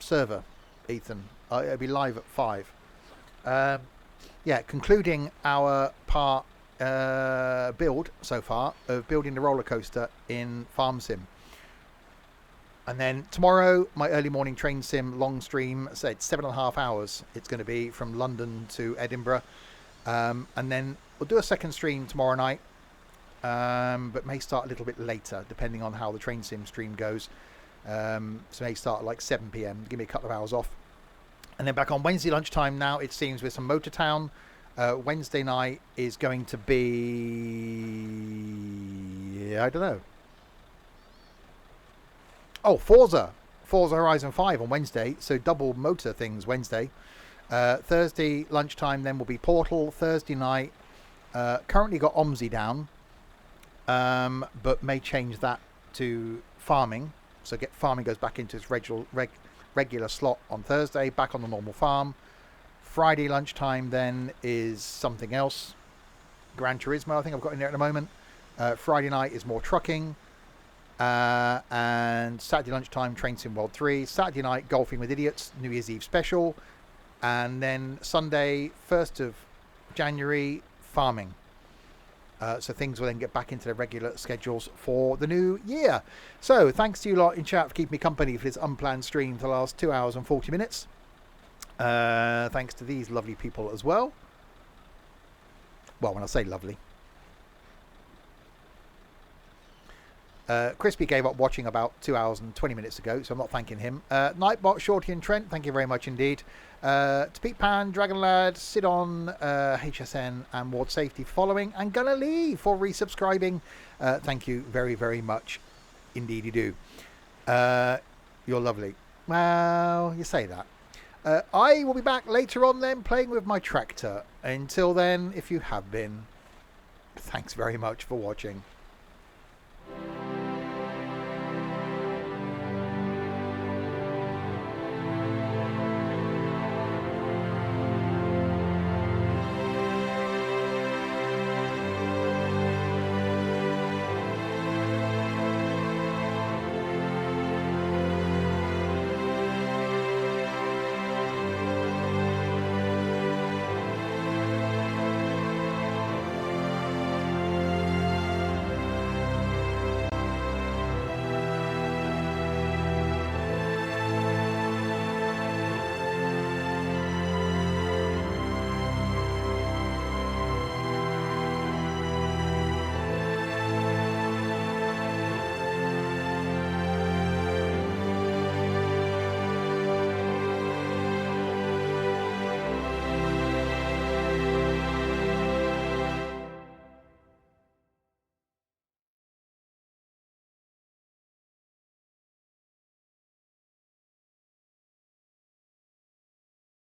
server, Ethan. It'll be live at 5. Yeah, concluding our part build so far of building the roller coaster in Farm Sim. And then tomorrow, my early morning train sim long stream. So it's 7.5 hours. It's going to be from London to Edinburgh. And then we'll do a second stream tomorrow night. But may start a little bit later, depending on how the train sim stream goes. So may start at like 7 p.m. Give me a couple of hours off. And then back on Wednesday lunchtime now, it seems, with some Motortown. Wednesday night is going to be... I don't know. Oh, Forza Horizon 5 on Wednesday, so double motor things Wednesday. Thursday lunchtime then will be Portal. Thursday night, currently got OMSI down, but may change that to farming. So farming goes back into its regular slot on Thursday, back on the normal farm. Friday lunchtime then is something else. Gran Turismo, I think I've got in there at the moment. Friday night is more trucking. And Saturday lunchtime, Train Sim World 3. Saturday night, Golfing with Idiots, New Year's Eve special. And then Sunday, 1st of January, farming. So things will then get back into their regular schedules for the new year. So thanks to you lot in chat for keeping me company for this unplanned stream for the last 2 hours and 40 minutes. Thanks to these lovely people as well. Well, when I say lovely. Crispy gave up watching about 2 hours and 20 minutes ago, so I'm not thanking him. Nightbot, Shorty and Trent, thank you very much indeed. To Pete Pan, Dragon Lad, Sidon, HSN and Ward Safety for following, and Gunnar Lee for resubscribing. Thank you very, very much. Indeed you do. You're lovely. Well, you say that. I will be back later on then playing with my tractor. Until then, if you have been, thanks very much for watching.